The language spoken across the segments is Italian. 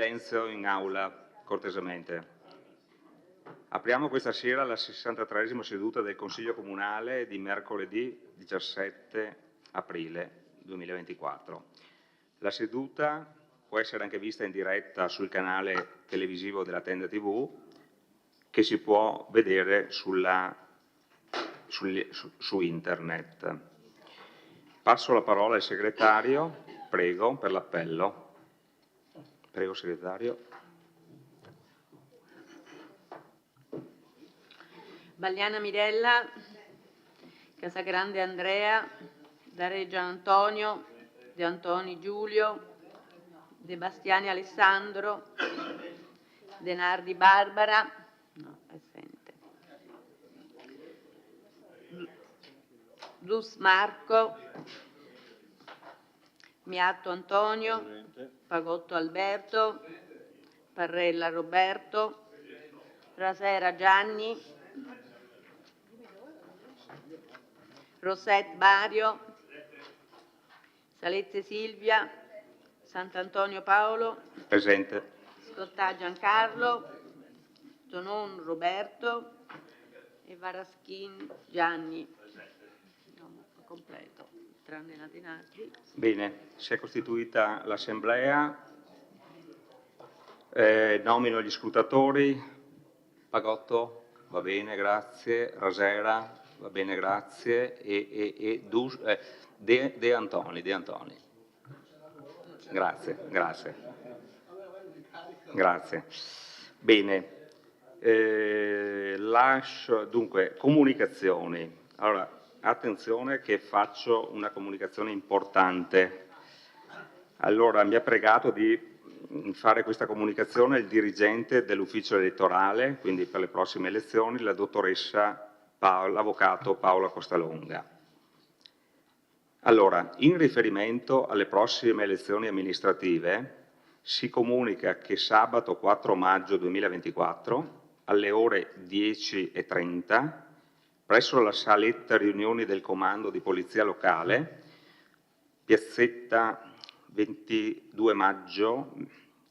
Silenzio in aula, cortesemente. Apriamo questa sera la 63esima seduta del Consiglio Comunale di mercoledì 17 aprile 2024. La seduta può essere anche vista in diretta sul canale televisivo della Tenda TV, che si può vedere su internet. Passo la parola al segretario, prego, per l'appello. Prego, segretario. Bagliana Mirella, Casagrande Andrea, Dareggia Antonio, De Antoni Giulio, De Bastiani Alessandro, De Nardi Barbara, no, assente. Lus Marco, Miatto Antonio, Pagotto Alberto, Parrella Roberto, Rasera Gianni, Rosset Mario, Salezze Silvia, Sant'Antonio Paolo, Presente. Scottà Giancarlo, Tonon Roberto e Varaschin Gianni. No, completo, tranne la Di Nardi. Bene, si è costituita l'assemblea, nomino gli scrutatori. Pagotto, va bene, grazie. Rasera, va bene, grazie. De Antoni. Grazie. Bene. Dunque, comunicazioni. Allora, attenzione che faccio una comunicazione importante. Allora, mi ha pregato di fare questa comunicazione il dirigente dell'ufficio elettorale, quindi per le prossime elezioni, la dottoressa l'avvocato Paola Costalonga. Allora, in riferimento alle prossime elezioni amministrative, si comunica che sabato 4 maggio 2024, alle ore 10:30, presso la saletta riunioni del comando di polizia locale, piazzetta 22 maggio,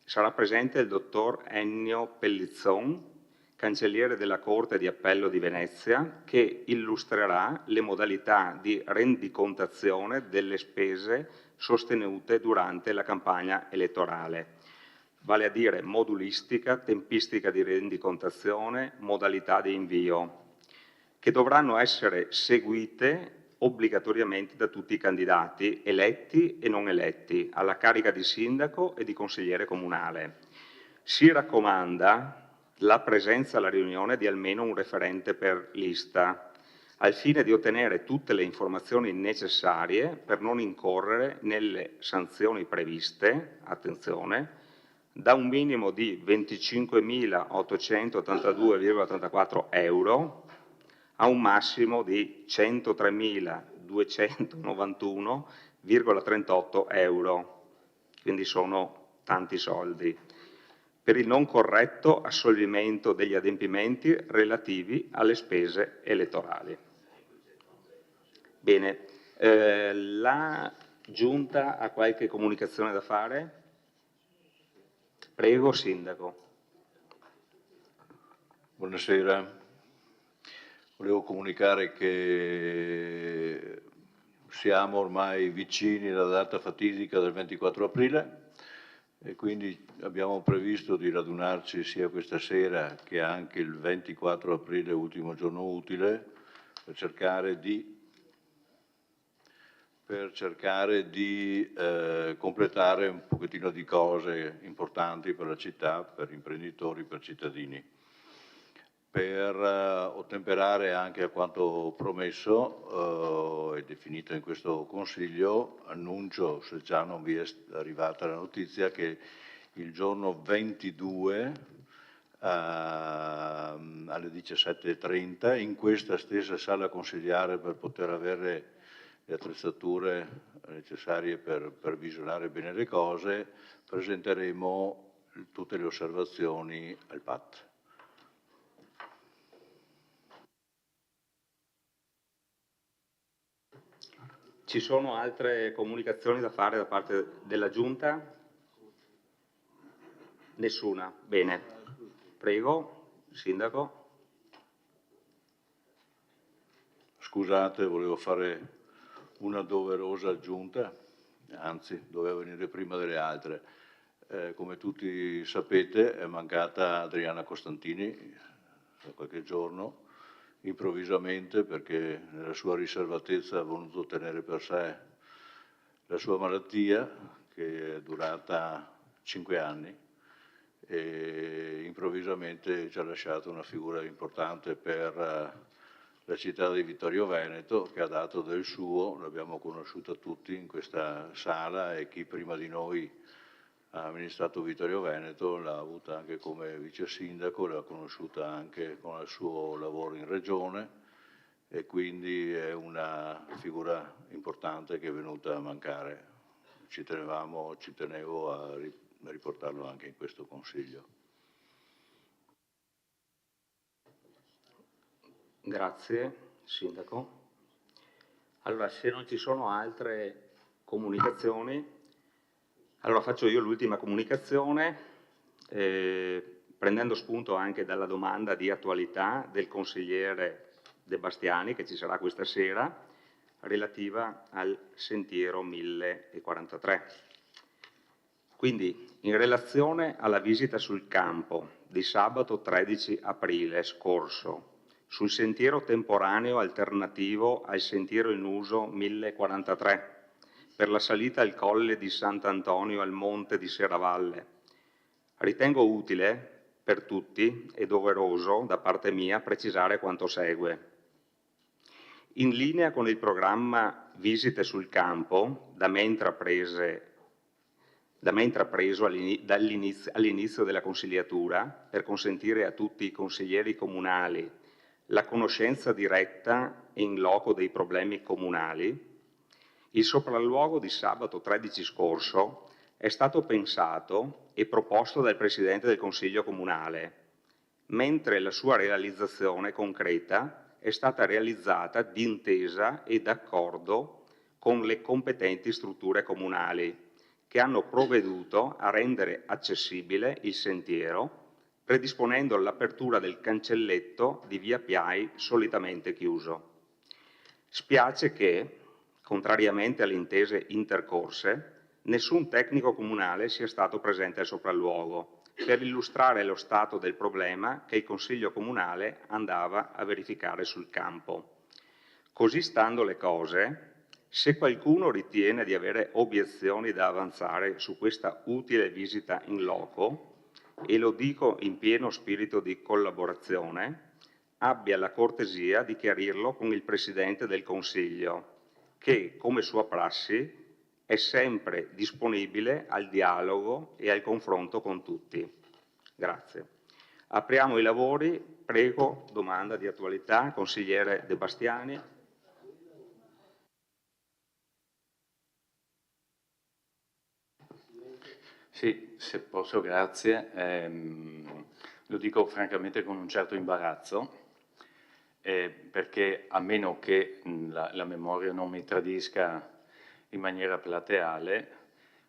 sarà presente il dottor Ennio Pellizzon, cancelliere della Corte di Appello di Venezia, che illustrerà le modalità di rendicontazione delle spese sostenute durante la campagna elettorale, vale a dire modulistica, tempistica di rendicontazione, modalità di invio, che dovranno essere seguite obbligatoriamente da tutti i candidati, eletti e non eletti, alla carica di sindaco e di consigliere comunale. Si raccomanda la presenza alla riunione di almeno un referente per lista, al fine di ottenere tutte le informazioni necessarie per non incorrere nelle sanzioni previste, attenzione, da un minimo di 25.882,34 euro a un massimo di 103.291,38 euro, quindi sono tanti soldi, per il non corretto assolvimento degli adempimenti relativi alle spese elettorali. Bene, la Giunta ha qualche comunicazione da fare? Prego, Sindaco. Buonasera. Volevo comunicare che siamo ormai vicini alla data fatidica del 24 aprile e quindi abbiamo previsto di radunarci sia questa sera che anche il 24 aprile, ultimo giorno utile, per cercare di completare un pochettino di cose importanti per la città, per imprenditori, per cittadini. Per ottemperare anche a quanto promesso e definito in questo Consiglio, annuncio, se già non vi è arrivata la notizia, che il giorno 22 alle 17:30 in questa stessa sala consigliare, per poter avere le attrezzature necessarie per visionare bene le cose, presenteremo tutte le osservazioni al PAT. Ci sono altre comunicazioni da fare da parte della Giunta? Nessuna. Bene. Prego, Sindaco. Scusate, volevo fare una doverosa aggiunta, anzi doveva venire prima delle altre. Come tutti sapete è mancata Adriana Costantini da qualche giorno, improvvisamente, perché nella sua riservatezza ha voluto tenere per sé la sua malattia, che è durata 5 anni, e improvvisamente ci ha lasciato una figura importante per la città di Vittorio Veneto, che ha dato del suo. L'abbiamo conosciuta tutti in questa sala, e chi prima di noi ha amministrato Vittorio Veneto l'ha avuta anche come vice sindaco, l'ha conosciuta anche con il suo lavoro in regione, e quindi è una figura importante che è venuta a mancare. Ci tenevo a riportarlo anche in questo Consiglio. Grazie, Sindaco. Allora, se non ci sono altre comunicazioni, allora faccio io l'ultima comunicazione, prendendo spunto anche dalla domanda di attualità del consigliere De Bastiani, che ci sarà questa sera, relativa al sentiero 1043. Quindi, in relazione alla visita sul campo di sabato 13 aprile scorso, sul sentiero temporaneo alternativo al sentiero in uso 1043, per la salita al colle di Sant'Antonio al monte di Serravalle, ritengo utile per tutti e doveroso da parte mia precisare quanto segue. In linea con il programma Visite sul campo, da me intrapreso all'inizio della consigliatura, per consentire a tutti i consiglieri comunali la conoscenza diretta in loco dei problemi comunali, il sopralluogo di sabato 13 scorso è stato pensato e proposto dal Presidente del Consiglio Comunale, mentre la sua realizzazione concreta è stata realizzata d'intesa e d'accordo con le competenti strutture comunali, che hanno provveduto a rendere accessibile il sentiero, predisponendo l'apertura del cancelletto di via Piai solitamente chiuso. Spiace che, contrariamente alle intese intercorse, nessun tecnico comunale sia stato presente al sopralluogo per illustrare lo stato del problema che il Consiglio Comunale andava a verificare sul campo. Così stando le cose, se qualcuno ritiene di avere obiezioni da avanzare su questa utile visita in loco, e lo dico in pieno spirito di collaborazione, abbia la cortesia di chiarirlo con il Presidente del Consiglio, che, come sua prassi, è sempre disponibile al dialogo e al confronto con tutti. Grazie. Apriamo i lavori. Prego, domanda di attualità, consigliere De Bastiani. Sì, se posso, grazie. Lo dico francamente con un certo imbarazzo, perché a meno che la memoria non mi tradisca in maniera plateale,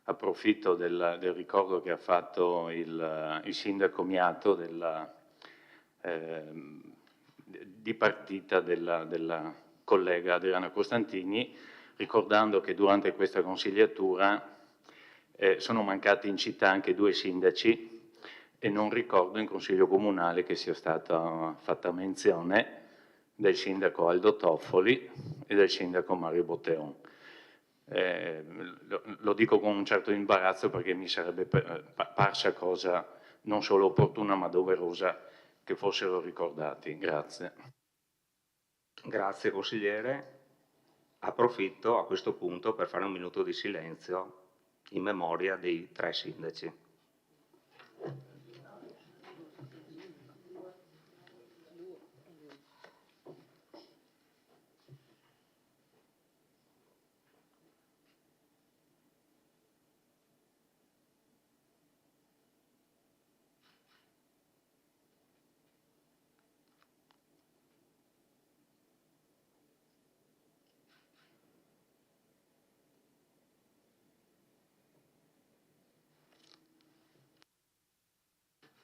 approfitto del ricordo che ha fatto il sindaco Miato di partita della collega Adriana Costantini, ricordando che durante questa consigliatura sono mancati in città anche 2 sindaci, e non ricordo in Consiglio Comunale che sia stata fatta menzione del sindaco Aldo Toffoli e del sindaco Mario Botteon. Lo dico con un certo imbarazzo, perché mi sarebbe parsa cosa non solo opportuna ma doverosa che fossero ricordati. Grazie. Grazie consigliere. Approfitto a questo punto per fare un minuto di silenzio in memoria dei 3 sindaci.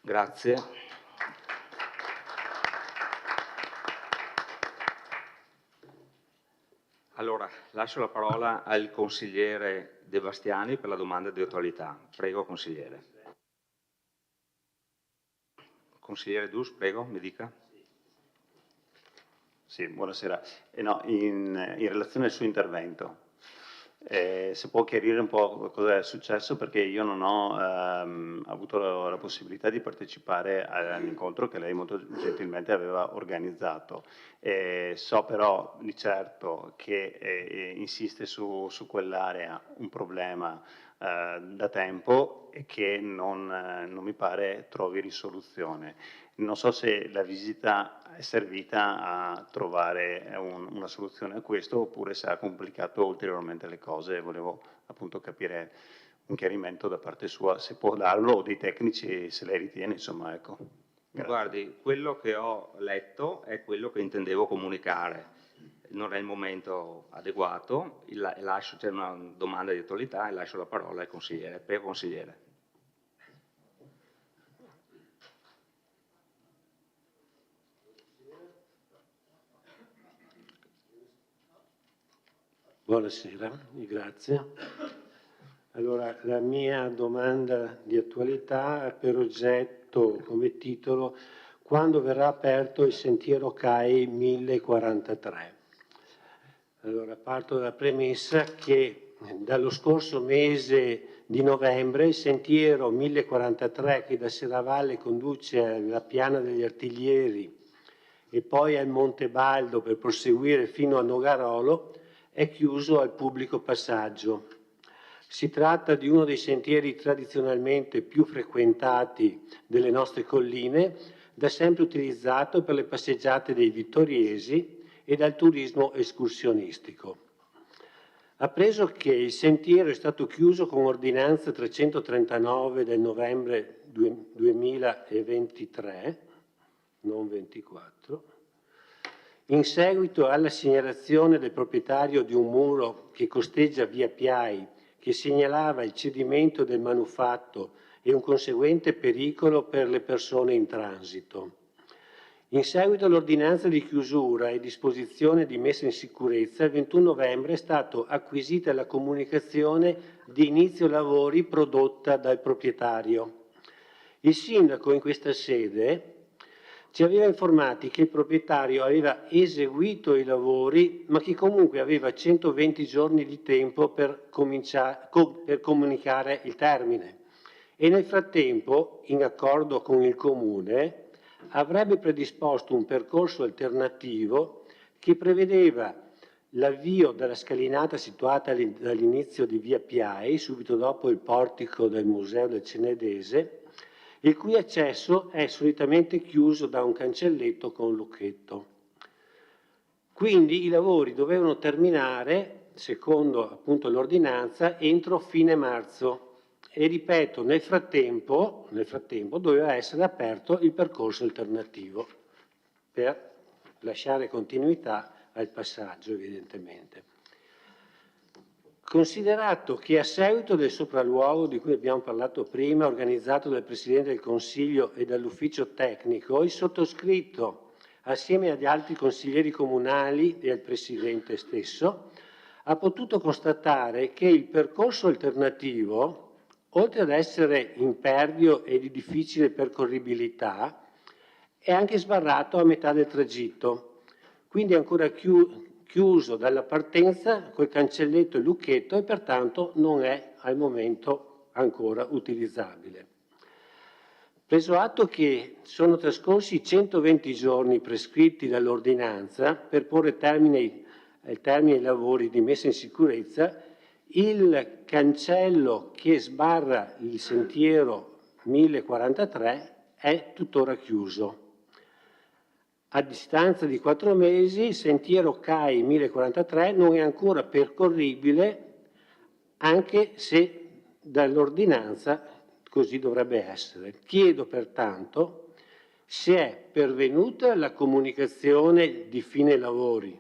Grazie. Allora, lascio la parola al consigliere De Bastiani per la domanda di attualità. Prego, consigliere. Consigliere Dus, prego, mi dica. Sì, buonasera. No, in relazione al suo intervento, se può chiarire un po' cosa è successo, perché io non ho avuto la possibilità di partecipare all'incontro che lei molto gentilmente aveva organizzato. So però di certo che insiste su quell'area un problema da tempo e che non mi pare trovi risoluzione. Non so se la visita è servita a trovare una soluzione a questo oppure se ha complicato ulteriormente le cose. Volevo appunto capire un chiarimento da parte sua, se può darlo, o dei tecnici, se lei ritiene, insomma, ecco. Grazie. Guardi, quello che ho letto è quello che intendevo comunicare. Non è il momento adeguato, c'è una domanda di attualità e lascio la parola al consigliere. Prego, consigliere. Buonasera, grazie. Allora, la mia domanda di attualità ha per oggetto, come titolo, quando verrà aperto il sentiero CAI 1043. Allora, parto dalla premessa che dallo scorso mese di novembre il sentiero 1043 che da Serravalle conduce alla Piana degli Artiglieri e poi al Monte Baldo per proseguire fino a Nogarolo è chiuso al pubblico passaggio. Si tratta di uno dei sentieri tradizionalmente più frequentati delle nostre colline, da sempre utilizzato per le passeggiate dei vittoriesi e dal turismo escursionistico. Appreso che il sentiero è stato chiuso con ordinanza 339 del novembre 2023, non 24, in seguito alla segnalazione del proprietario di un muro che costeggia via Piai, che segnalava il cedimento del manufatto e un conseguente pericolo per le persone in transito. In seguito all'ordinanza di chiusura e disposizione di messa in sicurezza, il 21 novembre è stata acquisita la comunicazione di inizio lavori prodotta dal proprietario. Il sindaco in questa sede ci aveva informati che il proprietario aveva eseguito i lavori, ma che comunque aveva 120 giorni di tempo per comunicare il termine e nel frattempo, in accordo con il Comune, avrebbe predisposto un percorso alternativo che prevedeva l'avvio della scalinata situata all'inizio di via Piai, subito dopo il portico del Museo del Cenedese, il cui accesso è solitamente chiuso da un cancelletto con lucchetto. Quindi i lavori dovevano terminare, secondo appunto l'ordinanza, entro fine marzo e ripeto, nel frattempo doveva essere aperto il percorso alternativo per lasciare continuità al passaggio, evidentemente. Considerato che a seguito del sopralluogo di cui abbiamo parlato prima, organizzato dal Presidente del Consiglio e dall'ufficio tecnico, il sottoscritto, assieme agli altri consiglieri comunali e al Presidente stesso, ha potuto constatare che il percorso alternativo, oltre ad essere impervio e di difficile percorribilità, è anche sbarrato a metà del tragitto, quindi è ancora chiuso dalla partenza col cancelletto e lucchetto e pertanto non è al momento ancora utilizzabile. Preso atto che sono trascorsi i 120 giorni prescritti dall'ordinanza per porre termine ai lavori di messa in sicurezza, il cancello che sbarra il sentiero 1043 è tuttora chiuso. A distanza di 4 mesi il sentiero CAI 1043 non è ancora percorribile, anche se dall'ordinanza così dovrebbe essere. Chiedo pertanto se è pervenuta la comunicazione di fine lavori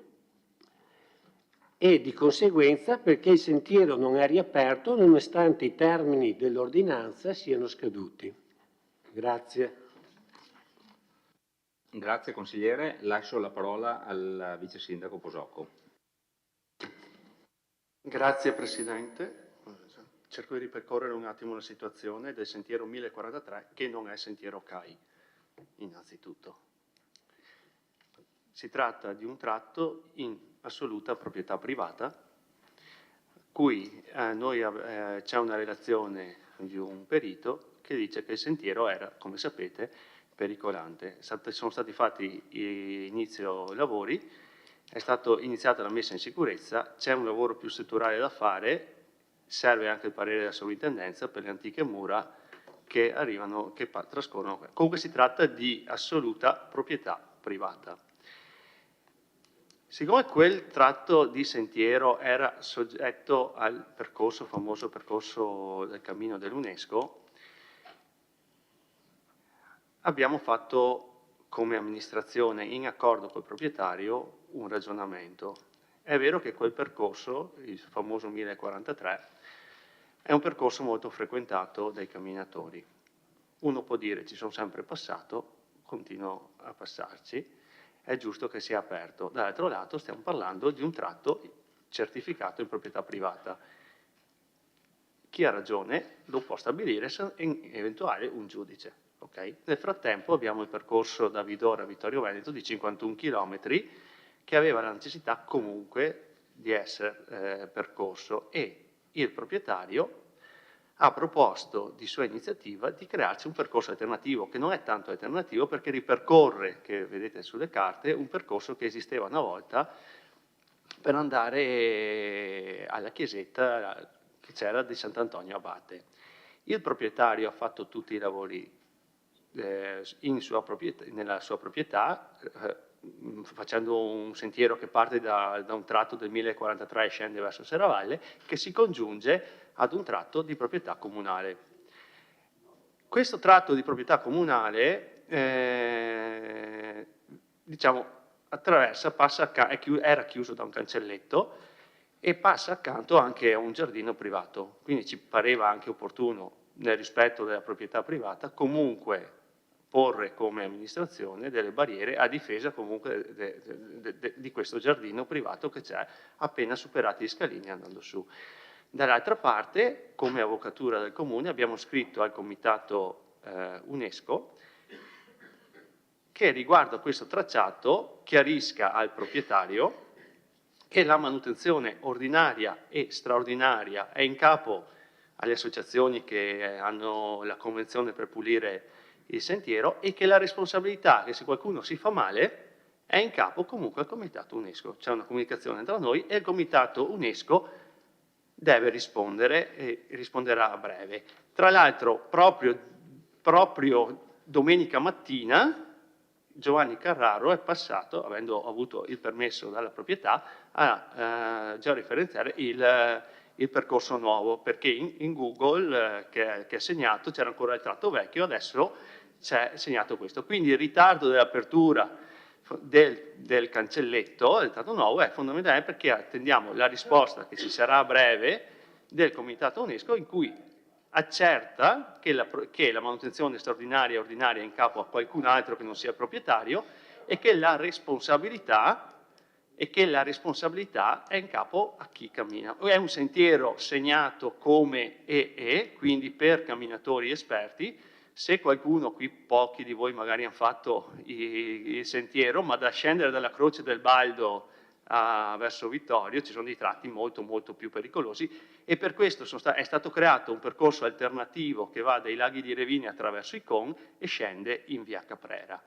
e di conseguenza perché il sentiero non è riaperto nonostante i termini dell'ordinanza siano scaduti. Grazie. Grazie consigliere, lascio la parola al vice sindaco Posocco. Grazie Presidente. Cerco di ripercorrere un attimo la situazione del sentiero 1043, che non è sentiero CAI, innanzitutto. Si tratta di un tratto in assoluta proprietà privata, cui c'è una relazione di un perito che dice che il sentiero era, come sapete, pericolante. Sono stati fatti inizio lavori, è stata iniziata la messa in sicurezza, c'è un lavoro più strutturale da fare, serve anche il parere della sovrintendenza per le antiche mura che arrivano, che trascorrono. Comunque si tratta di assoluta proprietà privata. Siccome quel tratto di sentiero era soggetto al percorso, famoso percorso del cammino dell'UNESCO, abbiamo fatto come amministrazione, in accordo col proprietario, un ragionamento. È vero che quel percorso, il famoso 1043, è un percorso molto frequentato dai camminatori. Uno può dire ci sono sempre passato, continuo a passarci, è giusto che sia aperto. Dall'altro lato stiamo parlando di un tratto certificato in proprietà privata. Chi ha ragione lo può stabilire in eventuale un giudice. Okay? Nel frattempo abbiamo il percorso da Vidore a Vittorio Veneto di 51 km che aveva la necessità comunque di essere percorso e il proprietario ha proposto di sua iniziativa di crearsi un percorso alternativo, che non è tanto alternativo perché ripercorre, che vedete sulle carte, un percorso che esisteva una volta per andare alla chiesetta che c'era di Sant'Antonio Abate. Il proprietario ha fatto tutti i lavori nella sua proprietà, facendo un sentiero che parte da un tratto del 1043 e scende verso Serravalle, che si congiunge ad un tratto di proprietà comunale. Questo tratto di proprietà comunale, diciamo, attraversa, era chiuso da un cancelletto e passa accanto anche a un giardino privato, quindi ci pareva anche opportuno, nel rispetto della proprietà privata, comunque porre come amministrazione delle barriere a difesa comunque di questo giardino privato che c'è appena superati gli scalini andando su. Dall'altra parte, come avvocatura del Comune, abbiamo scritto al Comitato UNESCO che riguardo a questo tracciato chiarisca al proprietario che la manutenzione ordinaria e straordinaria è in capo alle associazioni che hanno la convenzione per pulire il sentiero e che la responsabilità che se qualcuno si fa male è in capo comunque al Comitato UNESCO. C'è una comunicazione tra noi e il Comitato UNESCO deve rispondere e risponderà a breve. Tra l'altro proprio domenica mattina Giovanni Carraro è passato, avendo avuto il permesso dalla proprietà, a georeferenziare il percorso nuovo, perché in Google che è segnato c'era ancora il tratto vecchio, adesso c'è segnato questo. Quindi il ritardo dell'apertura del cancelletto, del tratto nuovo, è fondamentale perché attendiamo la risposta che ci sarà a breve del Comitato UNESCO in cui accerta che la manutenzione straordinaria e ordinaria è in capo a qualcun altro che non sia il proprietario e che la responsabilità è in capo a chi cammina. È un sentiero segnato come EE, quindi per camminatori esperti. Se qualcuno, qui pochi di voi magari hanno fatto il sentiero, ma da scendere dalla Croce del Baldo verso Vittorio ci sono dei tratti molto molto più pericolosi e per questo è stato creato un percorso alternativo che va dai laghi di Revini attraverso i Con e scende in via Caprera.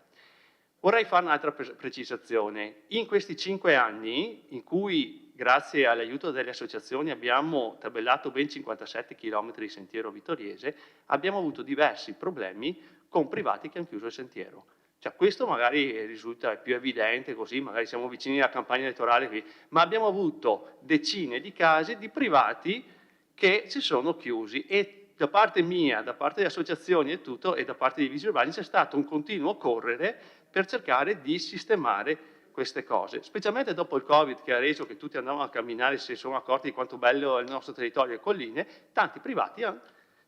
Vorrei fare un'altra precisazione. In questi 5 anni, in cui grazie all'aiuto delle associazioni abbiamo tabellato ben 57 km di sentiero vittoriese, abbiamo avuto diversi problemi con privati che hanno chiuso il sentiero. Cioè, questo magari risulta più evidente, così magari siamo vicini alla campagna elettorale qui, ma abbiamo avuto decine di casi di privati che si sono chiusi e da parte mia, da parte delle associazioni e tutto, e da parte dei vigili urbani c'è stato un continuo correre per cercare di sistemare queste cose, specialmente dopo il Covid che ha reso che tutti andavano a camminare e si sono accorti di quanto bello è il nostro territorio e colline, tanti privati hanno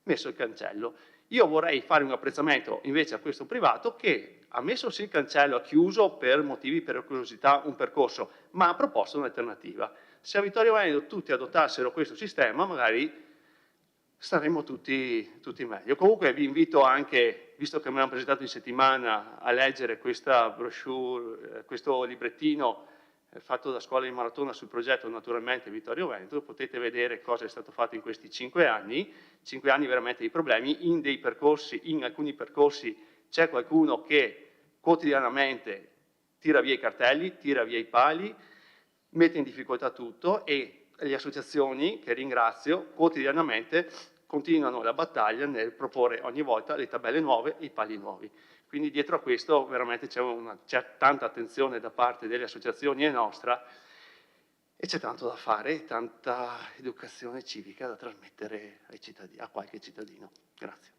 messo il cancello. Io vorrei fare un apprezzamento invece a questo privato che ha messo sì il cancello, ha chiuso per motivi di pericolosità un percorso, ma ha proposto un'alternativa. Se a Vittorio Veneto tutti adottassero questo sistema, magari staremmo tutti meglio. Comunque vi invito anche, visto che me l'hanno presentato in settimana, a leggere questa brochure, questo librettino fatto da Scuola di Maratona sul progetto naturalmente Vittorio Veneto. Potete vedere cosa è stato fatto in questi 5 anni veramente di problemi. In alcuni percorsi c'è qualcuno che quotidianamente tira via i cartelli, tira via i pali, mette in difficoltà tutto, e le associazioni, che ringrazio, quotidianamente continuano la battaglia nel proporre ogni volta le tabelle nuove e i pali nuovi. Quindi dietro a questo veramente c'è tanta attenzione da parte delle associazioni e nostra, e c'è tanto da fare, tanta educazione civica da trasmettere a qualche cittadino. Grazie.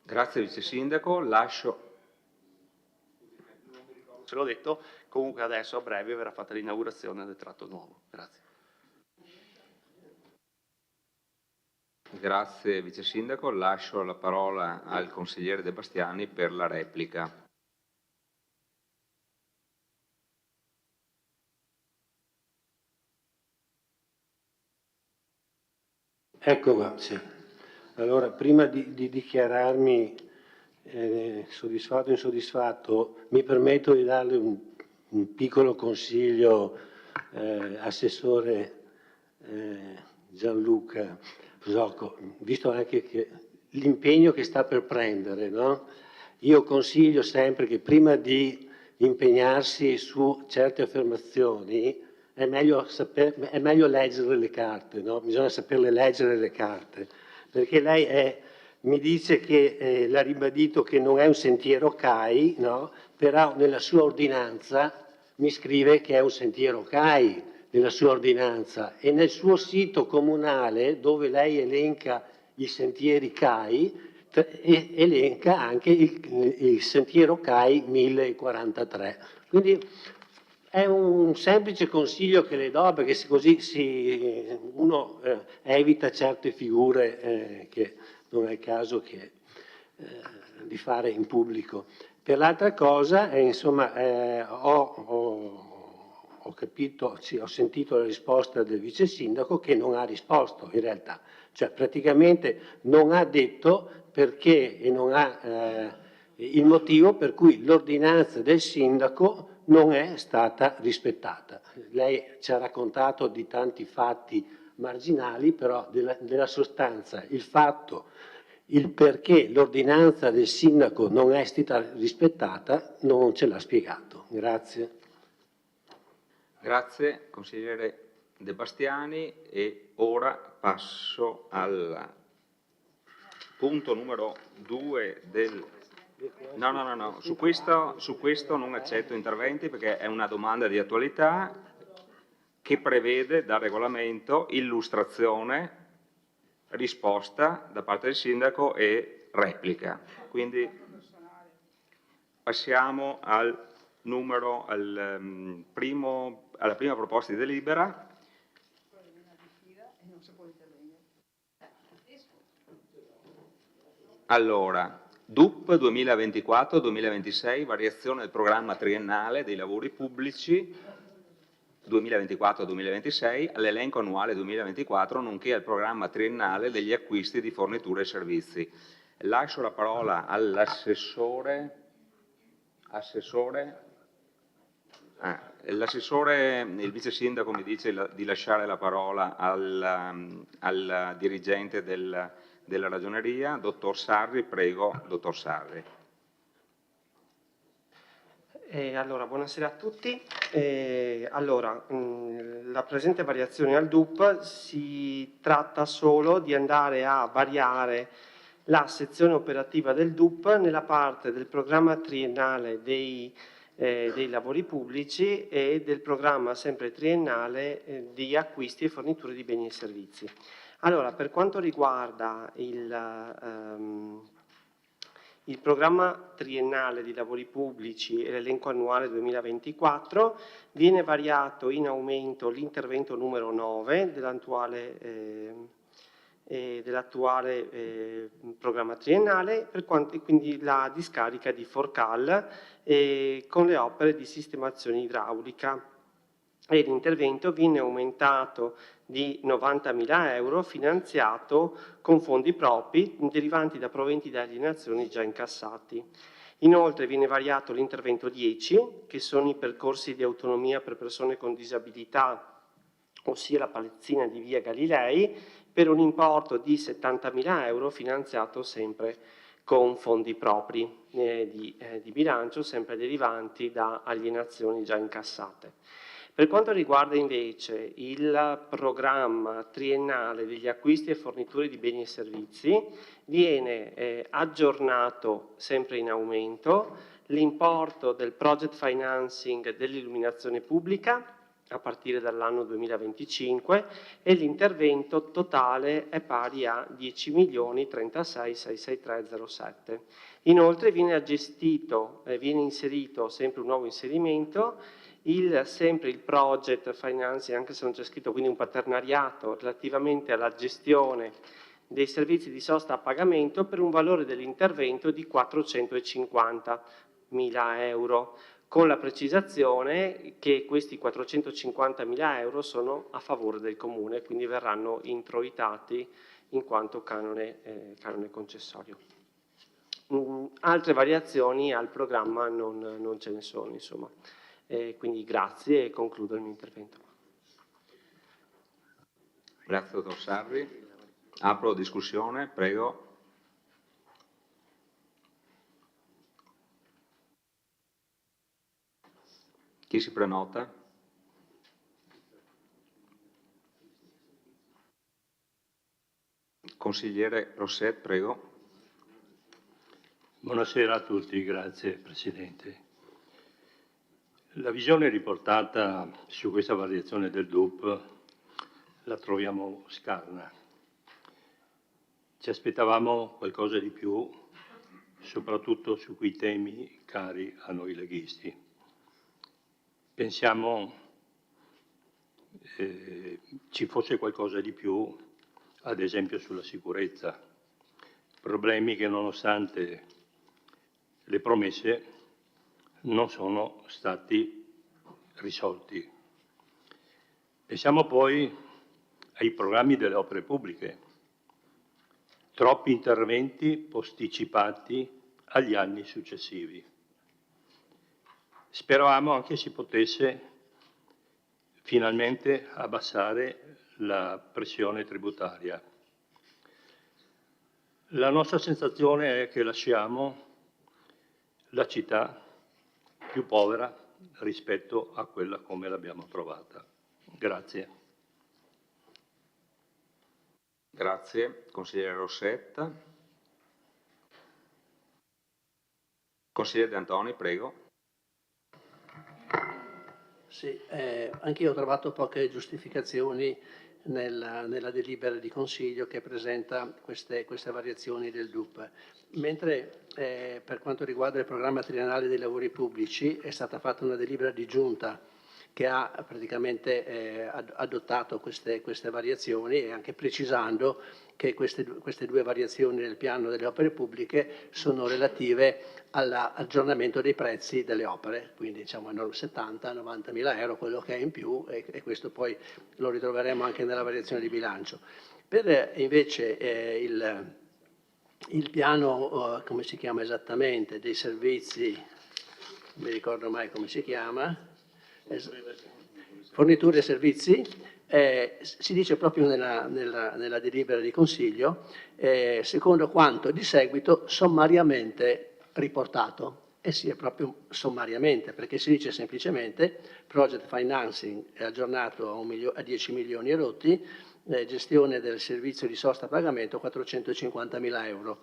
Grazie Vice Sindaco, lascio... Se l'ho detto, comunque adesso a breve verrà fatta l'inaugurazione del tratto nuovo. Grazie. Grazie Vice Sindaco, lascio la parola al consigliere De Bastiani per la replica. Ecco qua, sì. Allora, prima di dichiararmi soddisfatto o insoddisfatto, mi permetto di darle un piccolo consiglio, Assessore Gianluca Zocco, visto anche che l'impegno che sta per prendere, no? Io consiglio sempre che prima di impegnarsi su certe affermazioni è meglio leggere le carte, no? Bisogna saperle leggere le carte, perché lei mi dice che l'ha ribadito che non è un sentiero CAI, no? Però nella sua ordinanza mi scrive che è un sentiero CAI, nella sua ordinanza, e nel suo sito comunale, dove lei elenca i sentieri CAI, elenca anche il sentiero CAI 1043. Quindi è un semplice consiglio che le do, perché così uno evita certe figure che non è il caso di fare in pubblico. Per l'altra cosa, insomma, ho capito, sì, ho sentito la risposta del vice sindaco, che non ha risposto in realtà, cioè praticamente non ha detto perché e non ha il motivo per cui l'ordinanza del sindaco non è stata rispettata. Lei ci ha raccontato di tanti fatti marginali, però della sostanza, il perché l'ordinanza del sindaco non è stata rispettata non ce l'ha spiegato. Grazie. Grazie consigliere De Bastiani, e ora passo al punto numero 2 del... No, su questo non accetto interventi, perché è una domanda di attualità che prevede da regolamento illustrazione, risposta da parte del sindaco e replica. Quindi passiamo alla prima proposta di delibera. Allora, DUP 2024-2026, variazione del programma triennale dei lavori pubblici 2024-2026 all'elenco annuale 2024, nonché al programma triennale degli acquisti di forniture e servizi. Lascio la parola all'assessore. Il vice sindaco mi dice di lasciare la parola al dirigente della ragioneria, dottor Sarri. Prego, dottor Sarri. Allora, buonasera a tutti. La presente variazione al DUP si tratta solo di andare a variare la sezione operativa del DUP nella parte del programma triennale dei lavori pubblici e del programma sempre triennale di acquisti e forniture di beni e servizi. Allora, per quanto riguarda il programma triennale di lavori pubblici e l'elenco annuale 2024, viene variato in aumento l'intervento numero 9 dell'attuale dell'attuale programma triennale, quindi la discarica di Forcal con le opere di sistemazione idraulica, e l'intervento viene aumentato di 90.000 euro finanziato con fondi propri derivanti da proventi di alienazioni già incassati. Inoltre viene variato l'intervento 10, che sono i percorsi di autonomia per persone con disabilità, ossia la palazzina di via Galilei, per un importo di 70.000 euro finanziato sempre con fondi propri di bilancio, sempre derivanti da alienazioni già incassate. Per quanto riguarda invece il programma triennale degli acquisti e forniture di beni e servizi, viene aggiornato sempre in aumento l'importo del project financing dell'illuminazione pubblica a partire dall'anno 2025 e l'intervento totale è pari a 10.036.663,07. Inoltre viene inserito sempre un nuovo inserimento, sempre il project financing, anche se non c'è scritto, quindi un partenariato relativamente alla gestione dei servizi di sosta a pagamento per un valore dell'intervento di 450.000 euro, con la precisazione che questi 450.000 euro sono a favore del Comune, quindi verranno introitati in quanto canone concessorio. Altre variazioni al programma non ce ne sono, insomma. Quindi grazie e concludo il mio intervento. Grazie dottor Sarri. Apro la discussione, prego. Chi si prenota? Consigliere Rosset, prego. Buonasera a tutti, grazie Presidente. La visione riportata su questa variazione del DUP la troviamo scarna. Ci aspettavamo qualcosa di più, soprattutto su quei temi cari a noi leghisti. Pensiamo ci fosse qualcosa di più, ad esempio sulla sicurezza, problemi che nonostante le promesse non sono stati risolti. Pensiamo poi ai programmi delle opere pubbliche, troppi interventi posticipati agli anni successivi. Speravamo anche si potesse finalmente abbassare la pressione tributaria. La nostra sensazione è che lasciamo la città più povera rispetto a quella come l'abbiamo trovata. Grazie. Grazie. Consigliere Rossetta. Consigliere De Antoni, prego. Sì, anch'io ho trovato poche giustificazioni nella delibera di Consiglio che presenta queste variazioni del DUP. Mentre per quanto riguarda il programma triennale dei lavori pubblici è stata fatta una delibera di giunta che ha praticamente adottato queste variazioni, e anche precisando che queste due variazioni del piano delle opere pubbliche sono relative all'aggiornamento dei prezzi delle opere, quindi diciamo 70-90.000 euro, quello che è in più, e questo poi lo ritroveremo anche nella variazione di bilancio. Per invece il piano, come si chiama esattamente, dei servizi, non mi ricordo mai come si chiama, forniture e servizi, si dice proprio nella delibera di Consiglio, secondo quanto di seguito sommariamente riportato. E sì, è proprio sommariamente, perché si dice semplicemente project financing è aggiornato a 10 milioni e rotti, gestione del servizio di sosta a pagamento 450.000 euro.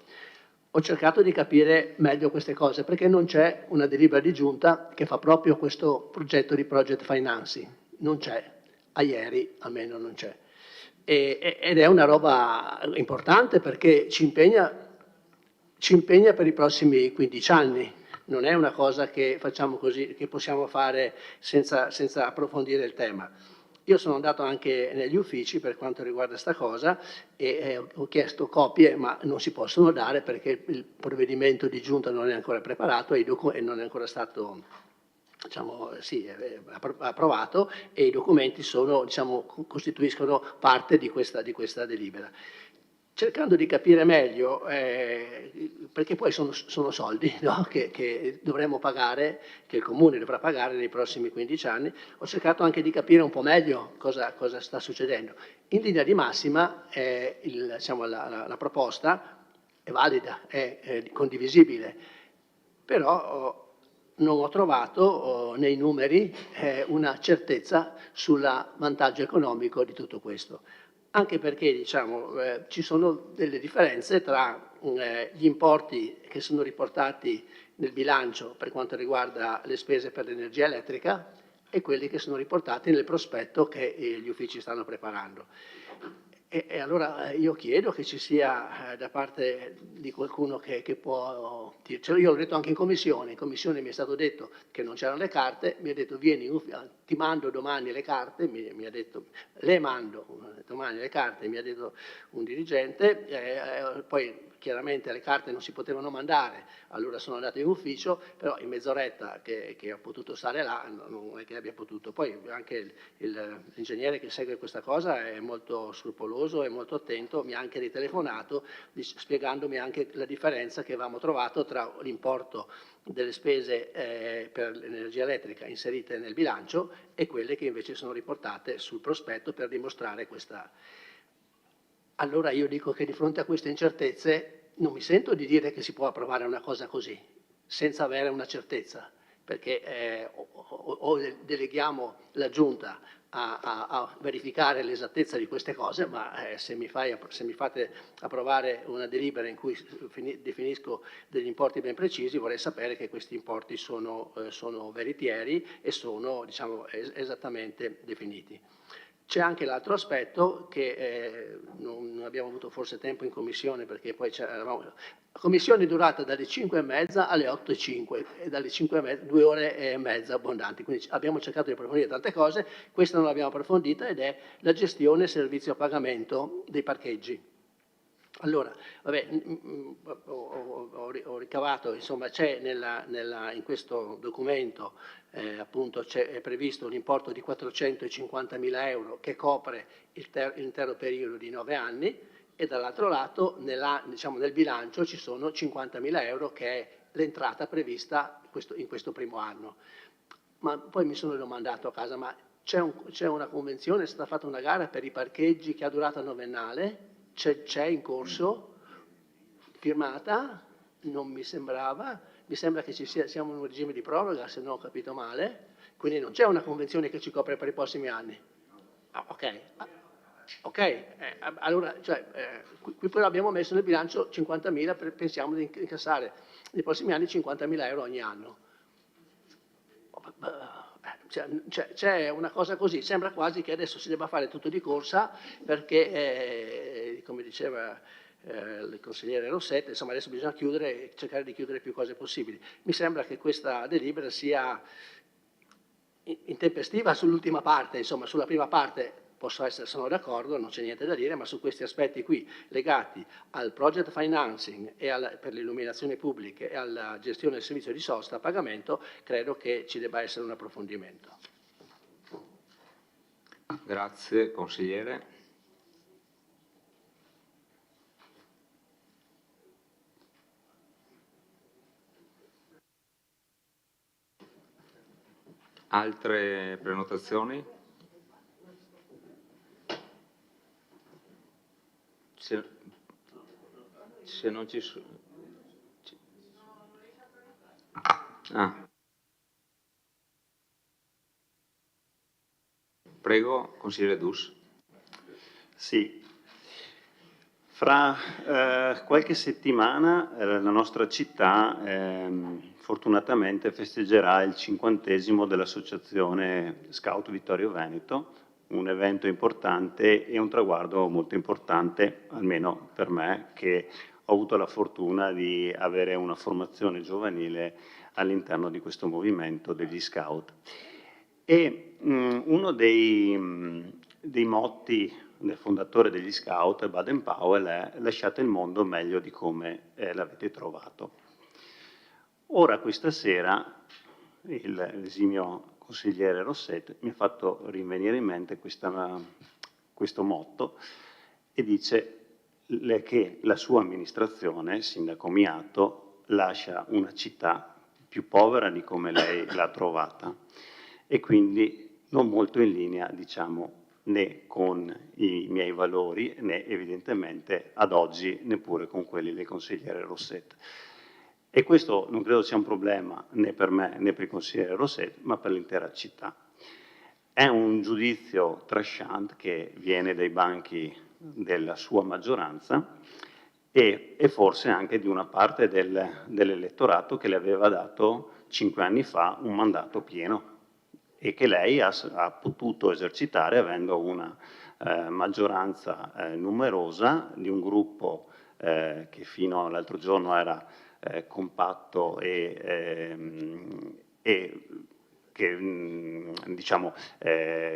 Ho cercato di capire meglio queste cose perché non c'è una delibera di giunta che fa proprio questo progetto di project financing, non c'è, a ieri almeno non c'è. Ed è una roba importante perché ci impegna per i prossimi 15 anni, non è una cosa che facciamo così, che possiamo fare senza approfondire il tema. Io sono andato anche negli uffici per quanto riguarda sta cosa e ho chiesto copie, ma non si possono dare perché il provvedimento di giunta non è ancora preparato e non è ancora stato, diciamo, sì, approvato, e i documenti sono, diciamo, costituiscono parte di questa delibera. Cercando di capire meglio, perché poi sono soldi, no? che dovremmo pagare, che il Comune dovrà pagare nei prossimi 15 anni, ho cercato anche di capire un po' meglio cosa sta succedendo. In linea di massima diciamo, la proposta è valida, è condivisibile, però non ho trovato nei numeri una certezza sul vantaggio economico di tutto questo. Anche perché diciamo, ci sono delle differenze tra gli importi che sono riportati nel bilancio per quanto riguarda le spese per l'energia elettrica e quelli che sono riportati nel prospetto che gli uffici stanno preparando. E allora io chiedo che ci sia da parte di qualcuno che può dircelo. Io l'ho detto anche in commissione mi è stato detto che non c'erano le carte, mi ha detto vieni, ti mando domani le carte, mi ha detto le mando domani le carte, mi ha detto un dirigente, poi chiaramente le carte non si potevano mandare, allora sono andato in ufficio, però in mezz'oretta che ho potuto stare là, non è che abbia potuto. Poi anche l'ingegnere che segue questa cosa è molto scrupoloso e molto attento, mi ha anche ritelefonato spiegandomi anche la differenza che avevamo trovato tra l'importo delle spese per l'energia elettrica inserite nel bilancio e quelle che invece sono riportate sul prospetto per dimostrare questa. Allora io dico che di fronte a queste incertezze non mi sento di dire che si può approvare una cosa così, senza avere una certezza, perché o deleghiamo la Giunta a verificare l'esattezza di queste cose, ma se mi fate approvare una delibera in cui definisco degli importi ben precisi, vorrei sapere che questi importi sono veritieri e sono, diciamo, esattamente definiti. C'è anche l'altro aspetto che non abbiamo avuto forse tempo in commissione, perché poi la commissione è durata dalle 5:30 alle 8:05 e dalle 5:30 2 ore e mezza abbondanti, quindi abbiamo cercato di approfondire tante cose, questa non l'abbiamo approfondita ed è la gestione e servizio a pagamento dei parcheggi. Allora, vabbè, ho ricavato, insomma, c'è in questo documento appunto è previsto un importo di 450.000 euro che copre l'intero periodo di 9 anni e dall'altro lato diciamo, nel bilancio ci sono 50.000 euro che è l'entrata prevista in questo primo anno. Ma poi mi sono domandato a casa, ma c'è una convenzione, è stata fatta una gara per i parcheggi che ha durata novennale? C'è in corso, firmata, non mi sembrava, mi sembra che siamo in un regime di proroga, se non ho capito male, quindi non c'è una convenzione che ci copre per i prossimi anni. Ok, allora, cioè, qui però abbiamo messo nel bilancio 50.000, pensiamo di incassare nei prossimi anni 50.000 euro ogni anno. C'è una cosa così, sembra quasi che adesso si debba fare tutto di corsa perché, come diceva il consigliere Rossetti, insomma adesso bisogna chiudere e cercare di chiudere più cose possibili. Mi sembra che questa delibera sia intempestiva sull'ultima parte, insomma sulla prima parte sono d'accordo, non c'è niente da dire, ma su questi aspetti qui legati al project financing e per le illuminazioni pubbliche e alla gestione del servizio di sosta a pagamento, credo che ci debba essere un approfondimento. Grazie, consigliere. Altre prenotazioni? Se non ci sono... Prego, consigliere Dus. Sì. Fra qualche settimana la nostra città fortunatamente festeggerà il 50° dell'Associazione Scout Vittorio Veneto, un evento importante e un traguardo molto importante, almeno per me, che ho avuto la fortuna di avere una formazione giovanile all'interno di questo movimento degli scout. E uno dei motti del fondatore degli Scout, Baden-Powell, è lasciate il mondo meglio di come l'avete trovato. Ora, questa sera, l'esimio consigliere Rosset mi ha fatto rinvenire in mente questo motto e dice che la sua amministrazione, sindaco Miato, lascia una città più povera di come lei l'ha trovata e quindi non molto in linea, diciamo, né con i miei valori né evidentemente ad oggi neppure con quelli del consigliere Rosset. E questo non credo sia un problema né per me né per il consigliere Rosset, ma per l'intera città. È un giudizio tranchant che viene dai banchi della sua maggioranza e forse anche di una parte dell'elettorato che le aveva dato 5 anni fa un mandato pieno e che lei ha potuto esercitare avendo una maggioranza numerosa di un gruppo che fino all'altro giorno era compatto e che diciamo,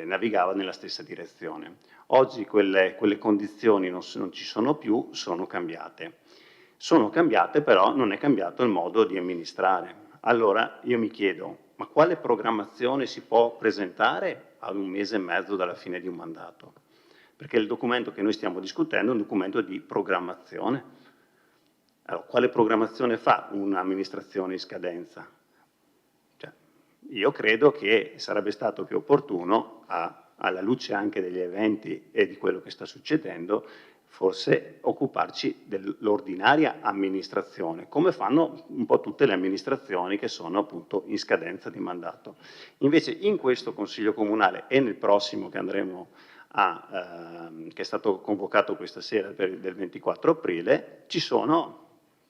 navigava nella stessa direzione. Oggi quelle condizioni non ci sono più, sono cambiate. Sono cambiate, però non è cambiato il modo di amministrare. Allora io mi chiedo, ma quale programmazione si può presentare ad 1 mese e mezzo dalla fine di un mandato? Perché il documento che noi stiamo discutendo è un documento di programmazione. Allora, quale programmazione fa un'amministrazione in scadenza? Cioè, io credo che sarebbe stato più opportuno, alla luce anche degli eventi e di quello che sta succedendo, forse occuparci dell'ordinaria amministrazione, come fanno un po' tutte le amministrazioni che sono appunto in scadenza di mandato. Invece in questo Consiglio Comunale e nel prossimo che andremo che è stato convocato questa sera del 24 aprile, ci sono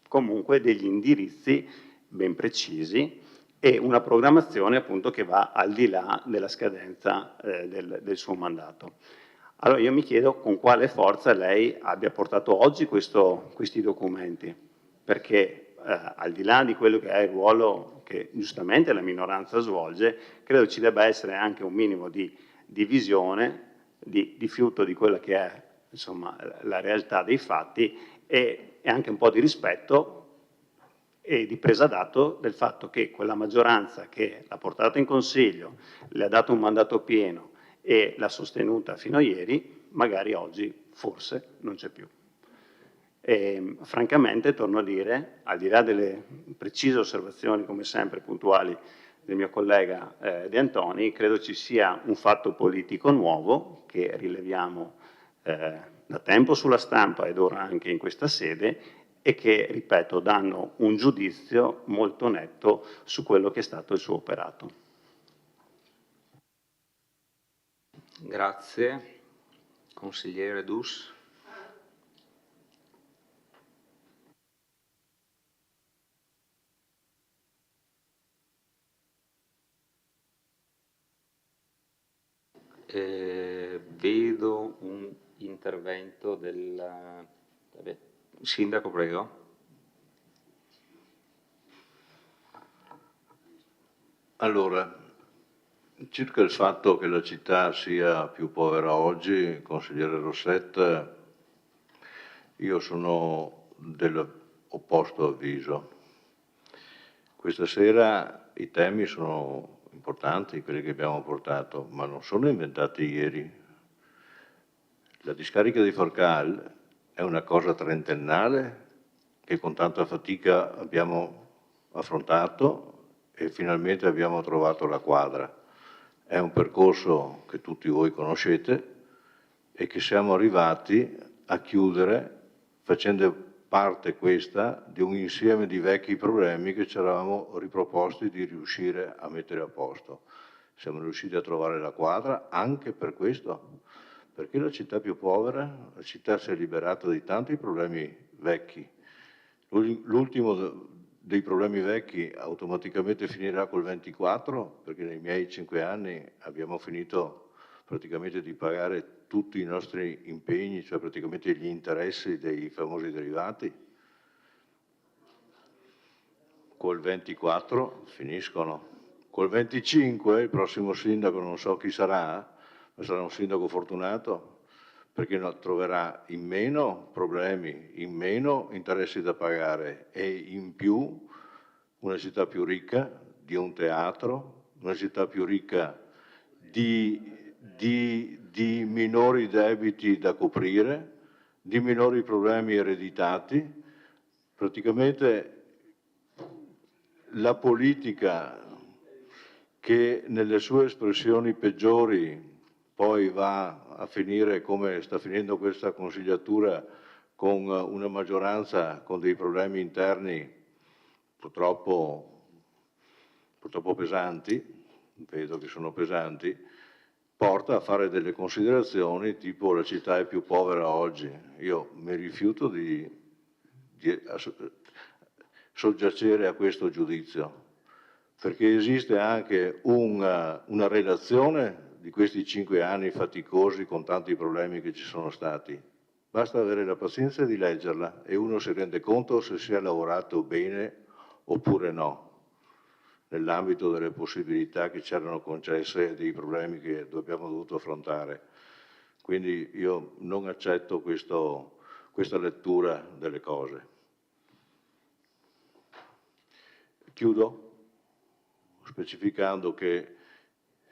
comunque degli indirizzi ben precisi e una programmazione appunto che va al di là della scadenza del suo mandato. Allora io mi chiedo con quale forza lei abbia portato oggi questi documenti, perché al di là di quello che è il ruolo che giustamente la minoranza svolge, credo ci debba essere anche un minimo di visione, di fiuto di quella che è insomma, la realtà dei fatti e anche un po' di rispetto e di presa d'atto del fatto che quella maggioranza che l'ha portata in Consiglio, le ha dato un mandato pieno e l'ha sostenuta fino a ieri, magari oggi forse non c'è più. E, francamente, torno a dire, al di là delle precise osservazioni, come sempre, puntuali del mio collega De Antoni, credo ci sia un fatto politico nuovo che rileviamo da tempo sulla stampa ed ora anche in questa sede e che, ripeto, danno un giudizio molto netto su quello che è stato il suo operato. Grazie. Consigliere Dus. Vedo un intervento del sindaco, prego. Allora, circa il fatto che la città sia più povera oggi, consigliere Rosset, io sono dell'opposto avviso. Questa sera i temi sono importanti, quelli che abbiamo portato, ma non sono inventati ieri. La discarica di Forcal è una cosa trentennale che con tanta fatica abbiamo affrontato e finalmente abbiamo trovato la quadra. È un percorso che tutti voi conoscete e che siamo arrivati a chiudere facendo parte questa di un insieme di vecchi problemi che ci eravamo riproposti di riuscire a mettere a posto. Siamo riusciti a trovare la quadra anche per questo, perché la città più povera, la città si è liberata di tanti problemi vecchi. L'ultimo dei problemi vecchi automaticamente finirà col 24, perché nei miei 5 anni abbiamo finito praticamente di pagare tutti i nostri impegni, cioè praticamente gli interessi dei famosi derivati. Col 24 finiscono, Col 25 il prossimo sindaco non so chi sarà, ma sarà un sindaco fortunato, perché troverà in meno problemi, in meno interessi da pagare e in più una città più ricca di un teatro, una città più ricca di minori debiti da coprire, di minori problemi ereditati. Praticamente la politica, che nelle sue espressioni peggiori poi va a finire come sta finendo questa consigliatura, con una maggioranza con dei problemi interni purtroppo pesanti, vedo che sono pesanti, porta a fare delle considerazioni tipo la città è più povera oggi. Io mi rifiuto di soggiacere a questo giudizio, perché esiste anche una relazione di questi 5 anni faticosi con tanti problemi che ci sono stati. Basta avere la pazienza di leggerla e uno si rende conto se si è lavorato bene oppure no, nell'ambito delle possibilità che ci erano concesse e dei problemi che abbiamo dovuto affrontare. Quindi io non accetto questa lettura delle cose. Chiudo specificando che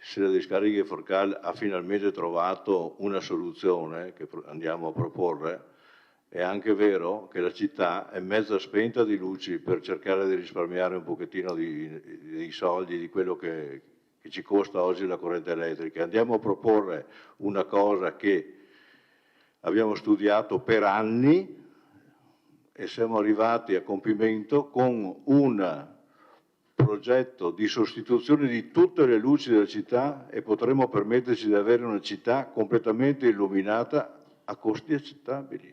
se la discarica Forcal ha finalmente trovato una soluzione che andiamo a proporre, è anche vero che la città è mezza spenta di luci per cercare di risparmiare un pochettino di soldi, di quello che ci costa oggi la corrente elettrica. Andiamo a proporre una cosa che abbiamo studiato per anni e siamo arrivati a compimento con un progetto di sostituzione di tutte le luci della città, e potremo permetterci di avere una città completamente illuminata a costi accettabili.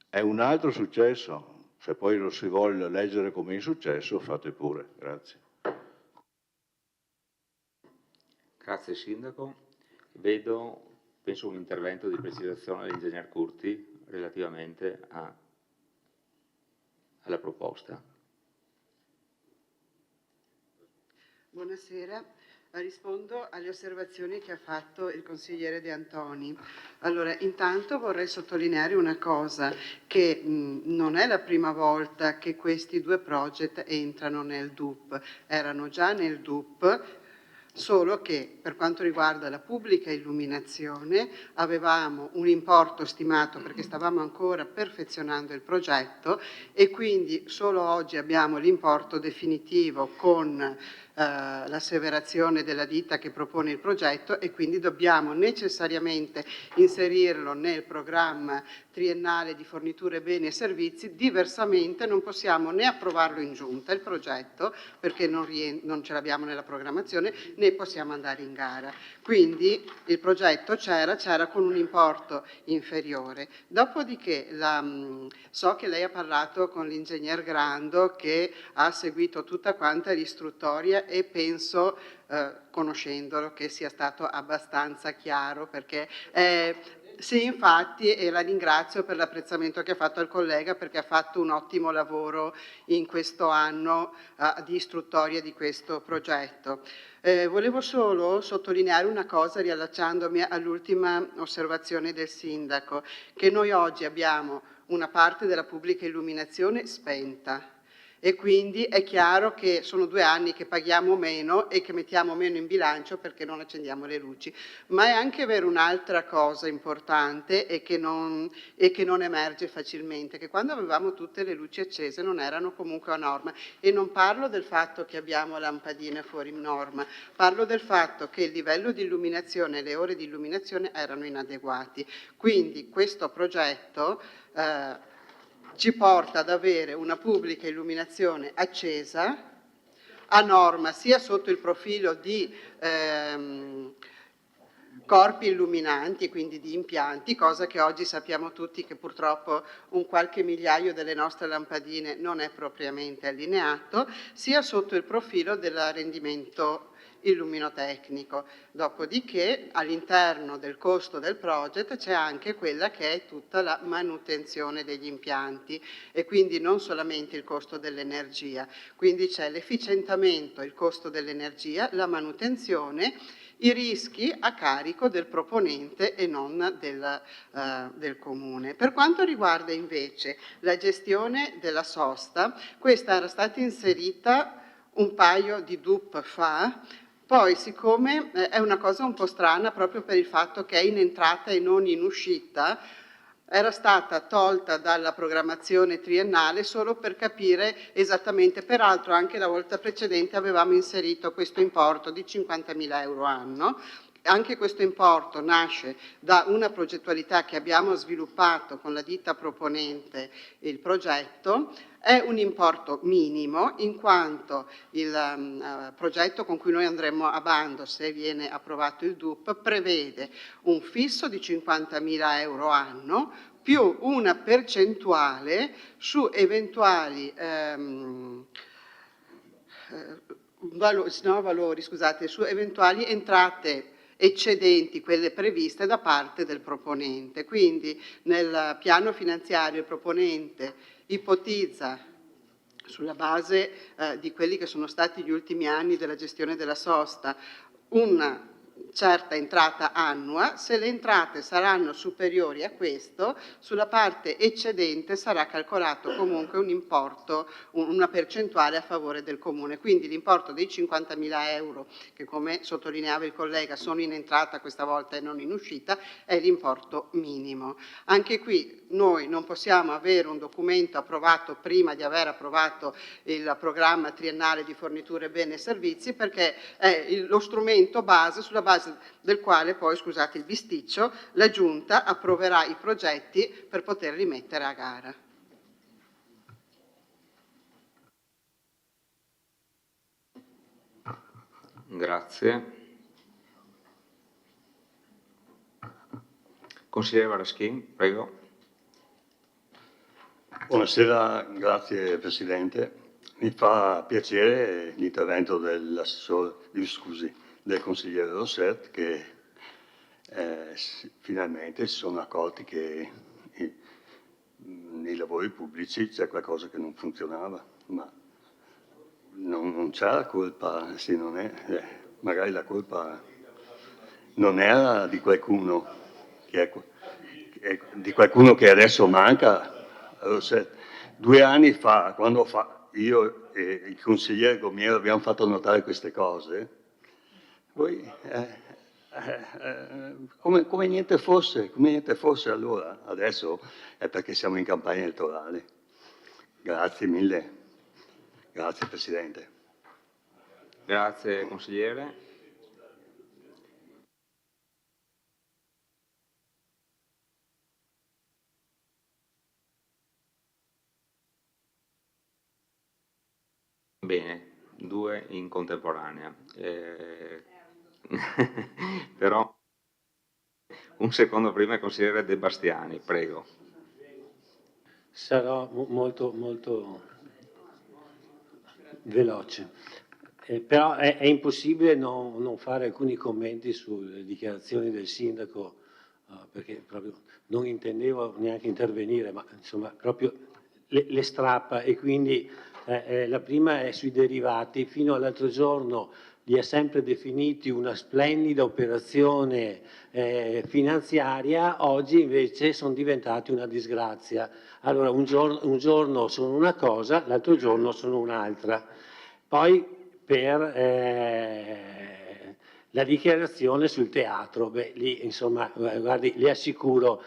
È un altro successo. Se poi lo si vuole leggere come insuccesso, fate pure. Grazie. Grazie Sindaco. Penso un intervento di precisazione dell'ingegner Curti relativamente alla proposta. Buonasera, rispondo alle osservazioni che ha fatto il consigliere De Antoni. Allora, intanto vorrei sottolineare una cosa, che non è la prima volta che questi due project entrano nel DUP, erano già nel DUP, solo che per quanto riguarda la pubblica illuminazione avevamo un importo stimato perché stavamo ancora perfezionando il progetto e quindi solo oggi abbiamo l'importo definitivo con l'asseverazione della ditta che propone il progetto e quindi dobbiamo necessariamente inserirlo nel programma triennale di forniture beni e servizi, diversamente non possiamo né approvarlo in giunta il progetto perché non ce l'abbiamo nella programmazione né possiamo andare in gara. Quindi il progetto c'era con un importo inferiore. Dopodiché so che lei ha parlato con l'ingegner Grando che ha seguito tutta quanta l'istruttoria e penso, conoscendolo, che sia stato abbastanza chiaro perché sì, infatti, e la ringrazio per l'apprezzamento che ha fatto al collega perché ha fatto un ottimo lavoro in questo anno di istruttoria di questo progetto. Volevo solo sottolineare una cosa riallacciandomi all'ultima osservazione del sindaco, che noi oggi abbiamo una parte della pubblica illuminazione spenta. E quindi è chiaro che sono 2 anni che paghiamo meno e che mettiamo meno in bilancio perché non accendiamo le luci. Ma è anche vero un'altra cosa importante e che non emerge facilmente, che quando avevamo tutte le luci accese non erano comunque a norma. E non parlo del fatto che abbiamo lampadine fuori norma, parlo del fatto che il livello di illuminazione e le ore di illuminazione erano inadeguati. Quindi questo progetto ci porta ad avere una pubblica illuminazione accesa, a norma sia sotto il profilo di corpi illuminanti, quindi di impianti, cosa che oggi sappiamo tutti che purtroppo un qualche migliaio delle nostre lampadine non è propriamente allineato, sia sotto il profilo del rendimento illumino-tecnico. Dopodiché all'interno del costo del project c'è anche quella che è tutta la manutenzione degli impianti e quindi non solamente il costo dell'energia. Quindi c'è l'efficientamento, il costo dell'energia, la manutenzione, i rischi a carico del proponente e non del comune. Per quanto riguarda invece la gestione della sosta, questa era stata inserita un paio di DUP fa, poi siccome è una cosa un po' strana proprio per il fatto che è in entrata e non in uscita, era stata tolta dalla programmazione triennale solo per capire esattamente, peraltro anche la volta precedente avevamo inserito questo importo di 50.000 euro anno. Anche questo importo nasce da una progettualità che abbiamo sviluppato con la ditta proponente il progetto. È un importo minimo in quanto il progetto con cui noi andremo a bando, se viene approvato il DUP, prevede un fisso di 50.000 euro anno più una percentuale su eventuali su eventuali entrate eccedenti quelle previste da parte del proponente. Quindi nel piano finanziario il proponente ipotizza, sulla base di quelli che sono stati gli ultimi anni della gestione della sosta, una certa entrata annua. Se le entrate saranno superiori a questo, sulla parte eccedente sarà calcolato comunque un importo, una percentuale a favore del comune. Quindi l'importo dei 50.000 euro, che come sottolineava il collega sono in entrata questa volta e non in uscita, è l'importo minimo. Anche qui noi non possiamo avere un documento approvato prima di aver approvato il programma triennale di forniture beni e servizi, perché è lo strumento base sulla base del quale poi, scusate il bisticcio, la Giunta approverà i progetti per poterli mettere a gara. Grazie. Consigliere Varaschin, prego. Buonasera, grazie Presidente. Mi fa piacere l'intervento del consigliere Rosset che finalmente si sono accorti che nei lavori pubblici c'è qualcosa che non funzionava, ma non c'è la colpa, se non è, magari la colpa non era di qualcuno di qualcuno che adesso manca. Rosset. 2 anni fa, quando io e il consigliere Gomiero abbiamo fatto notare queste cose, voi come niente fosse allora, adesso è perché siamo in campagna elettorale. Grazie mille, grazie Presidente. Grazie consigliere. Bene, 2 in contemporanea. Però un secondo prima il consigliere De Bastiani, prego. Sarò molto veloce, però è impossibile non fare alcuni commenti sulle dichiarazioni del sindaco, perché proprio non intendevo neanche intervenire, ma insomma proprio le strappa, e quindi la prima è sui derivati. Fino all'altro giorno li ha sempre definiti una splendida operazione finanziaria, oggi invece sono diventati una disgrazia. Allora un giorno sono una cosa, l'altro giorno sono un'altra. Poi per la dichiarazione sul teatro, beh, lì insomma, guardi, le assicuro,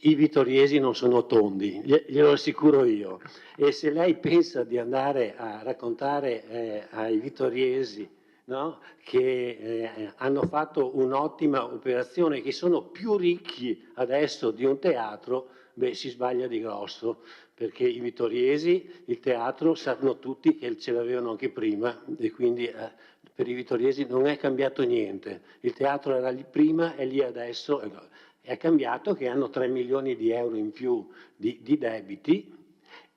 i vittoriesi non sono tondi, glielo assicuro io. E se lei pensa di andare a raccontare ai vittoriesi, no, che hanno fatto un'ottima operazione, che sono più ricchi adesso di un teatro, beh, si sbaglia di grosso, perché i vittoriesi, il teatro, sanno tutti che ce l'avevano anche prima, e quindi per i vittoriesi non è cambiato niente. Il teatro era lì prima e lì adesso. È cambiato che hanno 3 milioni di euro in più di debiti,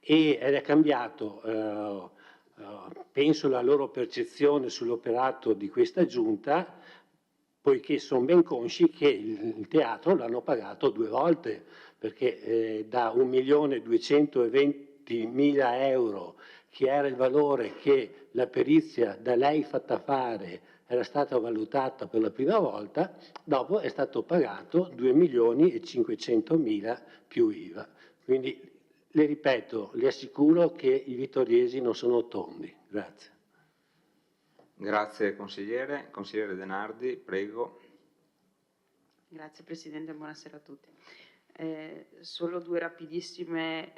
ed è cambiato penso la loro percezione sull'operato di questa giunta, poiché sono ben consci che il teatro l'hanno pagato 2 volte, perché da 1.220.000 euro, che era il valore che la perizia da lei fatta fare era stata valutata per la prima volta, dopo è stato pagato 2.500.000 più IVA. Quindi le ripeto, le assicuro che i vittoriesi non sono tondi. Grazie. Grazie consigliere. Consigliere De Nardi, prego. Grazie Presidente, buonasera a tutti. Solo 2 rapidissime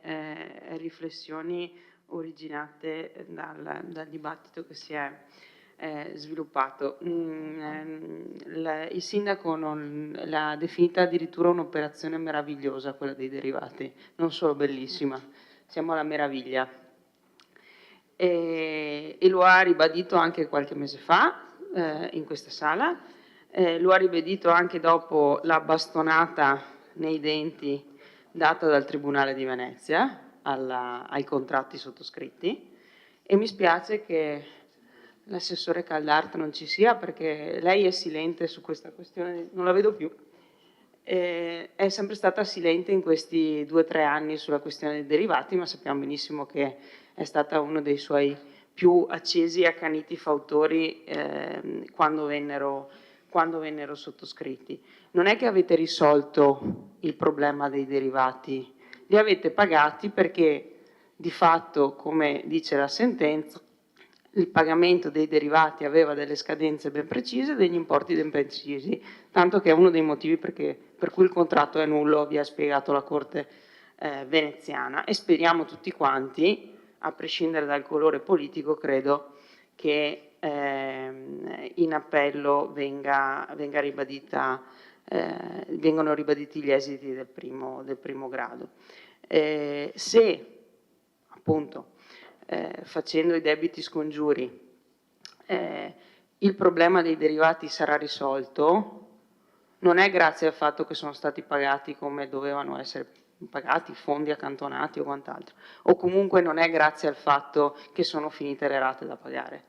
riflessioni originate dal dibattito che si è sviluppato. Il Sindaco l'ha definita addirittura un'operazione meravigliosa, quella dei derivati, non solo bellissima, siamo alla meraviglia. E lo ha ribadito anche qualche mese fa in questa sala, lo ha ribadito anche dopo la bastonata nei denti data dal Tribunale di Venezia ai contratti sottoscritti, e mi spiace che l'assessore Caldart non ci sia, perché lei è silente su questa questione, non la vedo più, è sempre stata silente in questi 2 o 3 anni sulla questione dei derivati, ma sappiamo benissimo che è stata uno dei suoi più accesi e accaniti fautori quando vennero sottoscritti. Non è che avete risolto il problema dei derivati, li avete pagati perché di fatto, come dice la sentenza, il pagamento dei derivati aveva delle scadenze ben precise, degli importi ben precisi, tanto che è uno dei motivi per cui il contratto è nullo, vi ha spiegato la Corte veneziana, e speriamo tutti quanti, a prescindere dal colore politico, credo che in appello vengano ribaditi gli esiti del primo grado. Se appunto facendo i debiti scongiuri il problema dei derivati sarà risolto, non è grazie al fatto che sono stati pagati come dovevano essere pagati, fondi accantonati o quant'altro, o comunque non è grazie al fatto che sono finite le rate da pagare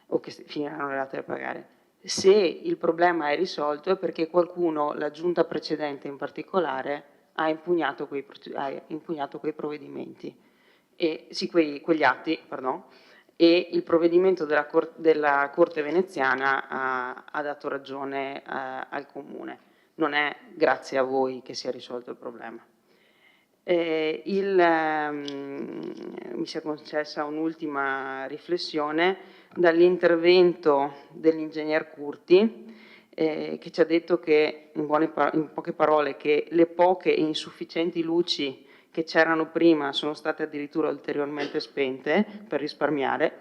o che finiranno le rate da pagare. Se il problema è risolto è perché qualcuno, la giunta precedente in particolare, ha impugnato quei provvedimenti, quegli atti, pardon, e il provvedimento della Corte veneziana ha dato ragione al Comune. Non è grazie a voi che si è risolto il problema. Mi sia concessa un'ultima riflessione dall'intervento dell'ingegner Curti, che ci ha detto che, in poche parole, che le poche e insufficienti luci che c'erano prima sono state addirittura ulteriormente spente per risparmiare.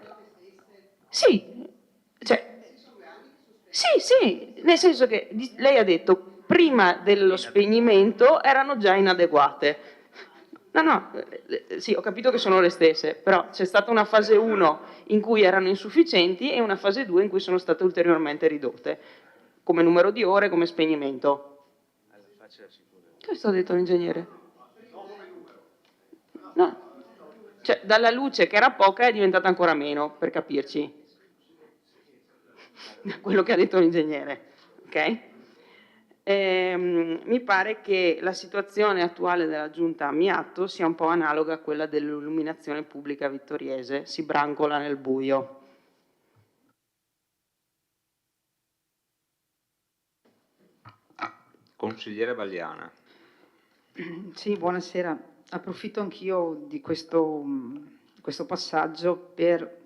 Sì, cioè, sì, nel senso che lei ha detto prima dello spegnimento erano già inadeguate. No, sì, ho capito che sono le stesse, però c'è stata una fase 1 in cui erano insufficienti e una fase 2 in cui sono state ulteriormente ridotte, come numero di ore, come spegnimento. Questo ha detto l'ingegnere? No, cioè dalla luce che era poca è diventata ancora meno, per capirci. Quello che ha detto l'ingegnere, ok? Mi pare che la situazione attuale della Giunta Amiatto sia un po' analoga a quella dell'illuminazione pubblica vittoriese, si brancola nel buio. Consigliere Vagliana. Sì, buonasera. Approfitto anch'io di questo passaggio per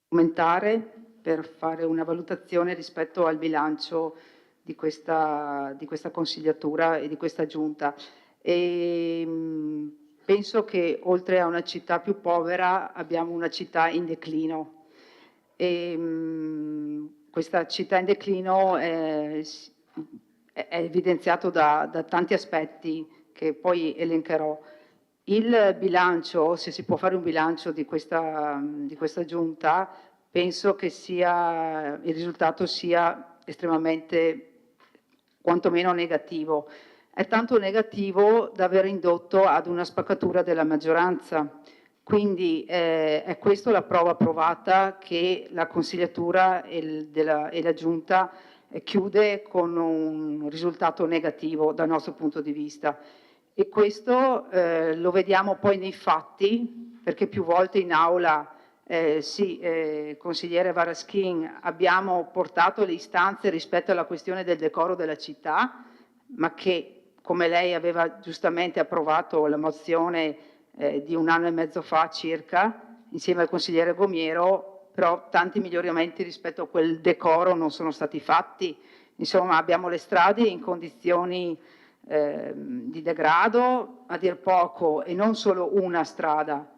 commentare, per fare una valutazione rispetto al bilancio di questa consigliatura e di questa giunta. Penso che oltre a una città più povera abbiamo una città in declino. Questa città in declino è evidenziato da tanti aspetti che poi elencherò. Il bilancio, se si può fare un bilancio di questa giunta, penso che il risultato sia estremamente quantomeno negativo. È tanto negativo da aver indotto ad una spaccatura della maggioranza, Quindi è questa la prova provata che la consigliatura e la Giunta chiude con un risultato negativo dal nostro punto di vista. E questo lo vediamo poi nei fatti, perché più volte in aula, consigliere Varaschin, abbiamo portato le istanze rispetto alla questione del decoro della città, ma che, come lei aveva giustamente approvato la mozione di 1 anno e mezzo fa circa, insieme al consigliere Gomiero, però tanti miglioramenti rispetto a quel decoro non sono stati fatti. Insomma, abbiamo le strade in condizioni di degrado a dir poco, e non solo una strada,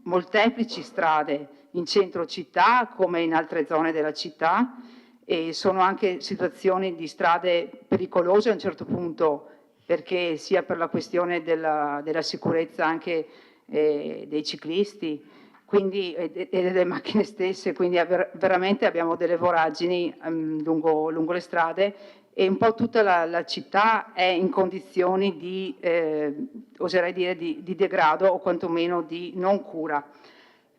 molteplici strade in centro città come in altre zone della città, e sono anche situazioni di strade pericolose a un certo punto, perché sia per la questione della sicurezza anche dei ciclisti, quindi, e delle macchine stesse, quindi veramente abbiamo delle voragini lungo le strade, e un po' tutta la città è in condizioni di, oserei dire, di degrado o quantomeno di non cura.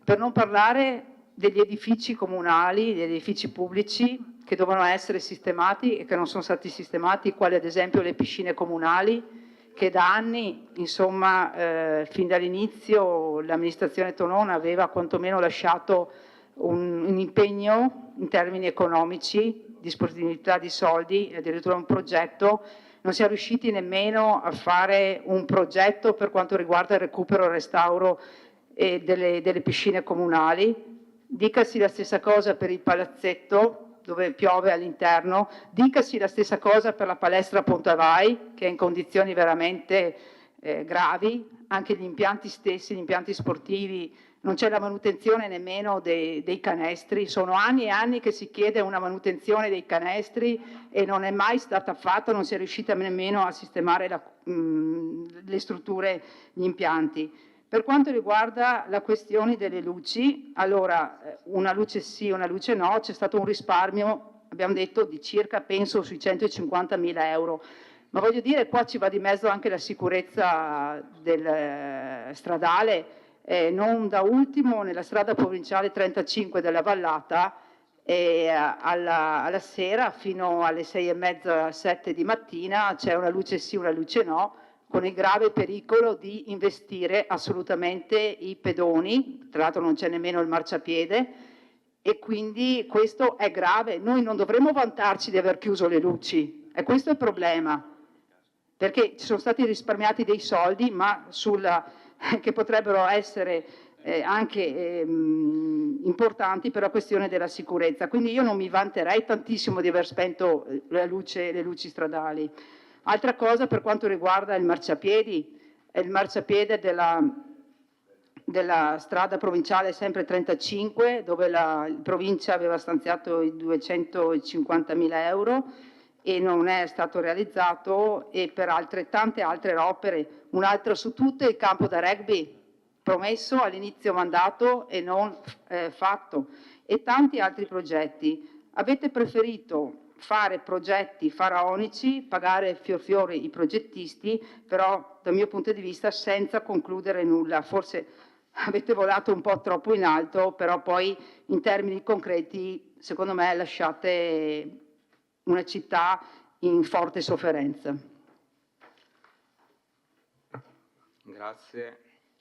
Per non parlare degli edifici comunali, degli edifici pubblici che dovevano essere sistemati e che non sono stati sistemati, quali ad esempio le piscine comunali, che da anni, insomma, fin dall'inizio l'amministrazione Tonon aveva quantomeno lasciato un impegno in termini economici, disponibilità di soldi, addirittura un progetto. Non siamo riusciti nemmeno a fare un progetto per quanto riguarda il recupero e il restauro delle piscine comunali. Dicasi la stessa cosa per il palazzetto, dove piove all'interno, dicasi la stessa cosa per la palestra Ponte Vai, che è in condizioni veramente gravi, anche gli impianti stessi, gli impianti sportivi, non c'è la manutenzione nemmeno dei canestri, sono anni e anni che si chiede una manutenzione dei canestri e non è mai stata fatta, non si è riuscita nemmeno a sistemare le strutture, gli impianti. Per quanto riguarda la questione delle luci, allora una luce sì, una luce no, c'è stato un risparmio, abbiamo detto, di circa, penso, sui 150.000 euro. Ma voglio dire, qua ci va di mezzo anche la sicurezza stradale, non da ultimo nella strada provinciale 35 della Vallata, alla sera fino alle 6:30, 7 di mattina c'è una luce sì, una luce no, con il grave pericolo di investire assolutamente i pedoni, tra l'altro non c'è nemmeno il marciapiede, e quindi questo è grave. Noi non dovremmo vantarci di aver chiuso le luci, e questo è il problema, perché ci sono stati risparmiati dei soldi, ma che potrebbero essere anche importanti per la questione della sicurezza. Quindi io non mi vanterei tantissimo di aver spento le luci stradali. Altra cosa per quanto riguarda il marciapiedi, è il marciapiede della strada provinciale sempre 35, dove la provincia aveva stanziato i 250.000 euro e non è stato realizzato, e per tante altre opere, un altro su tutte il campo da rugby, promesso all'inizio mandato e non fatto, e tanti altri progetti. Avete preferito fare progetti faraonici, pagare fiori i progettisti, però dal mio punto di vista senza concludere nulla. Forse avete volato un po' troppo in alto, però poi in termini concreti, secondo me, lasciate una città in forte sofferenza. Grazie,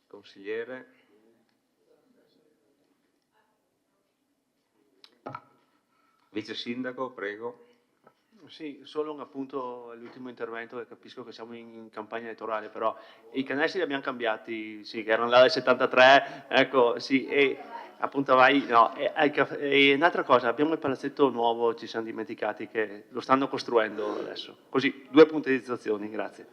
consigliere. Vice Sindaco, prego. Sì, solo un appunto all'ultimo intervento, che capisco che siamo in campagna elettorale, però i canestri li abbiamo cambiati, sì, che erano là del 73, ecco, sì, e appunto vai, no, e un'altra cosa, abbiamo il palazzetto nuovo, ci siamo dimenticati che lo stanno costruendo adesso, così, 2 puntualizzazioni, grazie.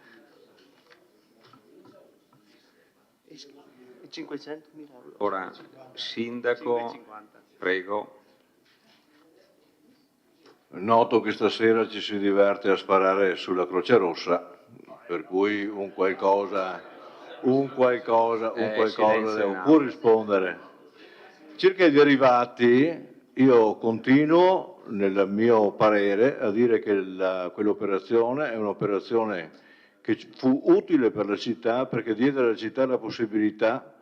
500.000 euro. Ora, Sindaco, 550. prego. Noto che stasera ci si diverte a sparare sulla Croce Rossa, per cui un qualcosa devo pur rispondere. Circa i derivati, io continuo nel mio parere a dire che quell'operazione è un'operazione che fu utile per la città, perché diede alla città la possibilità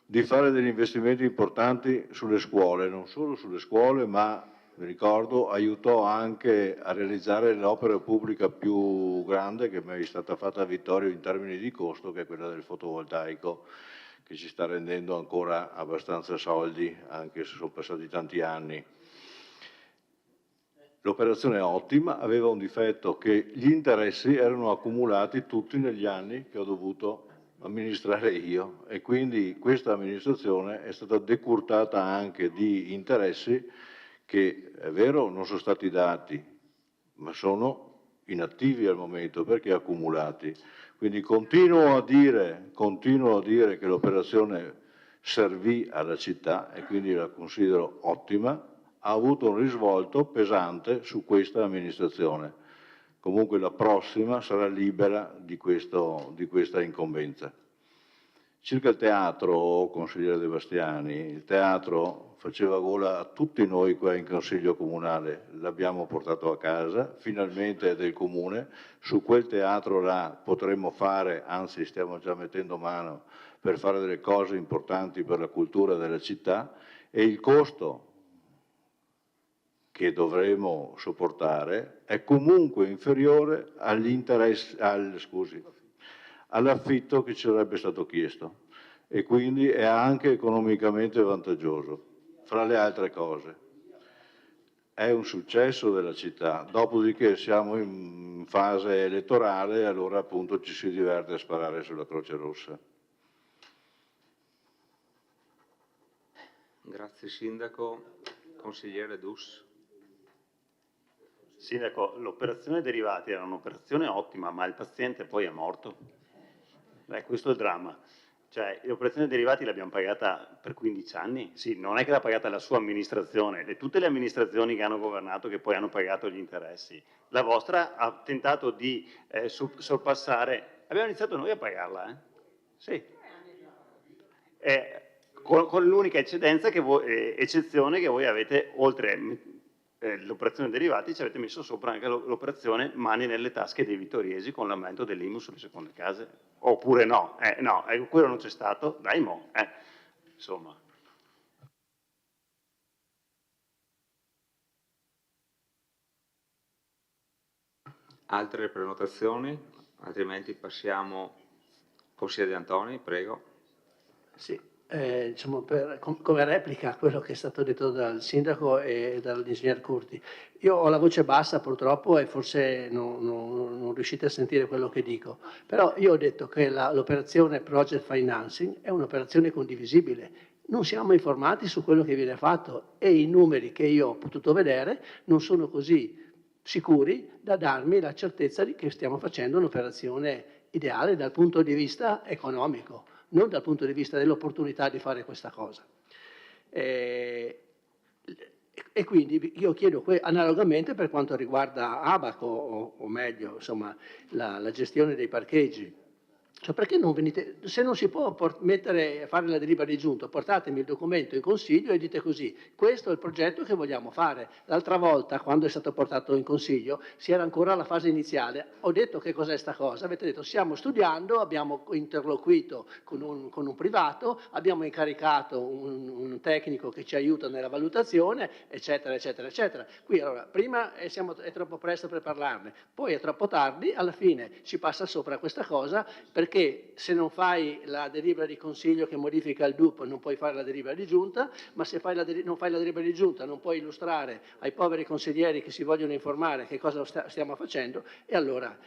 di fare degli investimenti importanti sulle scuole, non solo sulle scuole, ma mi ricordo aiutò anche a realizzare l'opera pubblica più grande che mai è stata fatta a Vittorio in termini di costo, che è quella del fotovoltaico, che ci sta rendendo ancora abbastanza soldi, anche se sono passati tanti anni. L'operazione è ottima, aveva un difetto che gli interessi erano accumulati tutti negli anni che ho dovuto amministrare io e quindi questa amministrazione è stata decurtata anche di interessi che, è vero, non sono stati dati, ma sono inattivi al momento perché accumulati. Quindi continuo a dire che l'operazione servì alla città e quindi la considero ottima, ha avuto un risvolto pesante su questa amministrazione. Comunque la prossima sarà libera di questa incombenza. Circa il teatro, consigliere De Bastiani, il teatro faceva gola a tutti noi qua in Consiglio Comunale, l'abbiamo portato a casa, finalmente è del Comune, su quel teatro là potremmo fare, anzi stiamo già mettendo mano per fare delle cose importanti per la cultura della città e il costo che dovremo sopportare è comunque inferiore all'affitto che ci sarebbe stato chiesto e quindi è anche economicamente vantaggioso, fra le altre cose. È un successo della città, dopodiché siamo in fase elettorale e allora appunto ci si diverte a sparare sulla Croce Rossa. Grazie Sindaco. Consigliere Dus. Sindaco, l'operazione derivati era un'operazione ottima, ma il paziente poi è morto. Questo è il dramma. Cioè, l'operazione derivati l'abbiamo pagata per 15 anni? Sì, non è che l'ha pagata la sua amministrazione, tutte le amministrazioni che hanno governato che poi hanno pagato gli interessi. La vostra ha tentato di sorpassare, abbiamo iniziato noi a pagarla, Sì. Con l'unica eccezione che voi avete, oltre l'operazione derivati, ci avete messo sopra anche l'operazione mani nelle tasche dei vittoriesi con l'aumento dell'IMU sulle seconde case. Oppure no? No, quello non c'è stato, dai mo', insomma. Altre prenotazioni? Altrimenti passiamo. Consigliere De Antoni, prego. Sì, diciamo come replica a quello che è stato detto dal sindaco e dall'ingegner Curti. Io ho la voce bassa purtroppo e forse non riuscite a sentire quello che dico, però io ho detto che l'operazione Project Financing è un'operazione condivisibile. Non siamo informati su quello che viene fatto e i numeri che io ho potuto vedere non sono così sicuri da darmi la certezza di che stiamo facendo un'operazione ideale dal punto di vista economico, non dal punto di vista dell'opportunità di fare questa cosa. E quindi io chiedo analogamente per quanto riguarda Abaco, o meglio, insomma, la gestione dei parcheggi. Cioè perché non venite, se non si può fare la delibera di giunta, portatemi il documento in consiglio e dite così, questo è il progetto che vogliamo fare. L'altra volta, quando è stato portato in consiglio, si era ancora alla fase iniziale, ho detto che cos'è sta cosa, avete detto stiamo studiando, abbiamo interloquito con un privato, abbiamo incaricato un tecnico che ci aiuta nella valutazione, eccetera, eccetera, eccetera. Qui allora, prima è troppo presto per parlarne, poi è troppo tardi, alla fine si passa sopra questa cosa, perché se non fai la delibera di consiglio che modifica il DUP non puoi fare la delibera di giunta, ma se non fai la delibera di giunta non puoi illustrare ai poveri consiglieri che si vogliono informare che cosa stiamo facendo e allora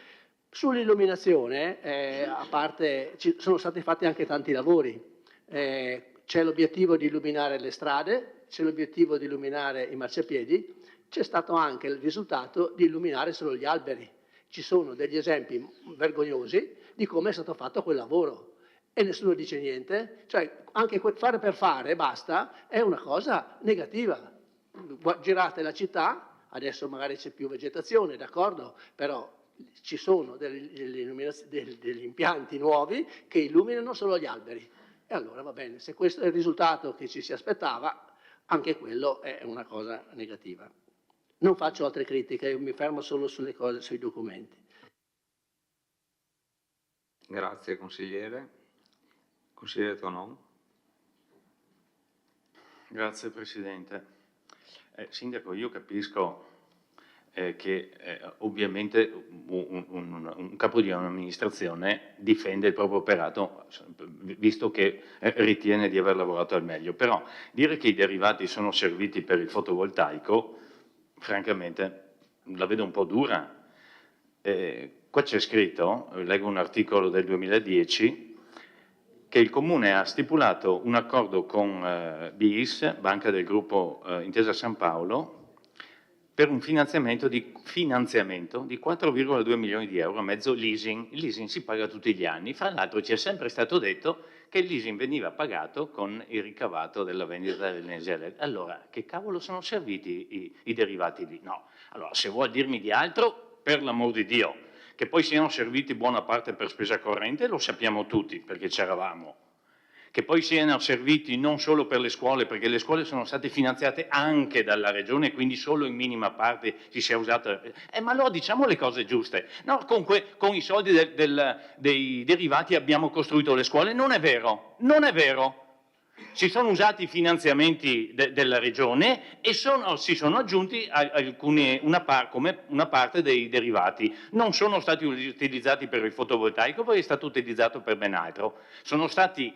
sull'illuminazione, a parte sono stati fatti anche tanti lavori, c'è l'obiettivo di illuminare le strade, c'è l'obiettivo di illuminare i marciapiedi, c'è stato anche il risultato di illuminare solo gli alberi. Ci sono degli esempi vergognosi di come è stato fatto quel lavoro e nessuno dice niente, cioè anche fare per fare basta è una cosa negativa. Girate la città, adesso magari c'è più vegetazione, d'accordo, però ci sono degli impianti nuovi che illuminano solo gli alberi e allora va bene, se questo è il risultato che ci si aspettava, anche quello è una cosa negativa. Non faccio altre critiche, mi fermo solo sulle cose, sui documenti. Grazie consigliere. Consigliere Tonon. Grazie Presidente. Sindaco, io capisco che ovviamente un capo di un'amministrazione difende il proprio operato, visto che ritiene di aver lavorato al meglio, però dire che i derivati sono serviti per il fotovoltaico, francamente, la vedo un po' dura. Qua c'è scritto, leggo un articolo del 2010, che il Comune ha stipulato un accordo con BIS, Banca del Gruppo Intesa San Paolo, per un finanziamento di 4,2 milioni di euro a mezzo leasing. Il leasing si paga tutti gli anni, fra l'altro ci è sempre stato detto che il leasing veniva pagato con il ricavato della vendita dell'energia elettrica. Allora, che cavolo sono serviti i derivati lì? No, allora se vuol dirmi di altro, per l'amor di Dio, che poi siano serviti buona parte per spesa corrente, lo sappiamo tutti, perché c'eravamo. Che poi siano serviti non solo per le scuole, perché le scuole sono state finanziate anche dalla Regione, quindi solo in minima parte si sia usata. Ma allora diciamo le cose giuste. No, comunque con i soldi dei derivati abbiamo costruito le scuole. Non è vero, non è vero. Si sono usati i finanziamenti della Regione e si sono aggiunti come una parte dei derivati. Non sono stati utilizzati per il fotovoltaico, poi è stato utilizzato per ben altro. Sono stati,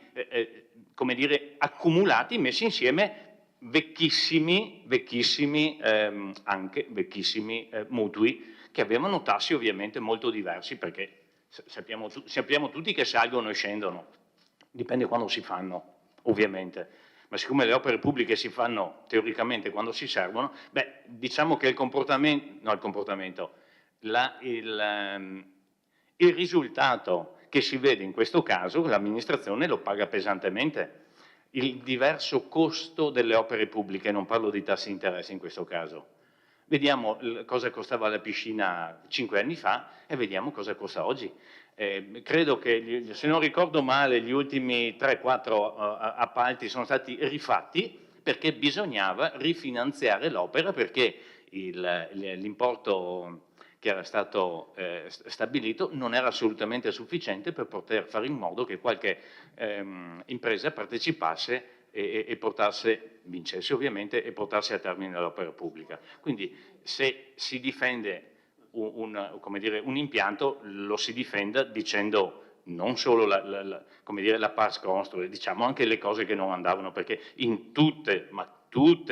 come dire, accumulati, messi insieme vecchissimi mutui che avevano tassi ovviamente molto diversi, perché sappiamo tutti che salgono e scendono. Dipende quando si fanno, ovviamente, ma siccome le opere pubbliche si fanno teoricamente quando si servono, diciamo che il risultato che si vede in questo caso, l'amministrazione lo paga pesantemente. Il diverso costo delle opere pubbliche, non parlo di tassi di interesse in questo caso. Vediamo cosa costava la piscina 5 anni fa e vediamo cosa costa oggi. Credo che, se non ricordo male, gli ultimi 3-4 appalti sono stati rifatti perché bisognava rifinanziare l'opera, perché l'importo che era stato stabilito non era assolutamente sufficiente per poter fare in modo che qualche impresa partecipasse e vincesse ovviamente e portasse a termine l'opera pubblica. Quindi se si difende un impianto, lo si difenda dicendo non solo la pars construere, diciamo anche le cose che non andavano, perché in tutte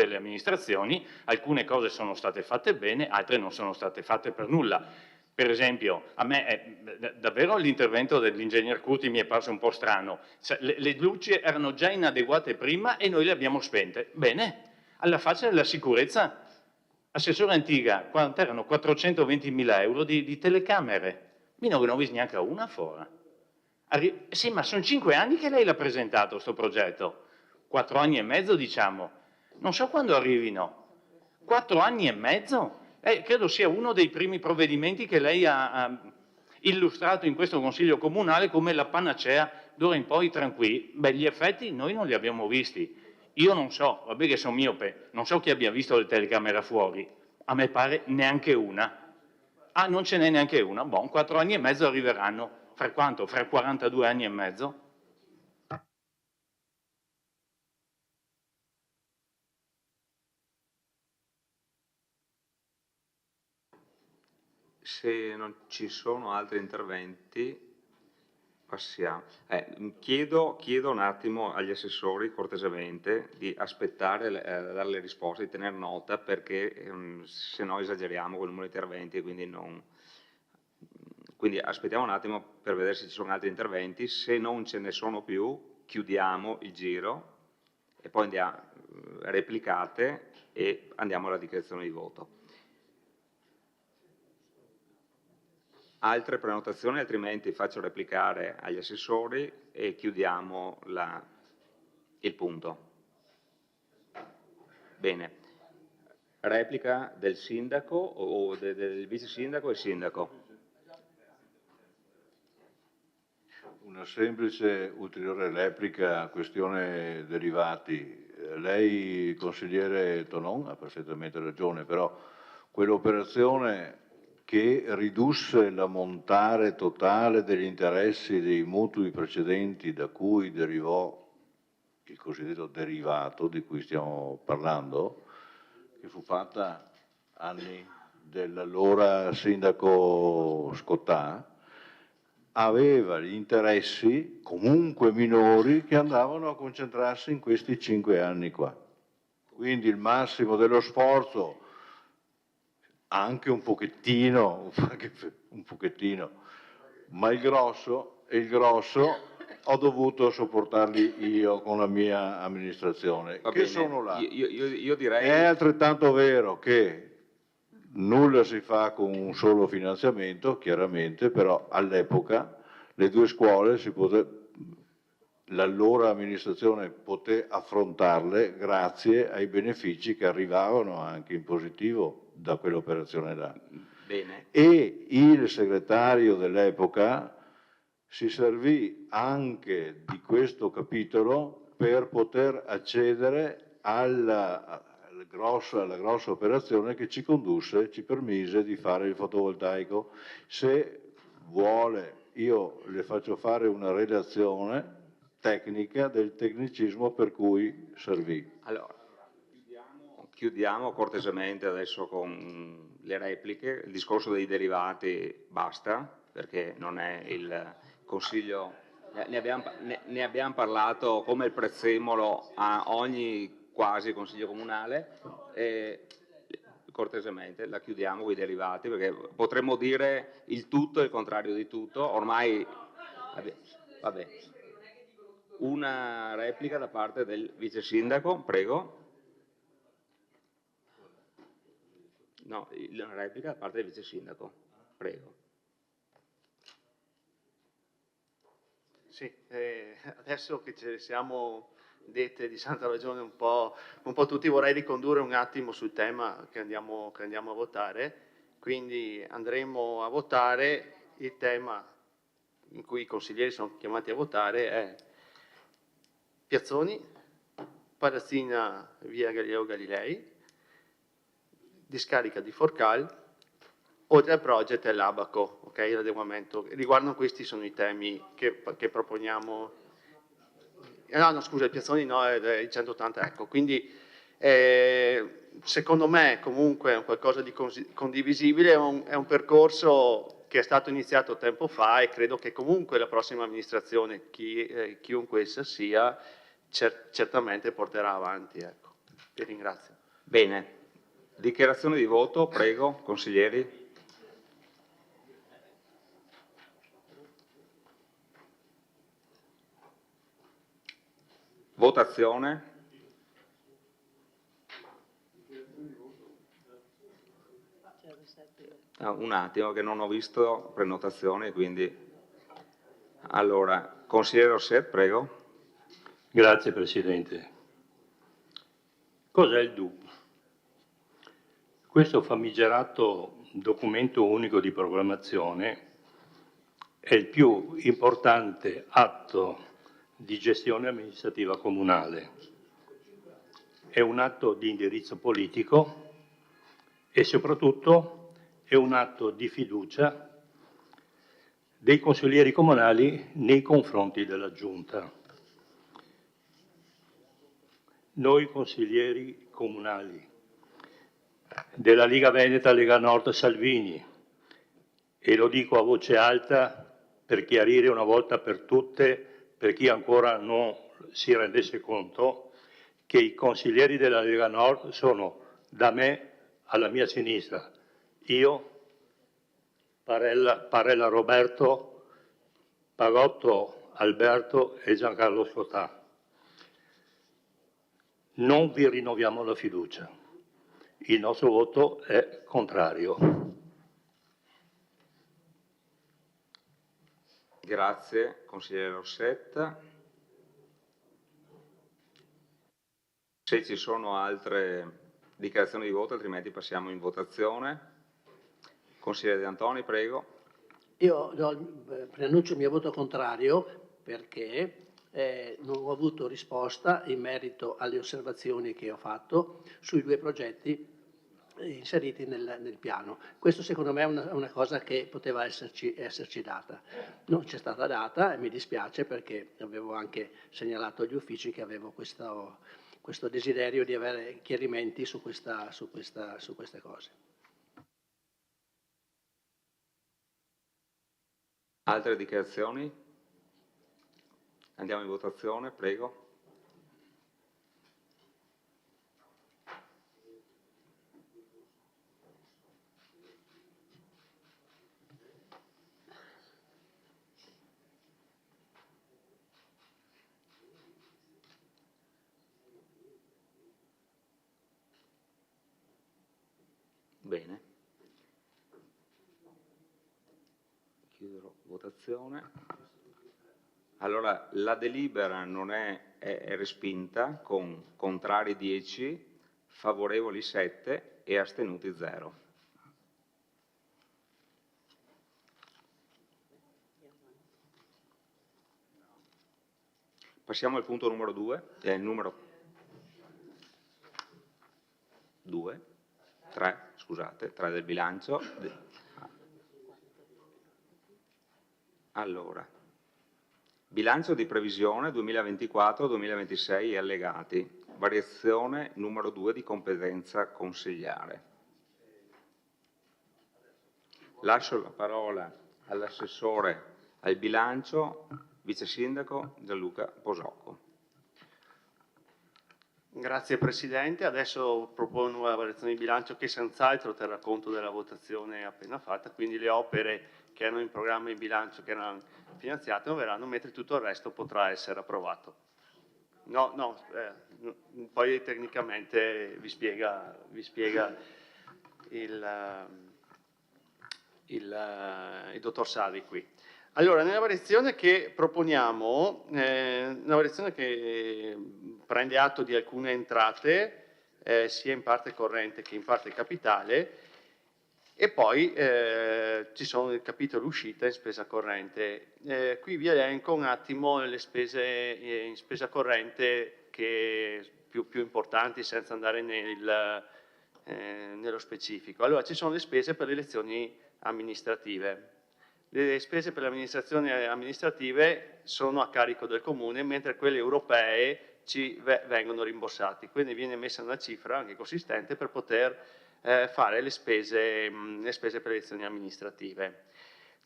le amministrazioni alcune cose sono state fatte bene, altre non sono state fatte per nulla. Per esempio, a me davvero l'intervento dell'ingegner Curti mi è parso un po' strano. Le luci erano già inadeguate prima e noi le abbiamo spente. Bene, alla faccia della sicurezza. Assessore Antiga, erano 420.000 euro di telecamere. Non ho visto neanche una fuori. Sì, ma sono 5 anni che lei l'ha presentato, sto progetto. 4 anni e mezzo, diciamo. Non so quando arrivino. 4 anni e mezzo? Credo sia uno dei primi provvedimenti che lei ha illustrato in questo Consiglio Comunale come la panacea, d'ora in poi tranquilli. Gli effetti noi non li abbiamo visti. Io non so, vabbè che sono miope, non so chi abbia visto le telecamere fuori, a me pare neanche una. Ah, non ce n'è neanche una? 4 anni e mezzo arriveranno. Fra quanto? Fra 42 anni e mezzo? Se non ci sono altri interventi, passiamo. Chiedo un attimo agli assessori, cortesemente, di aspettare a dare le risposte, di tenere nota, perché se no esageriamo con il numero di interventi e quindi aspettiamo un attimo per vedere se ci sono altri interventi. Se non ce ne sono più, chiudiamo il giro e poi andiamo replicate e andiamo alla dichiarazione di voto. Altre prenotazioni, altrimenti faccio replicare agli assessori e chiudiamo il punto. Bene. Replica del sindaco o del vice sindaco e sindaco? Una semplice ulteriore replica, questione derivati. Lei, consigliere Tonon, ha perfettamente ragione, però quell'operazione che ridusse l'ammontare totale degli interessi dei mutui precedenti da cui derivò il cosiddetto derivato di cui stiamo parlando, che fu fatta anni dell'allora sindaco Scottà, aveva gli interessi comunque minori che andavano a concentrarsi in questi 5 anni qua. Quindi il massimo dello sforzo, anche un pochettino, ma il grosso ho dovuto sopportarli io con la mia amministrazione, Va che bene. sono là. Io direi... È altrettanto vero che nulla si fa con un solo finanziamento, chiaramente, però all'epoca le 2 scuole l'allora amministrazione poté affrontarle grazie ai benefici che arrivavano anche in positivo da quell'operazione là. Bene. E il segretario dell'epoca si servì anche di questo capitolo per poter accedere alla grossa operazione che ci permise di fare il fotovoltaico. Se vuole, io le faccio fare una relazione tecnica del tecnicismo per cui servì. Allora, chiudiamo cortesemente adesso con le repliche. Il discorso dei derivati basta, perché non è il Consiglio, ne abbiamo parlato come il prezzemolo a ogni quasi Consiglio Comunale. Cortesemente la chiudiamo con i derivati, perché potremmo dire il tutto e il contrario di tutto. Ormai, vabbè. Una replica da parte del vice sindaco, prego. No, una replica da parte del vice sindaco, prego. Sì, adesso che ce ne siamo dette di Santa Ragione un po' tutti, vorrei ricondurre un attimo sul tema che andiamo a votare. Quindi andremo a votare il tema in cui i consiglieri sono chiamati a votare è Piazzoni, Palazzina via Galileo Galilei, discarica di Forcal, oltre al progetto e l'Abaco, ok, l'adeguamento. Riguardo questi sono i temi che proponiamo. No, scusa, il Piazzoni no, è il 180, ecco. Quindi secondo me comunque è qualcosa di condivisibile, è un percorso che è stato iniziato tempo fa e credo che comunque la prossima amministrazione, chiunque essa sia, certamente porterà avanti. Ecco. Vi ringrazio. Bene. Dichiarazione di voto, prego, consiglieri. Votazione. Un attimo che non ho visto prenotazioni, quindi... Allora, consigliere Rosset, prego. Grazie Presidente. Cos'è il DUP? Questo famigerato documento unico di programmazione è il più importante atto di gestione amministrativa comunale. È un atto di indirizzo politico e soprattutto è un atto di fiducia dei consiglieri comunali nei confronti della Giunta. Noi consiglieri comunali della Lega Veneta, Lega Nord Salvini, e lo dico a voce alta per chiarire una volta per tutte, per chi ancora non si rendesse conto, che i consiglieri della Lega Nord sono da me alla mia sinistra, io, Parella Roberto, Pagotto Alberto e Giancarlo Scottà. Non vi rinnoviamo la fiducia. Il nostro voto è contrario. Grazie, consigliere Rossetta. Se ci sono altre dichiarazioni di voto, altrimenti passiamo in votazione. Consigliere De Antoni, prego. Io preannuncio il mio voto contrario perché non ho avuto risposta in merito alle osservazioni che ho fatto sui 2 progetti inseriti nel piano. Questo secondo me è una cosa che poteva esserci data. Non c'è stata data e mi dispiace perché avevo anche segnalato agli uffici che avevo questo desiderio di avere chiarimenti su queste cose. Altre dichiarazioni? Andiamo in votazione, prego. Bene. Chiudo votazione. Allora, la delibera non è respinta con contrari 10, favorevoli 7 e astenuti 0. Passiamo al punto numero 2, numero 3 del bilancio. Allora, bilancio di previsione 2024-2026 e allegati, variazione numero 2 di competenza consiliare. Lascio la parola all'assessore al bilancio, vice sindaco Gianluca Posocco. Grazie Presidente, adesso propongo una variazione di bilancio che senz'altro terrà conto della votazione appena fatta, quindi le opere che erano in programma in bilancio, che erano finanziate, non verranno, mentre tutto il resto potrà essere approvato. Poi tecnicamente vi spiega il dottor Sarri qui. Allora, nella variazione che proponiamo, una variazione che prende atto di alcune entrate, sia in parte corrente che in parte capitale, e poi ci sono il capitolo uscita in spesa corrente. Qui vi elenco un attimo le spese in spesa corrente più importanti senza andare nello specifico. Allora, ci sono le spese per le elezioni amministrative. Le spese per le amministrazioni amministrative sono a carico del Comune, mentre quelle europee ci vengono rimborsate. Quindi viene messa una cifra anche consistente per poter fare le spese per le elezioni amministrative.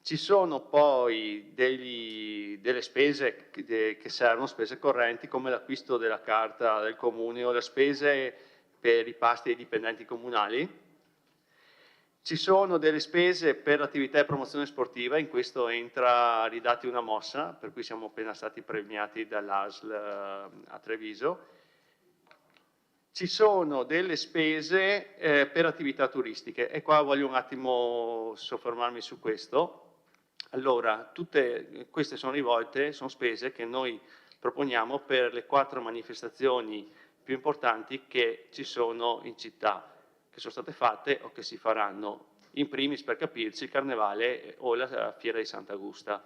Ci sono poi delle spese che servono, spese correnti, come l'acquisto della carta del Comune o le spese per i pasti dei dipendenti comunali. Ci sono delle spese per attività e promozione sportiva, in questo entra Ridati una mossa, per cui siamo appena stati premiati dall'ASL a Treviso. Ci sono delle spese per attività turistiche e qua voglio un attimo soffermarmi su questo. Allora, tutte queste sono spese che noi proponiamo per le 4 manifestazioni più importanti che ci sono in città, che sono state fatte o che si faranno, in primis per capirci il Carnevale o la Fiera di Sant'Augusta.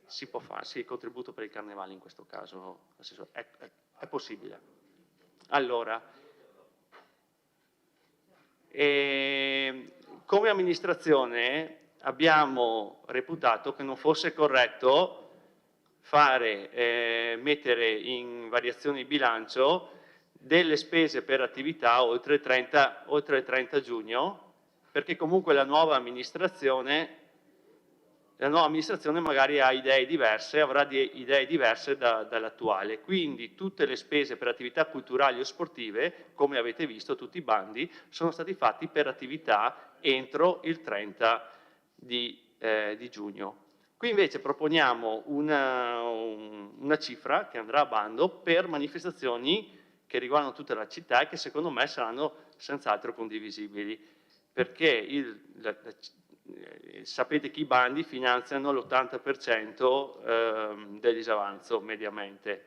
Si può fare, sì, il contributo per il Carnevale in questo caso, è possibile. Allora, come amministrazione abbiamo reputato che non fosse corretto mettere in variazione di bilancio delle spese per attività oltre il 30 giugno, perché comunque la nuova amministrazione magari ha idee diverse, avrà idee diverse dall'attuale. Quindi tutte le spese per attività culturali o sportive, come avete visto, tutti i bandi, sono stati fatti per attività entro il 30 di giugno. Qui invece proponiamo una cifra che andrà a bando per manifestazioni che riguardano tutta la città e che secondo me saranno senz'altro condivisibili, perché sapete che i bandi finanziano l'80% del disavanzo mediamente.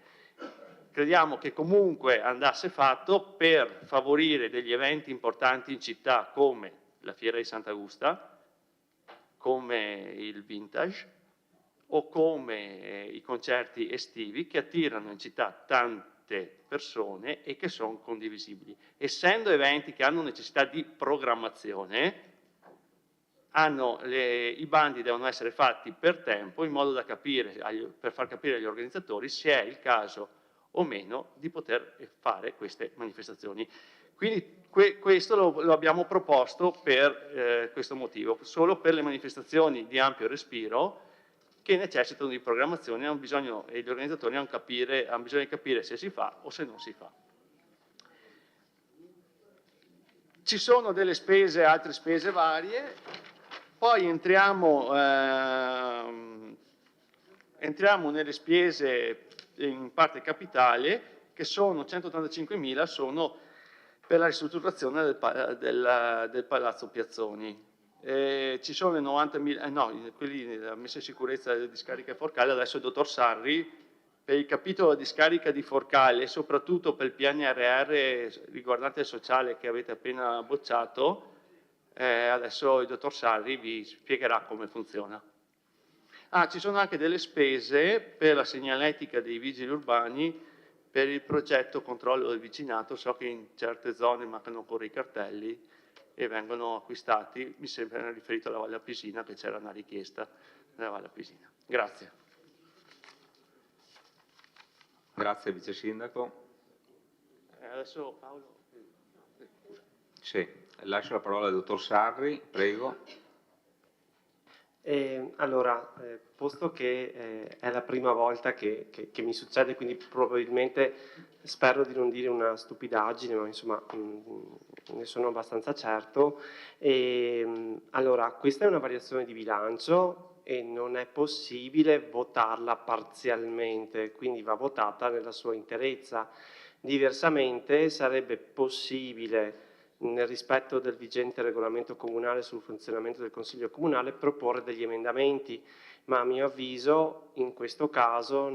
Crediamo che comunque andasse fatto per favorire degli eventi importanti in città come la Fiera di Sant'Augusta, come il Vintage, o come i concerti estivi che attirano in città tante persone e che sono condivisibili. Essendo eventi che hanno necessità di programmazione, i bandi devono essere fatti per tempo in modo da capire, per far capire agli organizzatori se è il caso o meno di poter fare queste manifestazioni. Quindi questo lo abbiamo proposto per questo motivo, solo per le manifestazioni di ampio respiro che necessitano di programmazione e gli organizzatori hanno bisogno di capire se si fa o se non si fa. Ci sono delle spese, altre spese varie, poi entriamo nelle spese in parte capitale, che sono 185.000, sono per la ristrutturazione del Palazzo Piazzoni. Ci sono le 90.000, quelli della messa in sicurezza delle discariche Forcale, adesso il dottor Sarri, per il capitolo discarica di Forcale e soprattutto per il PNRR riguardante il sociale che avete appena bocciato, adesso il dottor Sarri vi spiegherà come funziona. Ci sono anche delle spese per la segnaletica dei vigili urbani per il progetto controllo del vicinato. So che in certe zone mancano ancora i cartelli e vengono acquistati, mi sembra riferito alla Valle Appisina, che c'era una richiesta nella Valle Appisina. Grazie. Grazie Vice Sindaco. Adesso Paolo. Sì, lascio la parola al dottor Sarri, prego. Allora, posto che è la prima volta che mi succede, quindi probabilmente spero di non dire una stupidaggine, ma insomma ne sono abbastanza certo. Allora, questa è una variazione di bilancio e non è possibile votarla parzialmente, quindi va votata nella sua interezza. Diversamente sarebbe possibile, nel rispetto del vigente regolamento comunale sul funzionamento del Consiglio Comunale, proporre degli emendamenti, ma a mio avviso in questo caso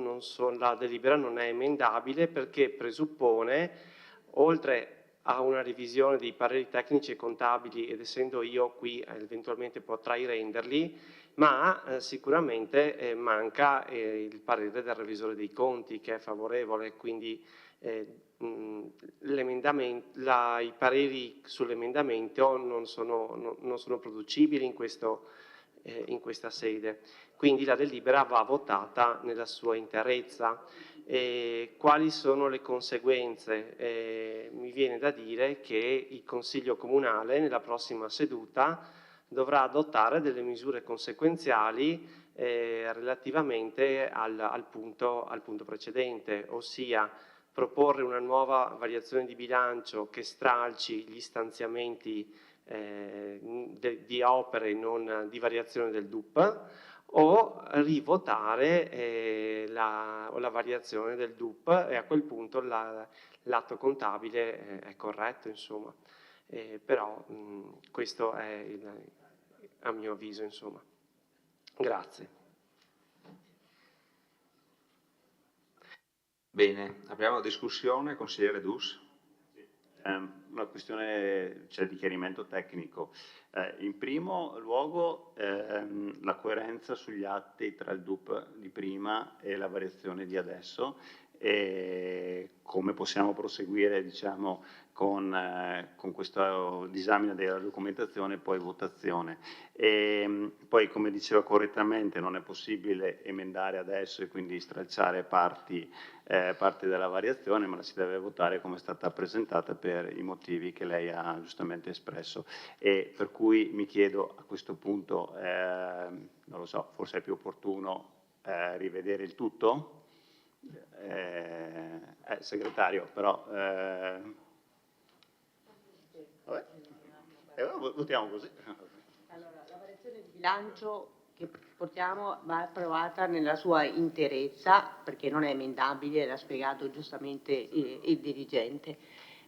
la delibera non è emendabile perché presuppone, oltre a una revisione dei pareri tecnici e contabili, ed essendo io qui eventualmente potrei renderli, ma sicuramente manca il parere del revisore dei conti che è favorevole, quindi i pareri sull'emendamento non sono producibili in questa sede, quindi la delibera va votata nella sua interezza. Quali sono le conseguenze? Mi viene da dire che il Consiglio Comunale nella prossima seduta dovrà adottare delle misure conseguenziali relativamente al punto precedente, ossia proporre una nuova variazione di bilancio che stralci gli stanziamenti di opere non di variazione del DUP, o rivotare la variazione del DUP e a quel punto l'atto contabile è corretto, insomma. Però questo è a mio avviso, insomma. Grazie. Bene, apriamo la discussione. Consigliere Dus. Una questione di chiarimento tecnico. In primo luogo la coerenza sugli atti tra il DUP di prima e la variazione di adesso, e come possiamo proseguire, diciamo, con questa disamina della documentazione e poi votazione. E poi, come diceva correttamente, non è possibile emendare adesso e quindi stralciare parti della variazione, ma la si deve votare come è stata presentata per i motivi che lei ha giustamente espresso, e per cui mi chiedo a questo punto, non lo so, forse è più opportuno rivedere il tutto? Segretario, però vabbè, votiamo così. Allora, la variazione di bilancio che portiamo va approvata nella sua interezza, perché non è emendabile, l'ha spiegato giustamente il dirigente.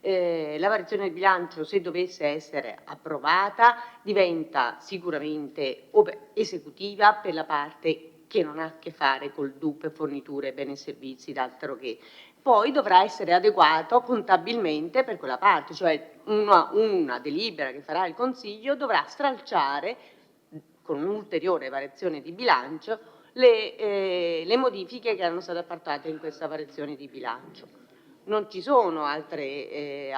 La variazione di bilancio, se dovesse essere approvata, diventa sicuramente esecutiva per la parte che non ha a che fare col DUP, forniture, beni e servizi, d'altro che. Poi dovrà essere adeguato contabilmente per quella parte, cioè una delibera che farà il Consiglio dovrà stralciare con un'ulteriore variazione di bilancio le modifiche che erano state apportate in questa variazione di bilancio. Non ci sono altre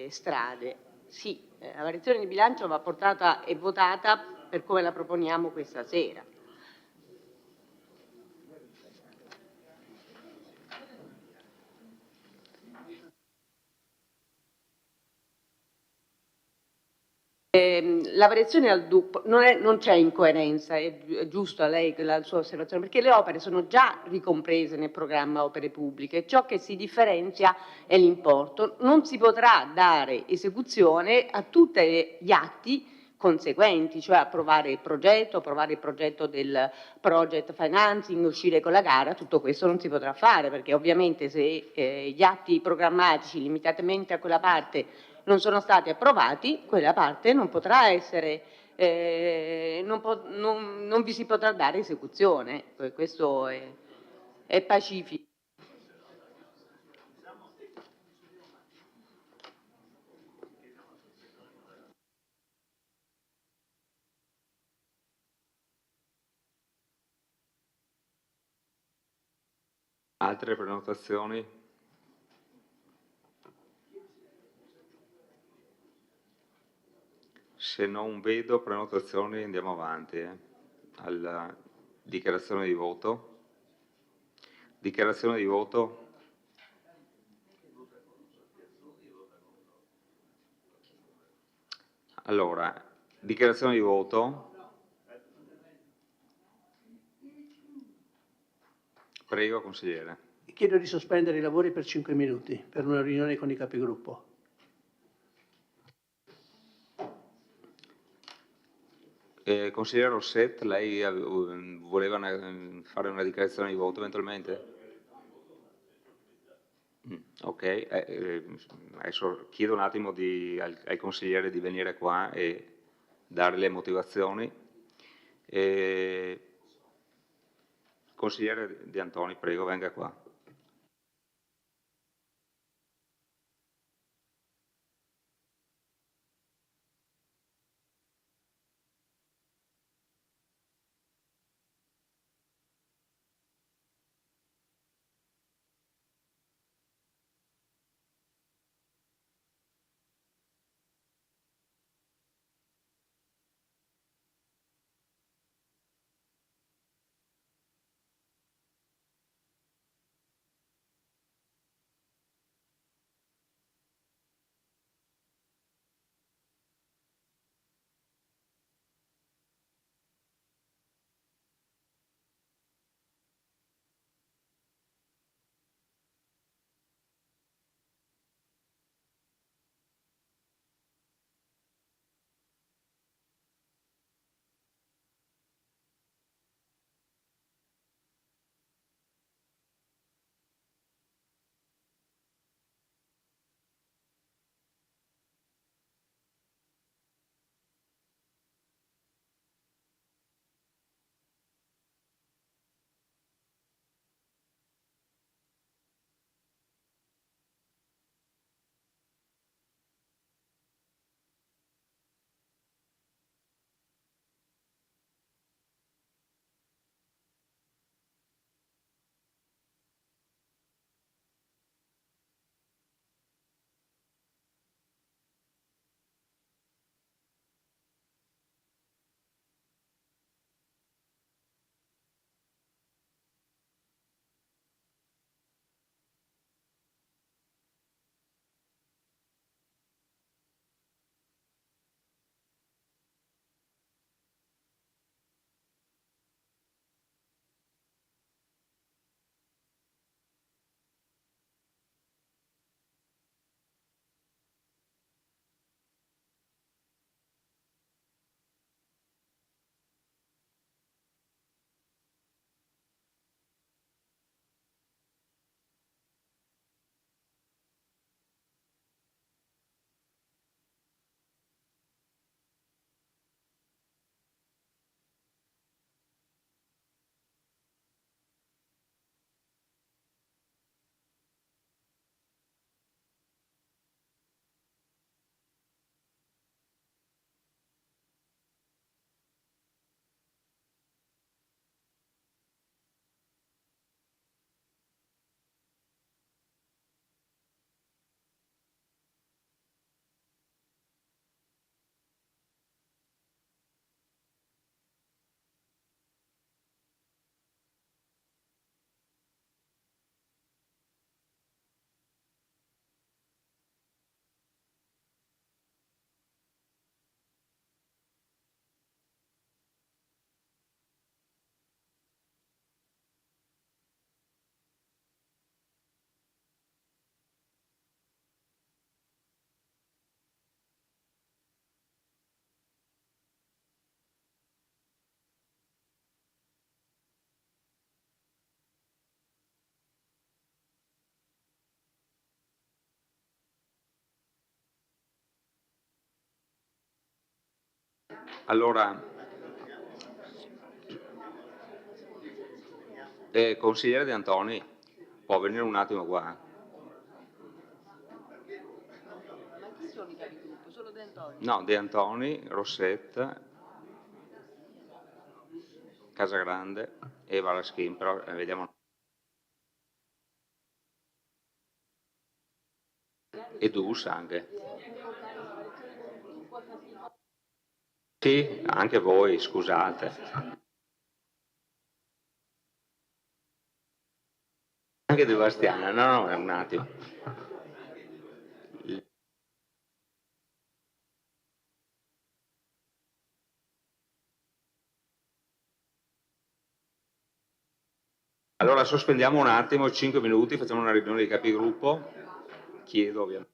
strade. Sì, la variazione di bilancio va portata e votata per come la proponiamo questa sera. La variazione al DUP non c'è incoerenza, è giusto a lei la sua osservazione, perché le opere sono già ricomprese nel programma opere pubbliche, ciò che si differenzia è l'importo. Non si potrà dare esecuzione a tutti gli atti conseguenti, cioè approvare il progetto del project financing, uscire con la gara, tutto questo non si potrà fare, perché ovviamente se gli atti programmatici limitatamente a quella parte non sono stati approvati, quella parte non potrà essere, non vi si potrà dare esecuzione. Questo è pacifico. Altre prenotazioni? Se non vedo prenotazioni andiamo avanti alla dichiarazione di voto. Dichiarazione di voto. Allora, dichiarazione di voto. Prego, consigliere. Chiedo di sospendere i lavori per 5 minuti per una riunione con i capigruppo. Consigliere Rosset, lei voleva fare una dichiarazione di voto eventualmente? Ok, adesso chiedo un attimo al consigliere di venire qua e dare le motivazioni. Consigliere De Antoni, prego, venga qua. Allora, consigliere De Antoni, può venire un attimo qua? Ma chi sono i capigruppo? Solo De Antoni? No, De Antoni, Rossetta, Casagrande e Valaschin, però vediamo. E Dus anche. Sì, anche voi, scusate. Anche De Bastiana, no, un attimo. Allora sospendiamo un attimo, 5 minuti, facciamo una riunione di capigruppo. Chiedo ovviamente.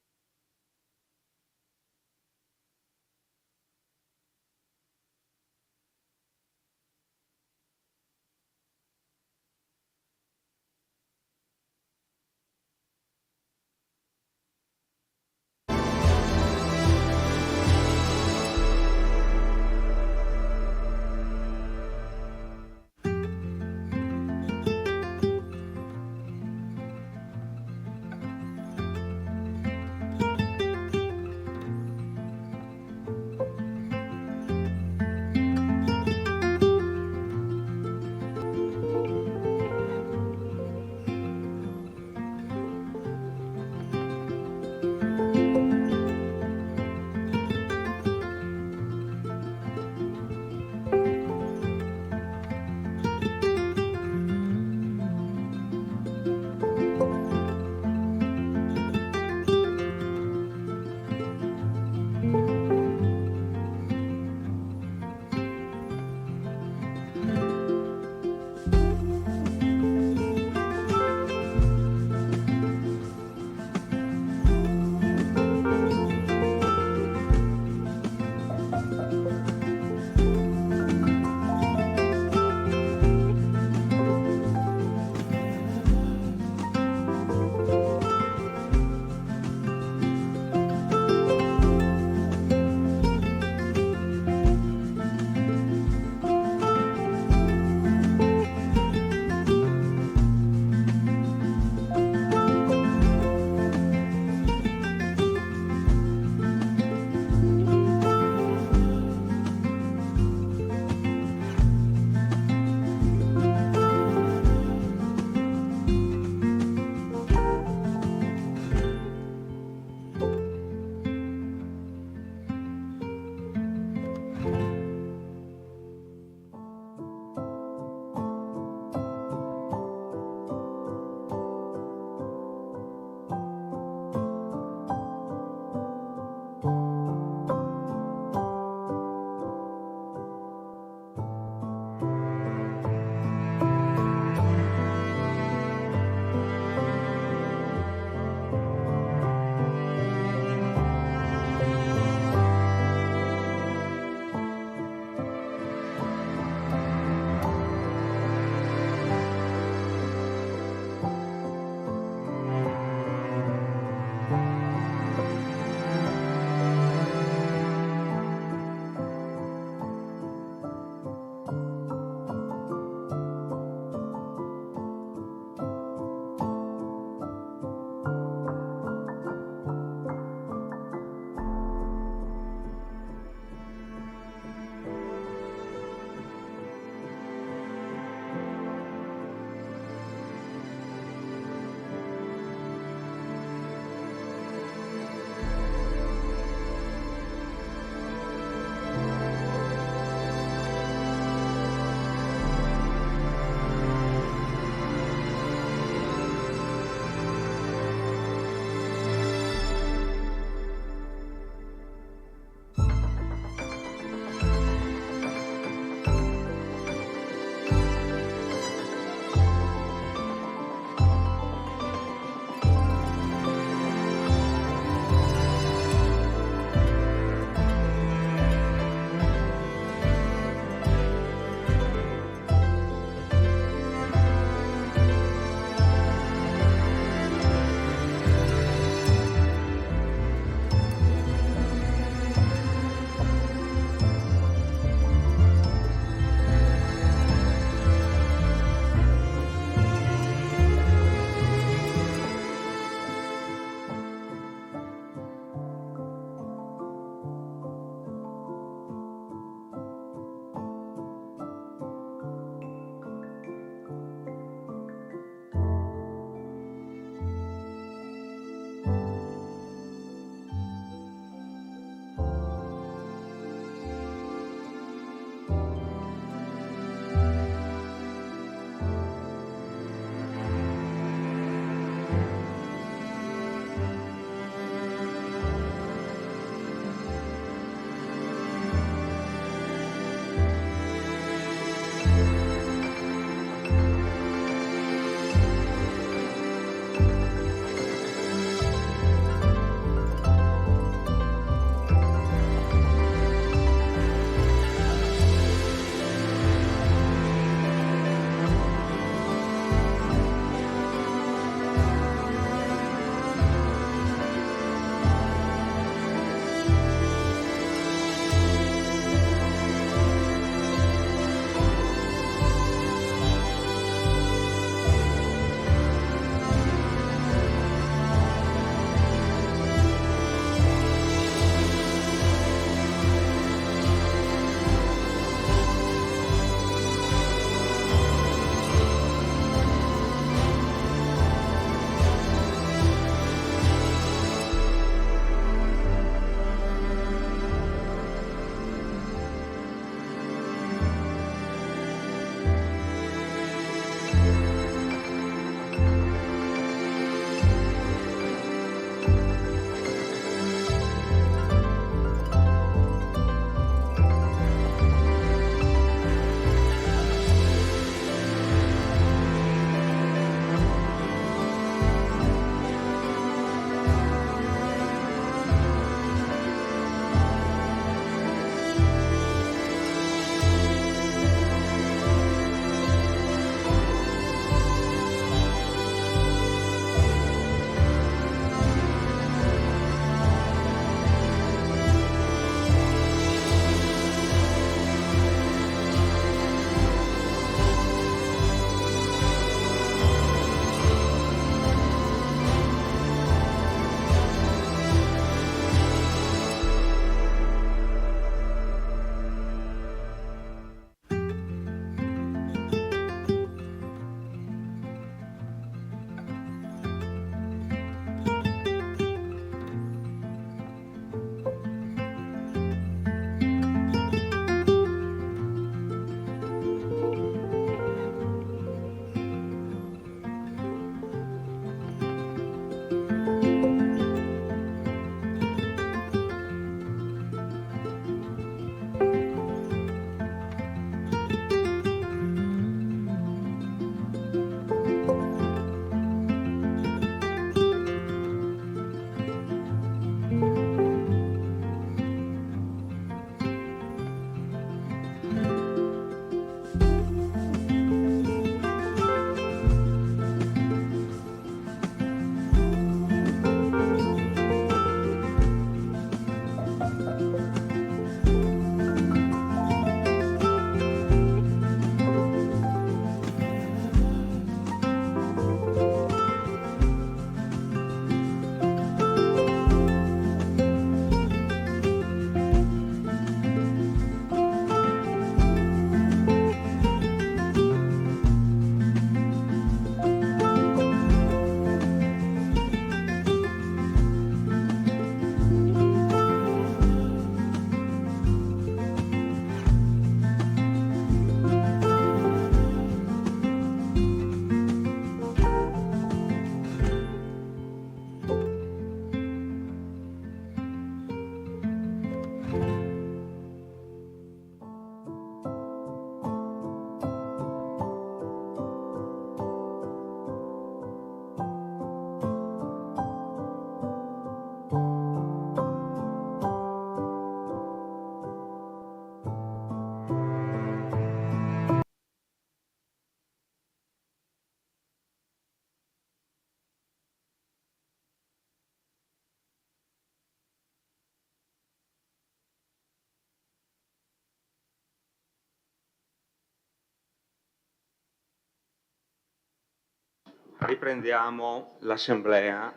Riprendiamo l'assemblea.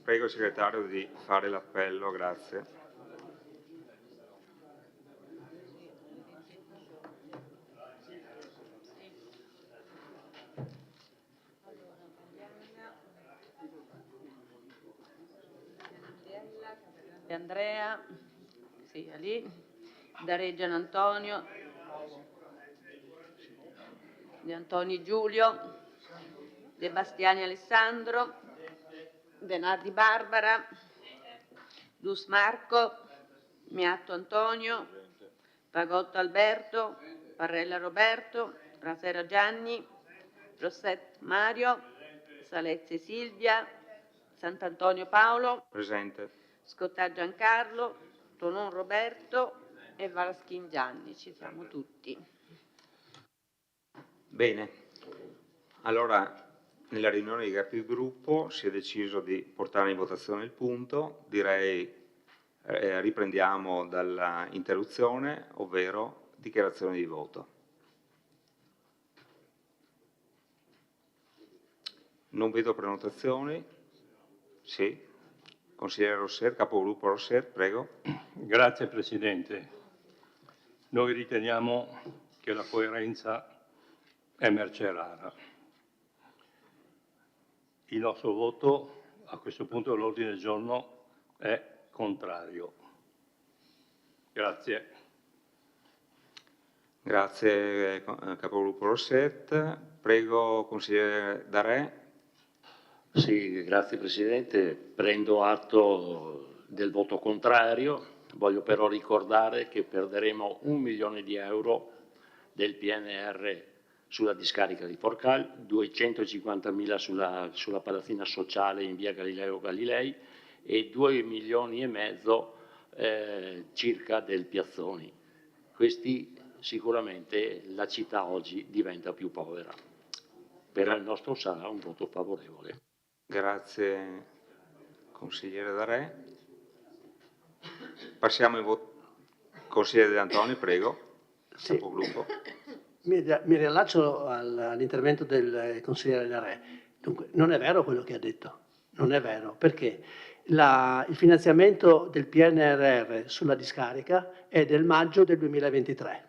Prego il segretario di fare l'appello, grazie. De Andrea, sì, lì, Darè Gian Antonio, De Antoni Giulio, De Bastiani Alessandro, De Nardi Barbara, Dus Marco, Miatto Antonio, Pagotto Alberto, Parrella Roberto, Rasera Gianni, Rosset Mario, Salezzi Silvia, Sant'Antonio Paolo, Presente. Scottà Giancarlo, Tonon Roberto e Valaschin Gianni, ci siamo tutti. Bene, allora nella riunione di capigruppo si è deciso di portare in votazione il punto, direi riprendiamo dalla interruzione, ovvero dichiarazione di voto. Non vedo prenotazioni. Sì. Consigliere Rosser, capogruppo Rosser, prego. Grazie Presidente. Noi riteniamo che la coerenza è merce rara. Il nostro voto a questo punto dell'ordine del giorno è contrario. Grazie. Grazie capogruppo Rosset. Prego consigliere Darè. Sì, grazie Presidente. Prendo atto del voto contrario. Voglio però ricordare che perderemo 1 milione di euro del PNR sulla discarica di Forcal, 250.000 sulla palazzina sociale in via Galileo Galilei e 2 milioni e mezzo circa del Piazzoni. Questi sicuramente la città oggi diventa più povera. Per il nostro sarà un voto favorevole. Grazie consigliere Darè. Passiamo in voto. Consigliere De Antoni, prego. Sì. Capogruppo. Mi riallaccio all'intervento del consigliere Darè. Dunque, non è vero quello che ha detto, non è vero, perché il finanziamento del PNRR sulla discarica è del maggio del 2023.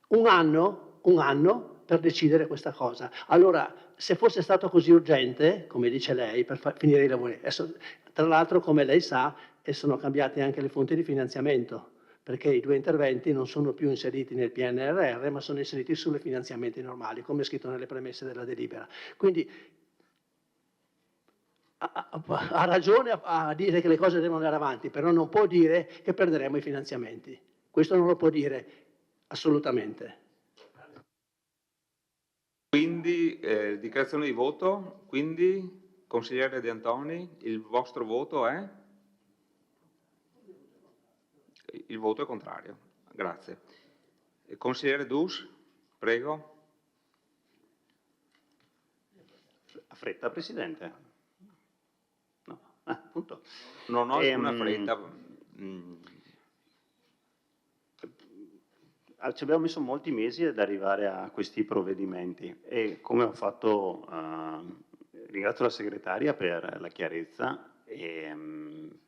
Un anno per decidere questa cosa. Allora, se fosse stato così urgente, come dice lei, per finire i lavori, adesso, tra l'altro, come lei sa, sono cambiate anche le fonti di finanziamento, perché i 2 interventi non sono più inseriti nel PNRR, ma sono inseriti sulle finanziamenti normali, come è scritto nelle premesse della delibera. Quindi ha ragione a dire che le cose devono andare avanti, però non può dire che perderemo i finanziamenti. Questo non lo può dire assolutamente. Quindi, dichiarazione di voto. Quindi, consigliere De Antoni, il vostro voto è? Il voto è contrario. Grazie. Consigliere Dus, prego. A fretta, Presidente. No, appunto. Non ho alcuna fretta. Ci abbiamo messo molti mesi ad arrivare a questi provvedimenti e come ho fatto, ringrazio la segretaria per la chiarezza,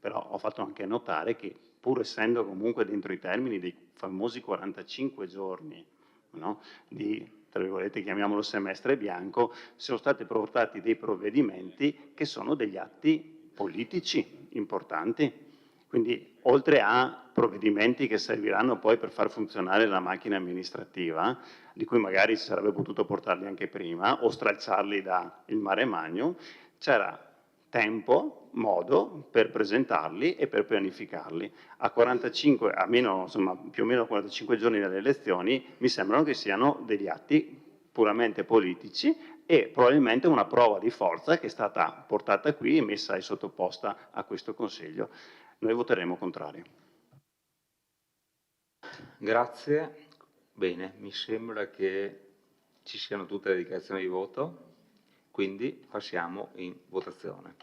però ho fatto anche notare che pur essendo comunque dentro i termini dei famosi 45 giorni, no, di, tra virgolette, chiamiamolo semestre bianco, sono stati portati dei provvedimenti che sono degli atti politici importanti. Quindi, oltre a provvedimenti che serviranno poi per far funzionare la macchina amministrativa, di cui magari si sarebbe potuto portarli anche prima o stralciarli dal mare magnum, c'era tempo, modo per presentarli e per pianificarli. Più o meno 45 giorni dalle elezioni, mi sembrano che siano degli atti puramente politici e probabilmente una prova di forza che è stata portata qui e messa e sottoposta a questo Consiglio. Noi voteremo contrario. Grazie. Bene, mi sembra che ci siano tutte le dichiarazioni di voto, quindi passiamo in votazione.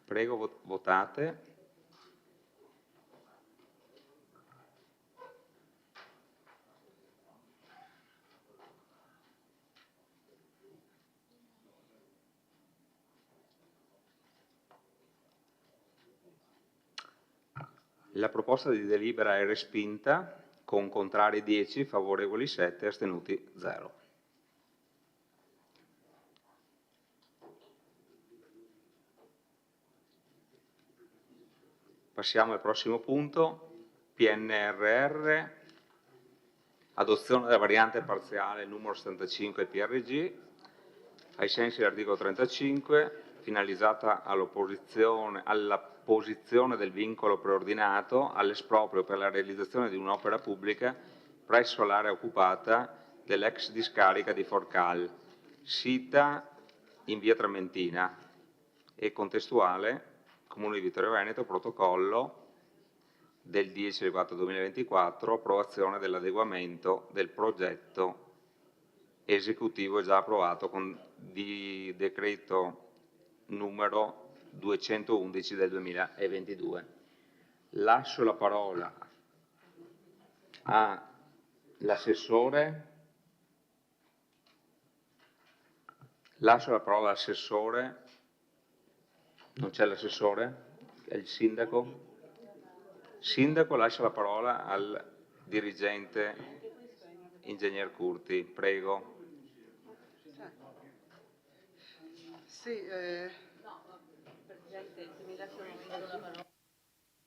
Prego, votate. La proposta di delibera è respinta con contrari 10, favorevoli 7, astenuti 0. Passiamo al prossimo punto, PNRR, adozione della variante parziale numero 75 PRG, ai sensi dell'articolo 35, finalizzata alla posizione del vincolo preordinato all'esproprio per la realizzazione di un'opera pubblica presso l'area occupata dell'ex discarica di Forcal, sita in via Trementina, e contestuale Comune di Vittorio Veneto, protocollo del 10/4/2024, approvazione dell'adeguamento del progetto esecutivo già approvato di decreto numero 211 del 2022. Lascio la parola all'assessore. Non c'è l'assessore? È il sindaco? Sindaco, lascia la parola al dirigente ingegner Curti, prego. Sì,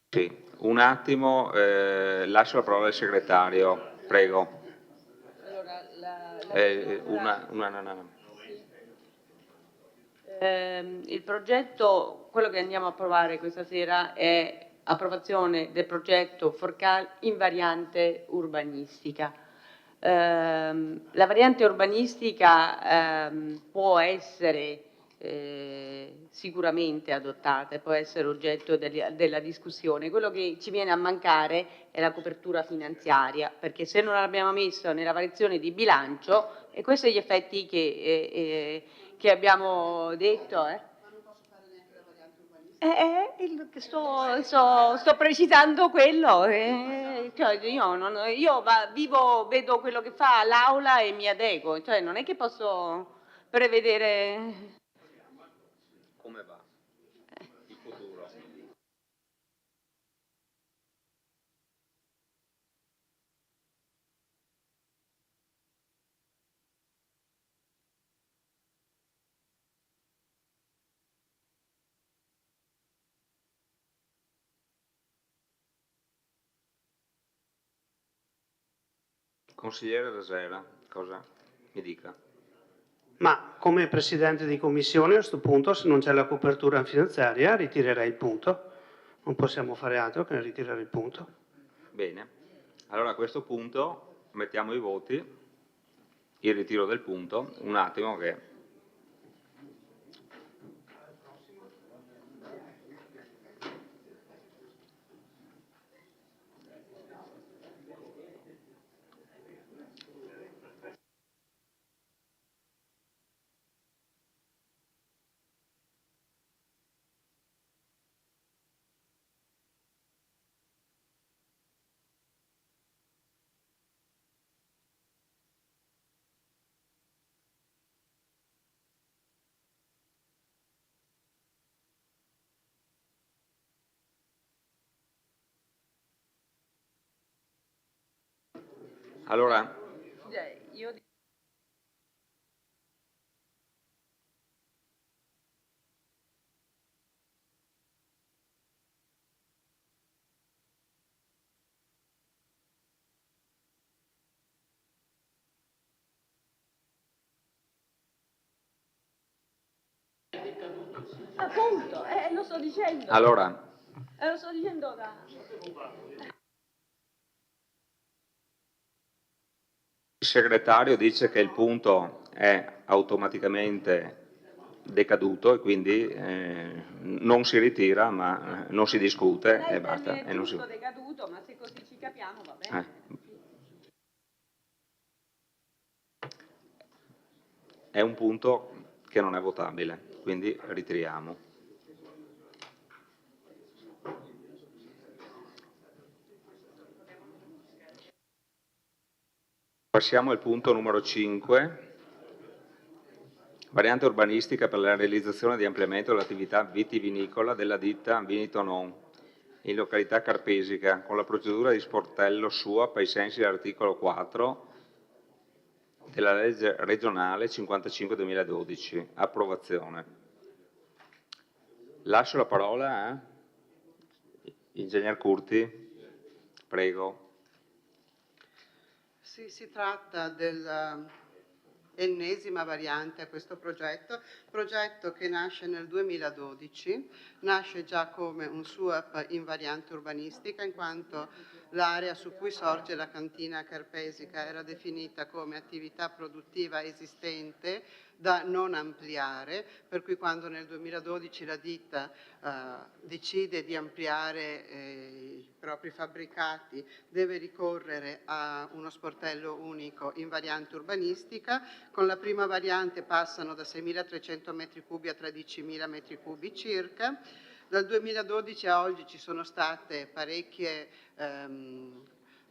Sì, un attimo, lascio la parola al segretario, prego. Il progetto, quello che andiamo a approvare questa sera è approvazione del progetto Forcal in variante urbanistica. La variante urbanistica può essere sicuramente adottata e può essere oggetto della discussione. Quello che ci viene a mancare è la copertura finanziaria, perché se non l'abbiamo messo nella variazione di bilancio, e questi sono gli effetti che abbiamo detto. Sto precisando quello. Cioè io vedo quello che fa l'Aula e mi adeguo, cioè non è che posso prevedere. Come va? Il futuro. Consigliere Resera, cosa mi dica? Ma come Presidente di Commissione a questo punto, se non c'è la copertura finanziaria, ritirerei il punto. Non possiamo fare altro che ritirare il punto. Bene, allora a questo punto mettiamo ai voti il ritiro del punto. Un attimo che... Allora, Appunto, lo sto dicendo. allora Lo sto dicendo da... il segretario dice che il punto è automaticamente decaduto e quindi non si ritira, ma non si discute e basta. È tutto decaduto, ma se così ci capiamo va bene. È un punto che non è votabile, quindi ritiriamo. Passiamo al punto numero 5, variante urbanistica per la realizzazione di ampliamento dell'attività vitivinicola della ditta Vinitonon, in località Carpesica con la procedura di sportello SUAP ai sensi dell'articolo 4 della legge regionale 55-2012. Approvazione. Lascio la parola a Ingegner Curti, prego. Sì, si tratta dell'ennesima variante a questo progetto che nasce nel 2012, nasce già come un SUAP in variante urbanistica, in quanto l'area su cui sorge la cantina carpesica era definita come attività produttiva esistente da non ampliare, per cui quando nel 2012 la ditta decide di ampliare i propri fabbricati deve ricorrere a uno sportello unico in variante urbanistica. Con la prima variante passano da 6.300 m3 a 13.000 m3 circa. Dal 2012 a oggi ci sono state parecchie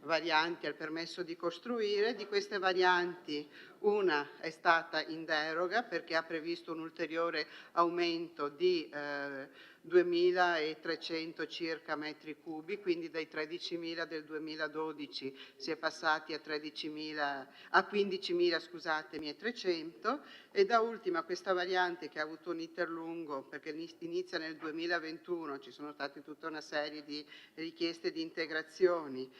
varianti al permesso di costruire. Di queste varianti una è stata in deroga perché ha previsto un ulteriore aumento di 2.300 circa metri cubi, quindi dai 13.000 del 2012 si è passati a 15.300, e da ultima questa variante che ha avuto un iter lungo perché inizia nel 2021, ci sono state tutta una serie di richieste di integrazioni,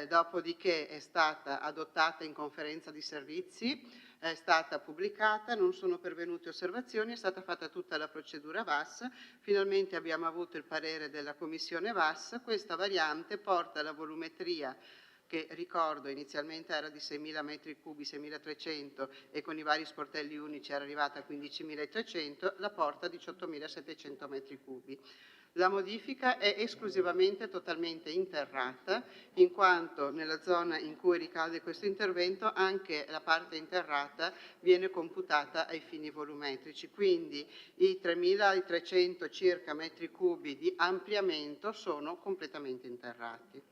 dopodiché è stata adottata in conferenza di servizi, è stata pubblicata, non sono pervenute osservazioni, è stata fatta tutta la procedura VAS, finalmente abbiamo avuto il parere della commissione VAS. Questa variante porta la volumetria, che ricordo inizialmente era di 6.000 metri cubi, 6.300, e con i vari sportelli unici era arrivata a 15.300, la porta a 18.700 metri cubi. La modifica è esclusivamente totalmente interrata, in quanto nella zona in cui ricade questo intervento anche la parte interrata viene computata ai fini volumetrici, quindi i 3.300 circa metri cubi di ampliamento sono completamente interrati.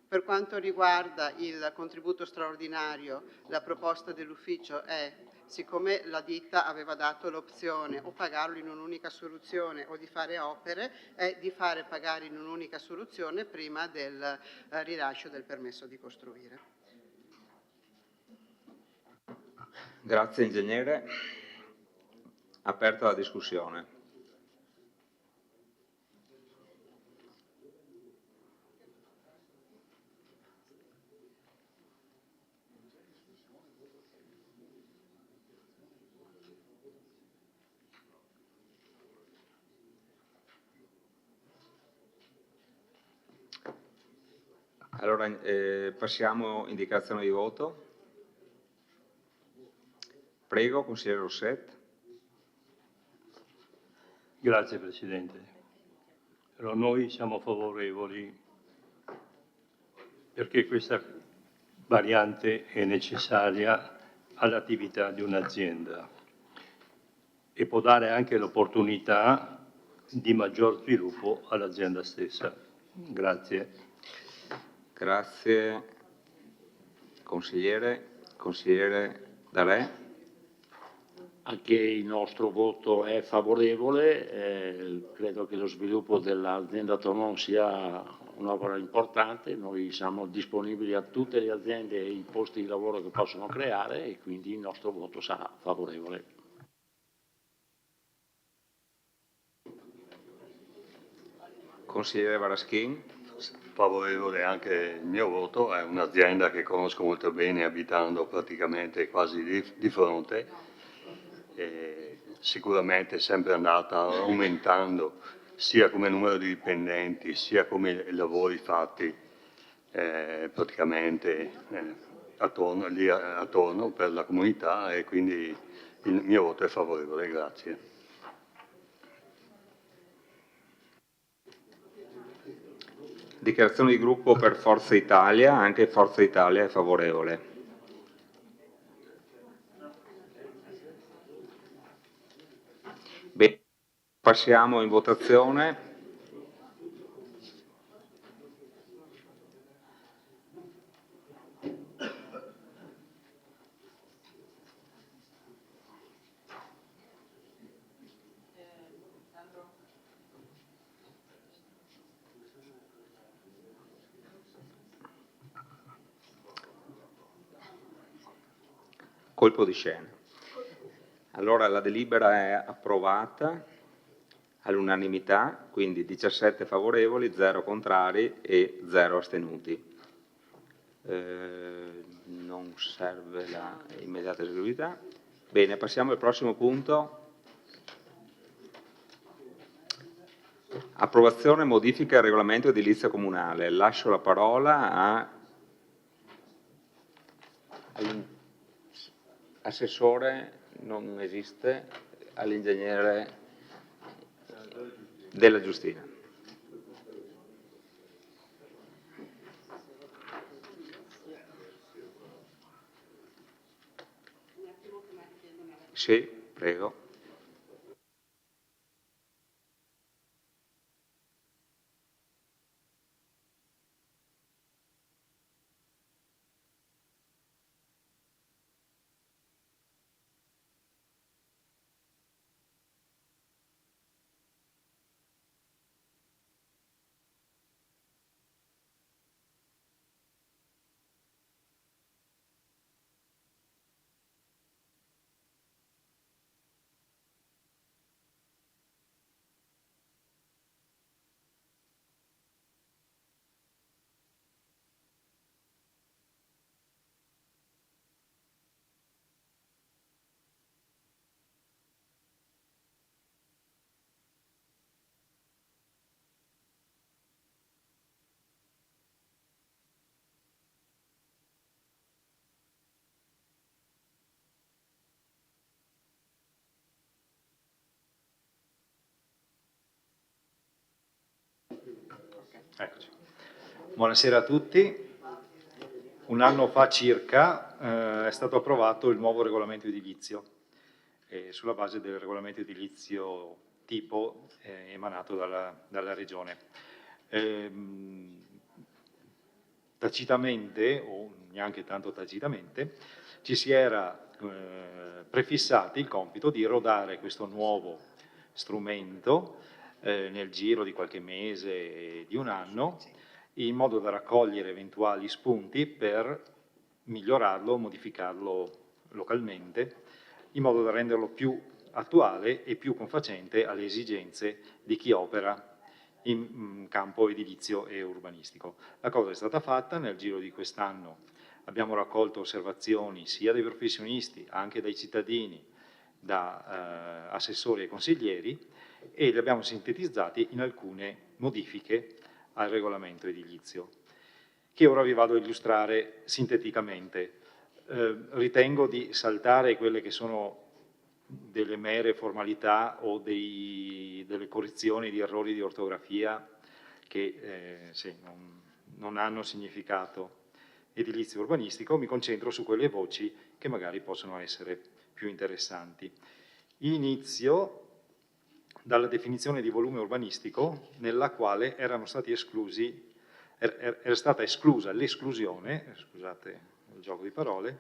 Per quanto riguarda il contributo straordinario, la proposta dell'ufficio è, siccome la ditta aveva dato l'opzione o pagarlo in un'unica soluzione o di fare opere, è di fare pagare in un'unica soluzione prima del rilascio del permesso di costruire. Grazie ingegnere. Aperta la discussione. Allora, passiamo in dichiarazione di voto. Prego, consigliere Rosset. Grazie Presidente. Allora, noi siamo favorevoli perché questa variante è necessaria all'attività di un'azienda e può dare anche l'opportunità di maggior sviluppo all'azienda stessa. Grazie. Grazie consigliere. Consigliere Dalè. Anche il nostro voto è favorevole, credo che lo sviluppo dell'azienda Tonon sia un'opera importante, noi siamo disponibili a tutte le aziende e i posti di lavoro che possono creare e quindi il nostro voto sarà favorevole. Consigliere Varaschin. Favorevole anche il mio voto, è un'azienda che conosco molto bene abitando praticamente quasi di fronte, e sicuramente è sempre andata aumentando sia come numero di dipendenti sia come lavori fatti praticamente attorno per la comunità, e quindi il mio voto è favorevole. Grazie. Dichiarazione di gruppo per Forza Italia, anche Forza Italia è favorevole. Bene, passiamo in votazione. colpo di scena. Allora la delibera è approvata all'unanimità, quindi 17 favorevoli, 0 contrari e 0 astenuti. Non serve la immediata eseguibilità. Bene, passiamo al prossimo punto. Approvazione e modifica al regolamento edilizia comunale. Lascio la parola all'assessore, non esiste, all'ingegnere Della Giustina. Sì, prego. Eccoci. Buonasera a tutti. Un anno fa circa è stato approvato il nuovo regolamento edilizio sulla base del regolamento edilizio tipo emanato dalla Regione. Tacitamente, o neanche tanto tacitamente, ci si era prefissati il compito di rodare questo nuovo strumento nel giro di qualche mese, di un anno, in modo da raccogliere eventuali spunti per migliorarlo, modificarlo localmente, in modo da renderlo più attuale e più confacente alle esigenze di chi opera in campo edilizio e urbanistico. La cosa è stata fatta nel giro di quest'anno. Abbiamo raccolto osservazioni sia dai professionisti, anche dai cittadini, da assessori e consiglieri, e li abbiamo sintetizzati in alcune modifiche al regolamento edilizio, che ora vi vado a illustrare sinteticamente. Ritengo di saltare quelle che sono delle mere formalità o delle correzioni di errori di ortografia che non hanno significato edilizio urbanistico. Mi concentro su quelle voci che magari possono essere più interessanti. Inizio dalla definizione di volume urbanistico, nella quale era stata esclusa l'esclusione, scusate il gioco di parole,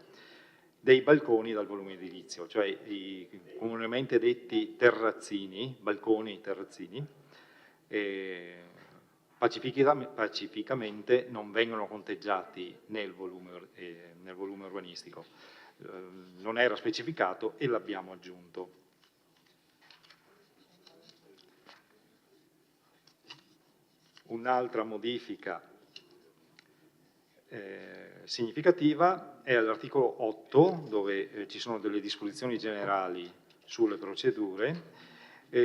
dei balconi dal volume edilizio, cioè i comunemente detti terrazzini, balconi terrazzini, pacificamente non vengono conteggiati nel volume urbanistico. Non era specificato e l'abbiamo aggiunto. Un'altra modifica significativa è all'articolo 8, dove ci sono delle disposizioni generali sulle procedure.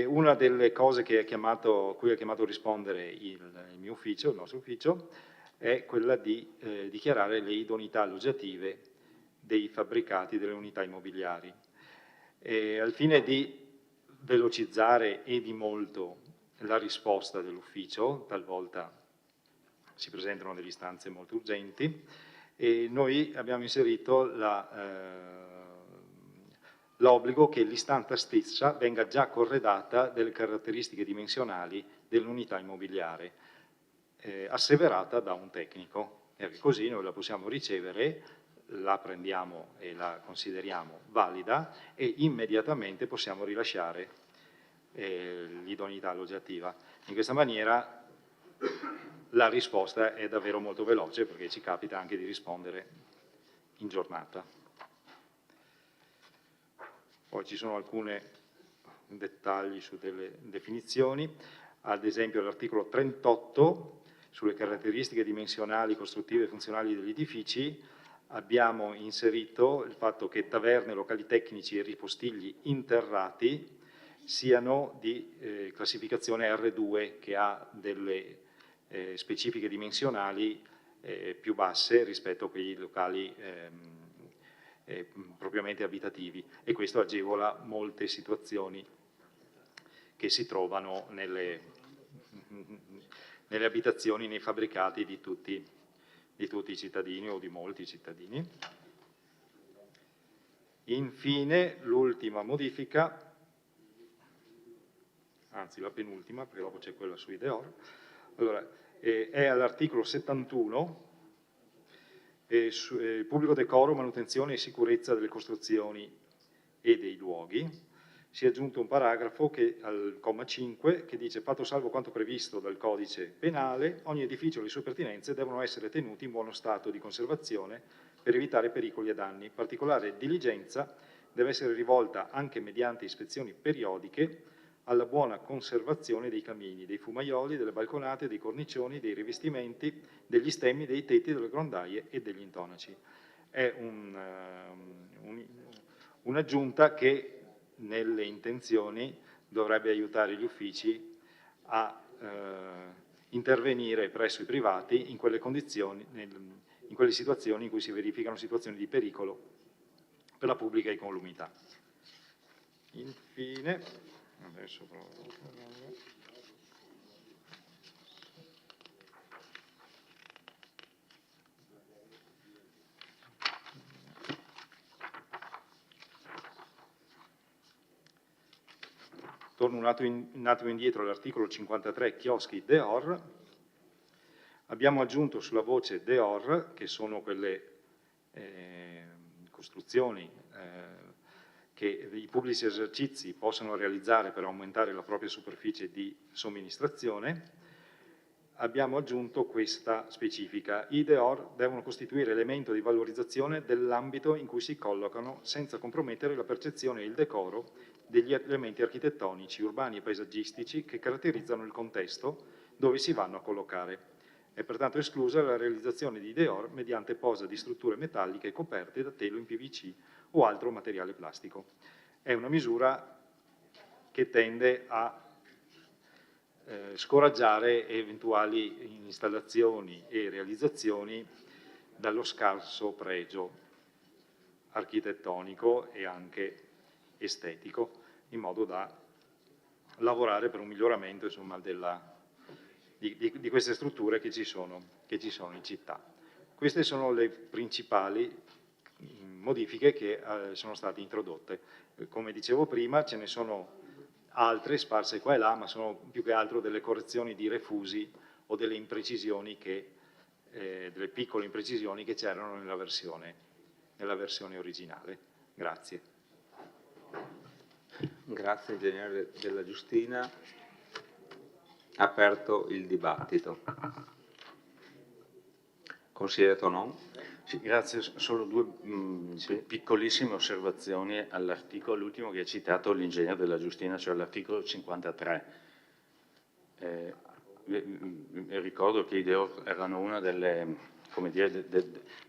Una delle cose cui è chiamato a rispondere il mio ufficio, il nostro ufficio, è quella di dichiarare le idoneità alloggiative dei fabbricati delle unità immobiliari. Al fine di velocizzare e di molto la risposta dell'ufficio, talvolta si presentano delle istanze molto urgenti, e noi abbiamo inserito l'obbligo che l'istanza stessa venga già corredata delle caratteristiche dimensionali dell'unità immobiliare, asseverata da un tecnico, e così noi la possiamo ricevere, la prendiamo e la consideriamo valida e immediatamente possiamo rilasciare l'idoneità alloggiativa. In questa maniera la risposta è davvero molto veloce, perché ci capita anche di rispondere in giornata. Poi ci sono alcuni dettagli su delle definizioni, ad esempio l'articolo 38 sulle caratteristiche dimensionali, costruttive e funzionali degli edifici. Abbiamo inserito il fatto che taverne, locali tecnici e ripostigli interrati siano di classificazione R2, che ha delle specifiche dimensionali più basse rispetto a quei locali propriamente abitativi, e questo agevola molte situazioni che si trovano nelle abitazioni, nei fabbricati di tutti i cittadini o di molti cittadini. Infine, l'ultima modifica, anzi la penultima, perché dopo c'è quella sui DEOR, allora, è all'articolo 71, pubblico decoro, manutenzione e sicurezza delle costruzioni e dei luoghi. Si è aggiunto un paragrafo al comma 5 che dice: fatto salvo quanto previsto dal codice penale, ogni edificio e le sue pertinenze devono essere tenuti in buono stato di conservazione per evitare pericoli e danni. Particolare diligenza deve essere rivolta anche mediante ispezioni periodiche alla buona conservazione dei camini, dei fumaioli, delle balconate, dei cornicioni, dei rivestimenti, degli stemmi, dei tetti, delle grondaie e degli intonaci. È un'aggiunta che nelle intenzioni dovrebbe aiutare gli uffici a intervenire presso i privati in quelle condizioni, in quelle situazioni in cui si verificano situazioni di pericolo per la pubblica incolumità. Infine, adesso provo a... Torno un attimo indietro all'articolo 53, chioschi DEOR. Abbiamo aggiunto sulla voce DEOR, che sono quelle costruzioni che i pubblici esercizi possono realizzare per aumentare la propria superficie di somministrazione. Abbiamo aggiunto questa specifica: i DEOR devono costituire elemento di valorizzazione dell'ambito in cui si collocano, senza compromettere la percezione e il decoro degli elementi architettonici, urbani e paesaggistici che caratterizzano il contesto dove si vanno a collocare. È pertanto esclusa la realizzazione di DEOR mediante posa di strutture metalliche coperte da telo in PVC o altro materiale plastico. È una misura che tende a scoraggiare eventuali installazioni e realizzazioni dallo scarso pregio architettonico e anche estetico, in modo da lavorare per un miglioramento, insomma, di queste strutture che ci sono in città. Queste sono le principali modifiche che sono state introdotte. Come dicevo prima, ce ne sono altre sparse qua e là, ma sono più che altro delle correzioni di refusi o delle imprecisioni delle piccole imprecisioni che c'erano nella versione originale. Grazie. Grazie ingegnere Della Giustina. Aperto il dibattito. Consigliere Tonon. Sì, grazie. Solo due piccolissime osservazioni all'articolo, l'ultimo che ha citato l'ingegnere Della Giustina, cioè l'articolo 53. Ricordo che i DEOR erano una delle, come dire,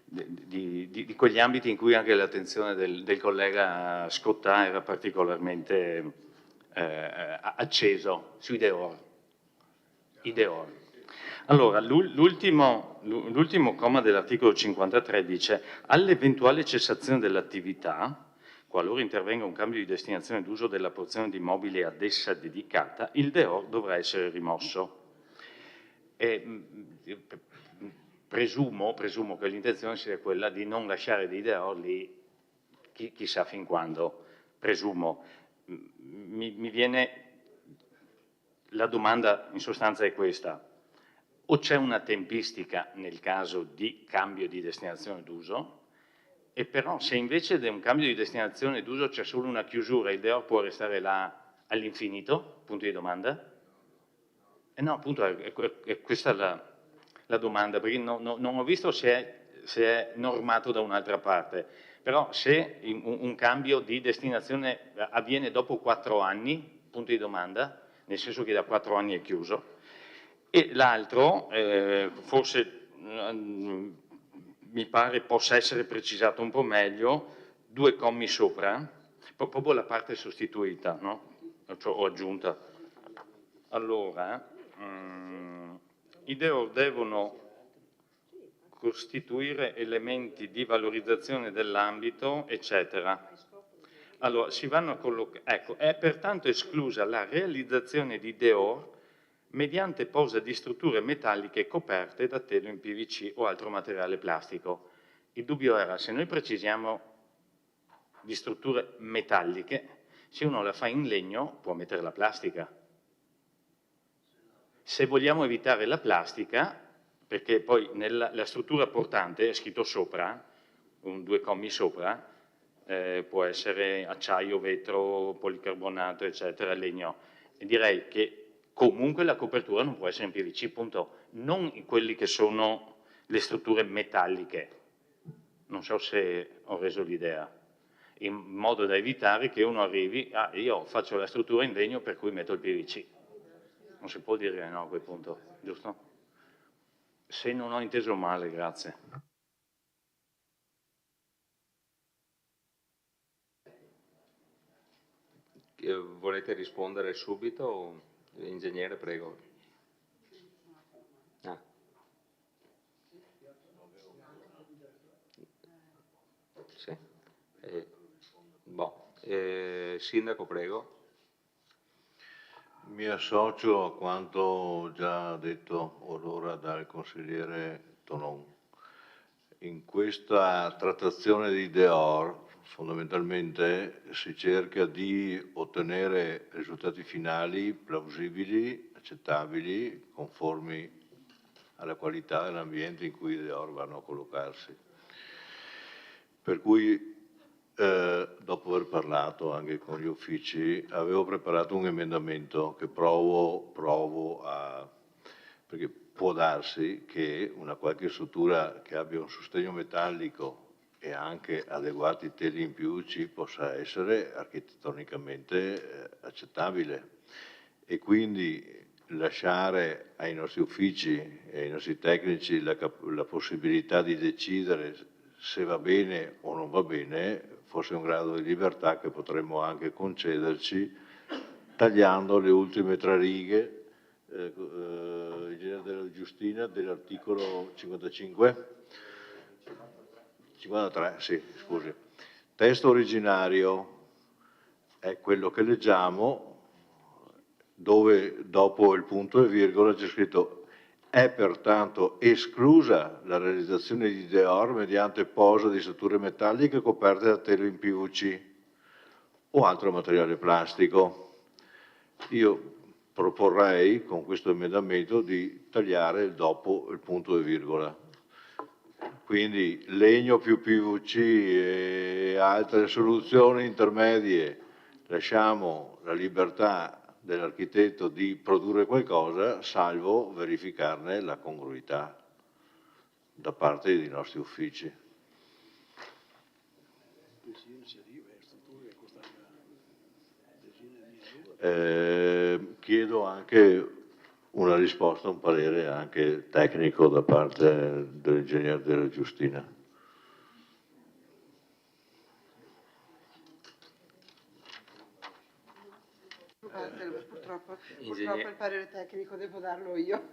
di quegli ambiti in cui anche l'attenzione del collega Scottà era particolarmente acceso sui DEOR. I DEOR. Allora, l'ultimo comma dell'articolo 53 dice: all'eventuale cessazione dell'attività, qualora intervenga un cambio di destinazione d'uso della porzione di immobile ad essa dedicata, il DEOR dovrà essere rimosso. Presumo che l'intenzione sia quella di non lasciare dei DEOR lì chissà fin quando. Presumo. Mi viene... La domanda in sostanza è questa: o c'è una tempistica nel caso di cambio di destinazione d'uso, e però se invece di un cambio di destinazione d'uso c'è solo una chiusura, il DEOR può restare là all'infinito? Punto di domanda? No, appunto è questa la domanda, perché non ho visto se è normato da un'altra parte, Però se un cambio di destinazione avviene dopo 4 anni, punto di domanda, nel senso che da 4 anni è chiuso, e l'altro, forse mi pare possa essere precisato un po' meglio, 2 commi sopra, proprio la parte sostituita, no? Cioè, o aggiunta. Allora, i DEOR devono costituire elementi di valorizzazione dell'ambito, eccetera. Allora, si vanno a collocare, ecco, è pertanto esclusa la realizzazione di DEOR mediante posa di strutture metalliche coperte da telo in PVC o altro materiale plastico. Il dubbio era, se noi precisiamo di strutture metalliche, se uno la fa in legno può mettere la plastica. Se vogliamo evitare la plastica, perché poi la struttura portante è scritto sopra, 2 commi sopra, può essere acciaio, vetro, policarbonato, eccetera, legno. E direi che comunque la copertura non può essere in PVC, punto. Non quelli che sono le strutture metalliche. Non so se ho reso l'idea. In modo da evitare che uno arrivi, io faccio la struttura in legno per cui metto il PVC. Non si può dire no a quel punto, giusto? Se non ho inteso male, grazie. Volete rispondere subito? Ingegnere, prego. Sì. Sindaco, prego. Mi associo a quanto già detto orora dal consigliere Tonon. In questa trattazione di DEOR fondamentalmente si cerca di ottenere risultati finali plausibili, accettabili, conformi alla qualità dell'ambiente in cui i DEOR vanno a collocarsi. Per cui dopo aver parlato anche con gli uffici, avevo preparato un emendamento che provo a... perché può darsi che una qualche struttura che abbia un sostegno metallico e anche adeguati teli in PVC possa essere architettonicamente accettabile e quindi lasciare ai nostri uffici e ai nostri tecnici la possibilità di decidere se va bene o non va bene, fosse un grado di libertà che potremmo anche concederci tagliando le ultime 3 righe, Ingegnere della Giustina, dell'articolo 55? 53, sì, scusi. Testo originario è quello che leggiamo, dove dopo il punto e virgola c'è scritto è pertanto esclusa la realizzazione di DEOR mediante posa di strutture metalliche coperte da telo in PVC o altro materiale plastico. Io proporrei con questo emendamento di tagliare dopo il punto e virgola. Quindi legno più PVC e altre soluzioni intermedie, lasciamo la libertà dell'architetto di produrre qualcosa, salvo verificarne la congruità da parte dei nostri uffici. Chiedo anche una risposta, un parere anche tecnico da parte dell'ingegnere della Giustina. Purtroppo il parere tecnico devo darlo io.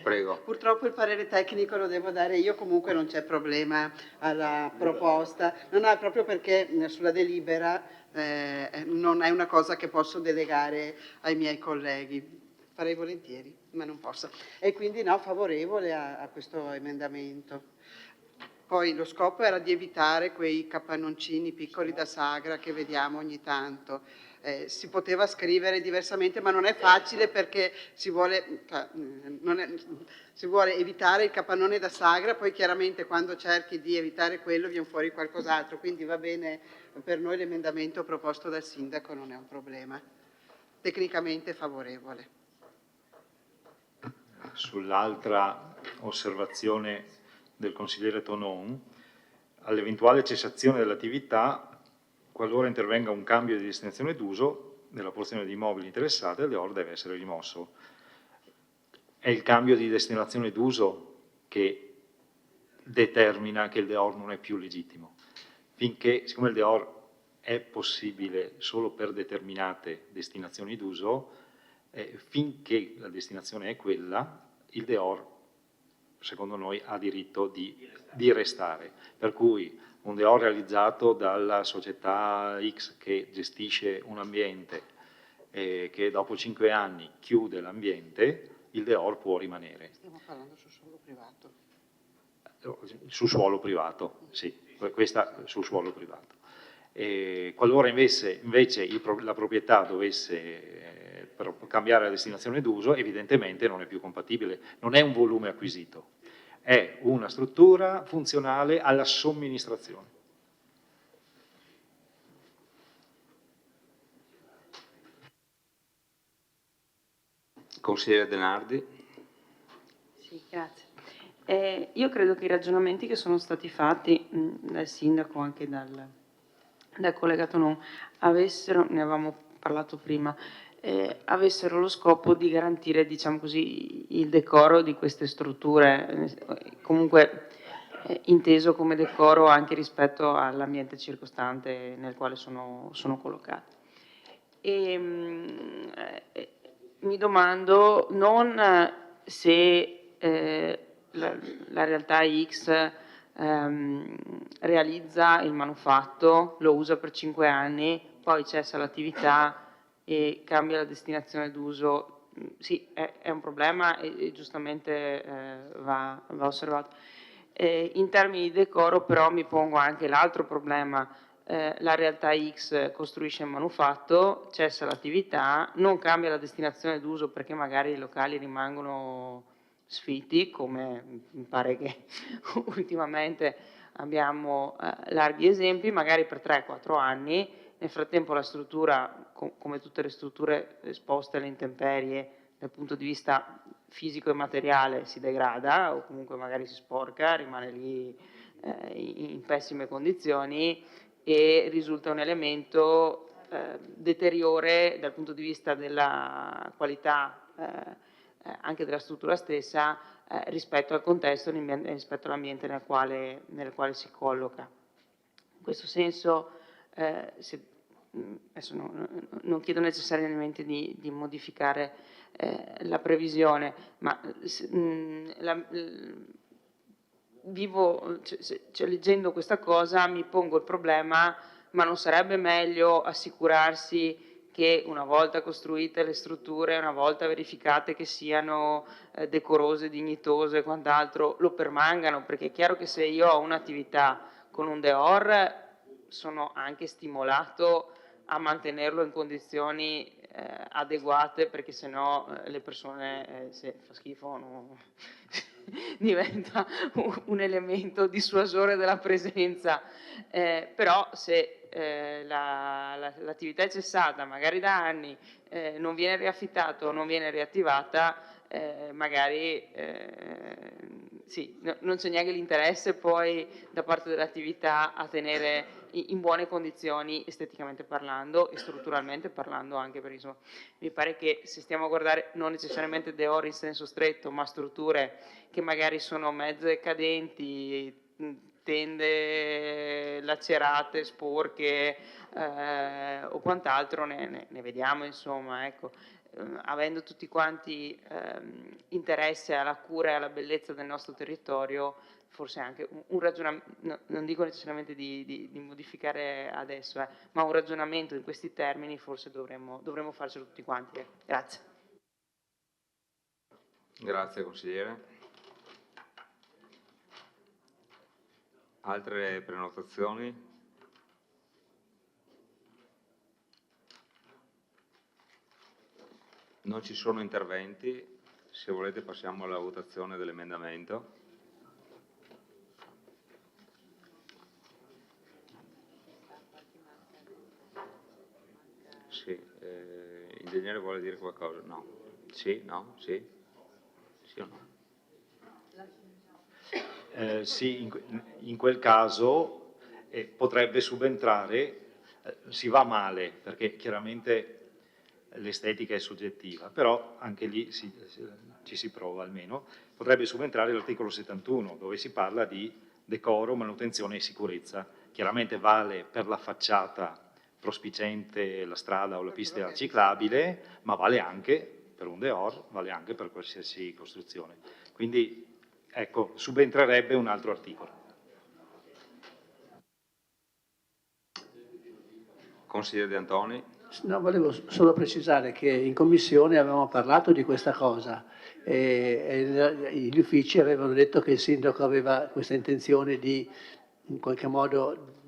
Prego. Purtroppo il parere tecnico lo devo dare io, comunque non c'è problema alla proposta. Non è proprio perché sulla delibera non è una cosa che posso delegare ai miei colleghi. Farei volentieri, ma non posso. E quindi no, favorevole a questo emendamento. Poi lo scopo era di evitare quei cappannoncini piccoli da sagra che vediamo ogni tanto. Si poteva scrivere diversamente, ma non è facile perché si vuole evitare il capannone da sagra, poi chiaramente quando cerchi di evitare quello viene fuori qualcos'altro, quindi va bene per noi l'emendamento proposto dal sindaco, non è un problema. Tecnicamente favorevole. Sull'altra osservazione del consigliere Tonon, all'eventuale cessazione dell'attività, qualora intervenga un cambio di destinazione d'uso nella porzione di immobili interessata, il DEOR deve essere rimosso. È il cambio di destinazione d'uso che determina che il DEOR non è più legittimo. Finché, siccome il DEOR è possibile solo per determinate destinazioni d'uso, finché la destinazione è quella, il DEOR, secondo noi, ha diritto di restare. Per cui un DEOR realizzato dalla società X che gestisce un ambiente che dopo 5 anni chiude l'ambiente, il DEOR può rimanere. Stiamo parlando su suolo privato. Su suolo privato, sì, questa sul suolo privato. Qualora invece la proprietà dovesse cambiare la destinazione d'uso, evidentemente non è più compatibile, non è un volume acquisito, è una struttura funzionale alla somministrazione. Consigliere Denardi. Sì, grazie. Io credo che i ragionamenti che sono stati fatti dal sindaco, anche dal collega Tonon, ne avevamo parlato prima, avessero lo scopo di garantire, diciamo così, il decoro di queste strutture, comunque inteso come decoro anche rispetto all'ambiente circostante nel quale sono collocate. Mi domando non se la realtà X realizza il manufatto, lo usa per 5 anni, poi cessa l'attività e cambia la destinazione d'uso. Sì, è un problema e giustamente va osservato. In termini di decoro però mi pongo anche l'altro problema. La realtà X costruisce il manufatto, cessa l'attività, non cambia la destinazione d'uso perché magari i locali rimangono sfitti, come mi pare che ultimamente abbiamo larghi esempi, magari per 3-4 anni. Nel frattempo la struttura, come tutte le strutture esposte alle intemperie dal punto di vista fisico e materiale, si degrada o comunque magari si sporca, rimane lì in pessime condizioni e risulta un elemento deteriore dal punto di vista della qualità anche della struttura stessa rispetto al contesto e rispetto all'ambiente nel quale si colloca. In questo senso, adesso non chiedo necessariamente di modificare la previsione, ma leggendo questa cosa mi pongo il problema: ma non sarebbe meglio assicurarsi che una volta costruite le strutture, una volta verificate che siano decorose, dignitose e quant'altro, lo permangano? Perché è chiaro che se io ho un'attività con un DEOR sono anche stimolato a mantenerlo in condizioni adeguate, perché sennò le persone, se fa schifo, diventa un elemento dissuasore della presenza. Però se l'attività è cessata magari da anni, non viene riaffittata o non viene riattivata, magari sì, non c'è neanche l'interesse poi da parte dell'attività a tenere in buone condizioni esteticamente parlando e strutturalmente parlando anche, perché insomma, mi pare che se stiamo a guardare non necessariamente DEOR in senso stretto, ma strutture che magari sono mezze cadenti, tende lacerate, sporche o quant'altro, ne vediamo, insomma, ecco. Avendo tutti quanti interesse alla cura e alla bellezza del nostro territorio, forse anche un ragionamento, non dico necessariamente di modificare adesso, ma un ragionamento in questi termini forse dovremmo farcelo tutti quanti. Grazie. Grazie consigliere. Altre prenotazioni? Non ci sono interventi, se volete passiamo alla votazione dell'emendamento. Sì, l'ingegnere vuole dire qualcosa? No? Sì? No? Sì? Sì o no? sì, in quel caso potrebbe subentrare, si va male, perché chiaramente l'estetica è soggettiva, però anche lì ci si prova almeno, potrebbe subentrare l'articolo 71, dove si parla di decoro, manutenzione e sicurezza. Chiaramente vale per la facciata prospiciente la strada o la pista ciclabile, ma vale anche per un deor, vale anche per qualsiasi costruzione. Quindi, ecco, subentrerebbe un altro articolo. Consigliere De Antoni. No, volevo solo precisare che in commissione avevamo parlato di questa cosa e gli uffici avevano detto che il sindaco aveva questa intenzione di, in qualche modo,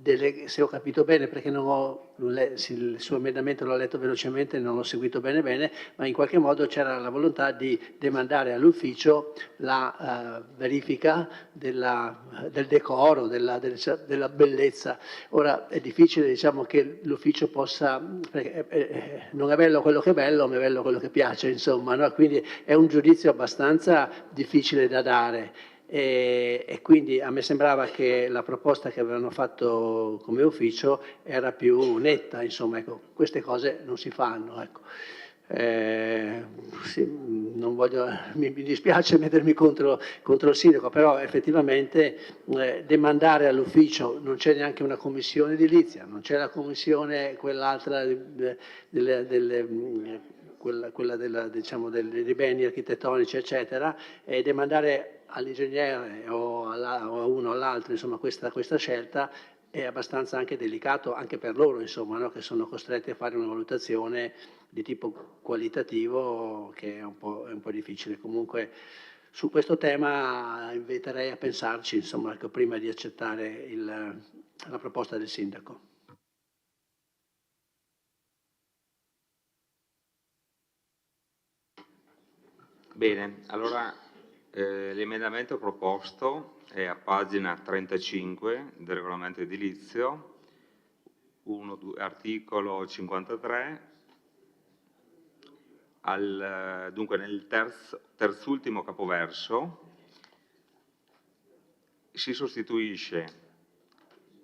se ho capito bene, perché il suo emendamento l'ho letto velocemente, non l'ho seguito bene, ma in qualche modo c'era la volontà di demandare all'ufficio la verifica del decoro, della bellezza. Ora è difficile, diciamo, che l'ufficio possa, perché non è bello quello che è bello, ma è bello quello che piace, insomma, no? Quindi è un giudizio abbastanza difficile da dare. E quindi a me sembrava che la proposta che avevano fatto come ufficio era più netta, insomma, ecco, queste cose non si fanno, ecco. Sì, non voglio, mi dispiace mettermi contro il sindaco, però effettivamente demandare all'ufficio, non c'è neanche una commissione edilizia, non c'è la commissione quell'altra diciamo, dei beni architettonici, eccetera, e demandare all'ingegnere o a uno o all'altro, insomma, questa scelta è abbastanza anche delicato anche per loro, insomma, no? Che sono costretti a fare una valutazione di tipo qualitativo che è un po' difficile. Comunque su questo tema inviterei a pensarci, insomma, ecco, prima di accettare la proposta del sindaco. Bene, allora l'emendamento proposto è a pagina 35 del regolamento edilizio, articolo 53, dunque nel terzultimo capoverso si sostituisce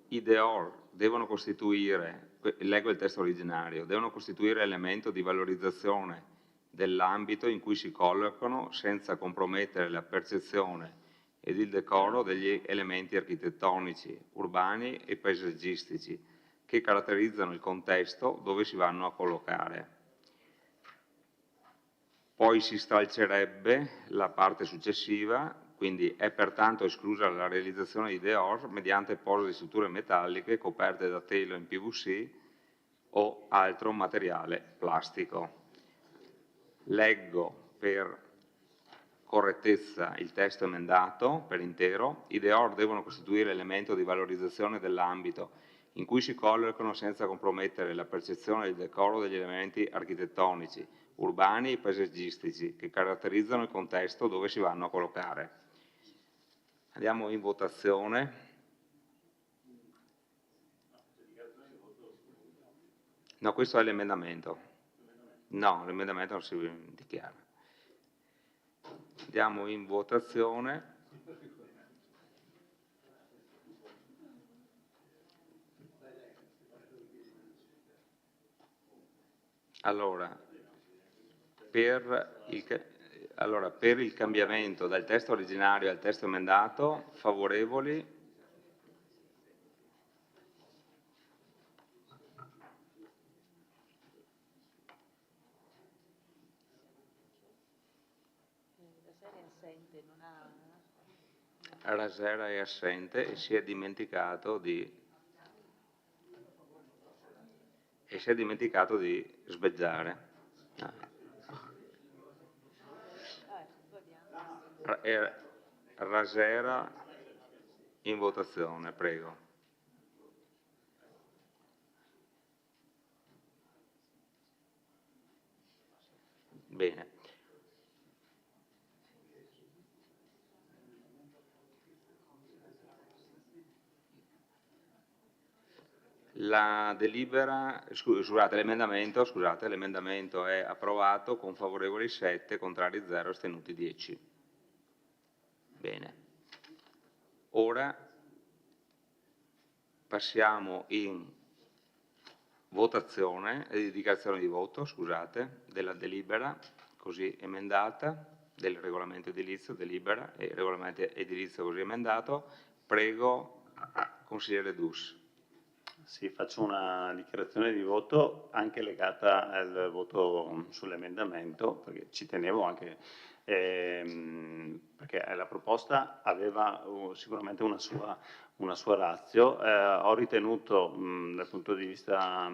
i deor devono costituire, leggo il testo originario, devono costituire elemento di valorizzazione dell'ambito in cui si collocano senza compromettere la percezione ed il decoro degli elementi architettonici, urbani e paesaggistici che caratterizzano il contesto dove si vanno a collocare. Poi si stralcerebbe la parte successiva, quindi è pertanto esclusa la realizzazione di deor mediante posa di strutture metalliche coperte da telo in PVC o altro materiale plastico. Leggo per correttezza il testo emendato per intero. I deor devono costituire elemento di valorizzazione dell'ambito in cui si collocano senza compromettere la percezione del decoro degli elementi architettonici, urbani e paesaggistici che caratterizzano il contesto dove si vanno a collocare. Andiamo in votazione. No, questo è l'emendamento. No, l'emendamento non si dichiara. Andiamo in votazione. Allora, per il cambiamento dal testo originario al testo emendato, favorevoli? Rasera è assente e si è dimenticato di sbeggiare. Rasera in votazione, prego. Bene. La delibera, scusate, l'emendamento è approvato con favorevoli 7, contrari 0, astenuti 10. Bene. Ora passiamo in votazione e dichiarazione di voto, scusate, della delibera così emendata, del regolamento edilizio, delibera e regolamento edilizio così emendato. Prego, consigliere Dus. Sì, faccio una dichiarazione di voto anche legata al voto sull'emendamento, perché ci tenevo anche, perché la proposta aveva sicuramente una sua ratio. Ho ritenuto dal punto di vista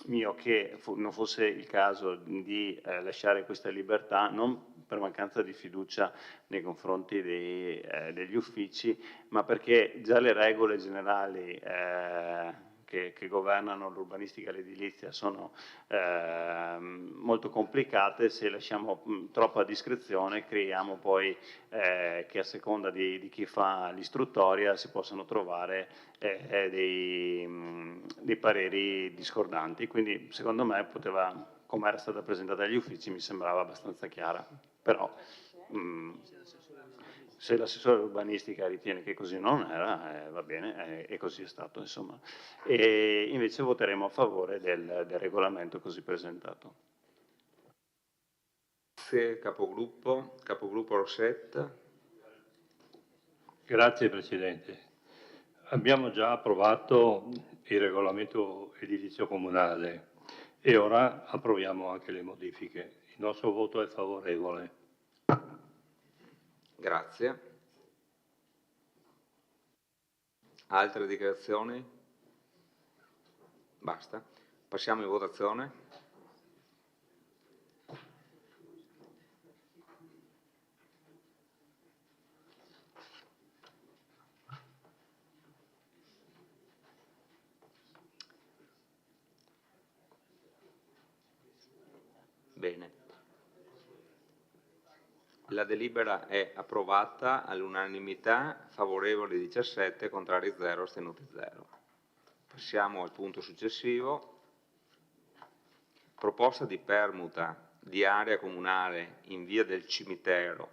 mio che non fosse il caso di lasciare questa libertà, non per mancanza di fiducia nei confronti degli uffici, ma perché già le regole generali che governano l'urbanistica e l'edilizia sono molto complicate. Se lasciamo troppa discrezione creiamo poi che a seconda di chi fa l'istruttoria si possano trovare dei pareri discordanti. Quindi secondo me poteva, come era stata presentata agli uffici, mi sembrava abbastanza chiara, però se l'assessore urbanistica ritiene che così non era, va bene, e così è stato, insomma. E invece voteremo a favore del regolamento così presentato. Grazie capogruppo Rosset. Grazie Presidente. Abbiamo già approvato il regolamento edilizio comunale e ora approviamo anche le modifiche. Il nostro voto è favorevole. Grazie. Altre dichiarazioni? Basta. Passiamo in votazione. Bene. La delibera è approvata all'unanimità, favorevoli 17, contrari 0, astenuti 0. Passiamo al punto successivo. Proposta di permuta di area comunale in via del Cimitero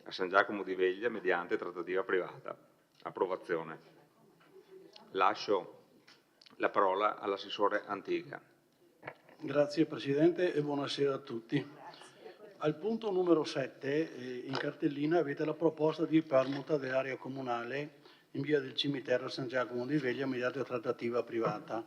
a San Giacomo di Veglia mediante trattativa privata. Approvazione. Lascio la parola all'assessore Antiga. Grazie Presidente e buonasera a tutti. Al punto numero 7 in cartellina avete la proposta di permuta dell'area comunale in via del Cimitero a San Giacomo di Veglia mediante trattativa privata.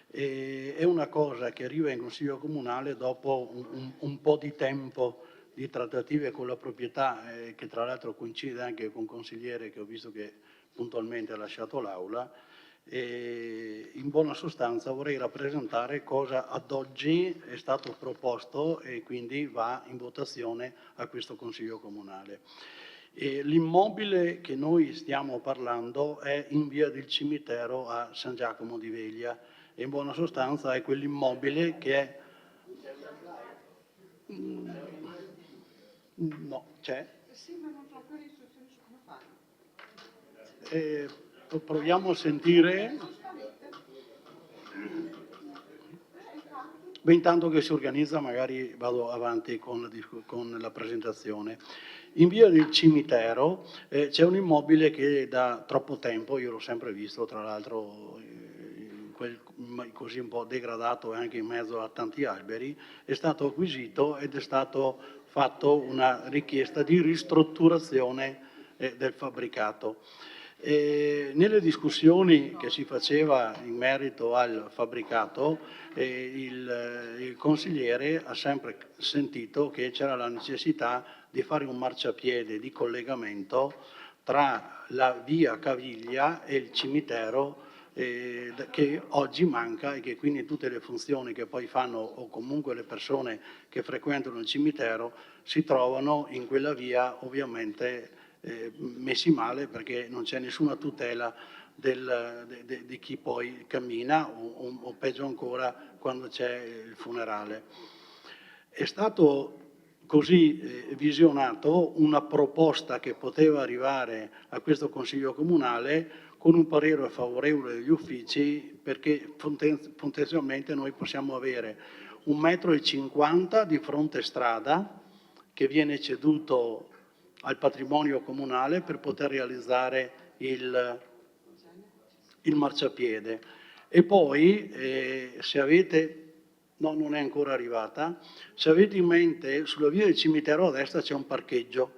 È una cosa che arriva in Consiglio Comunale dopo un po' di tempo di trattative con la proprietà, che tra l'altro coincide anche con un consigliere che ho visto che puntualmente ha lasciato l'Aula. E in buona sostanza vorrei rappresentare cosa ad oggi è stato proposto e quindi va in votazione a questo Consiglio Comunale. L'immobile che noi stiamo parlando è in via del Cimitero a San Giacomo di Veglia e in buona sostanza è quell'immobile che è... No, c'è? Sì, ma non so ancora istruzioni su come farlo. Proviamo a sentire. Beh, intanto che si organizza magari vado avanti con la presentazione. In via del Cimitero c'è un immobile che da troppo tempo, io l'ho sempre visto tra l'altro così un po' degradato e anche in mezzo a tanti alberi, è stato acquisito ed è stato fatto una richiesta di ristrutturazione del fabbricato. Nelle discussioni che si faceva in merito al fabbricato, il consigliere ha sempre sentito che c'era la necessità di fare un marciapiede di collegamento tra la via Caviglia e il cimitero che oggi manca e che quindi tutte le funzioni che poi fanno o comunque le persone che frequentano il cimitero si trovano in quella via ovviamente messi male perché non c'è nessuna tutela di chi poi cammina o peggio ancora quando c'è il funerale. È stato così visionato una proposta che poteva arrivare a questo Consiglio Comunale con un parere favorevole degli uffici perché potenzialmente noi possiamo avere 1,50 m di fronte strada che viene ceduto al patrimonio comunale per poter realizzare il marciapiede. E poi, se avete, no, non è ancora arrivata, se avete in mente, sulla via del cimitero a destra c'è un parcheggio,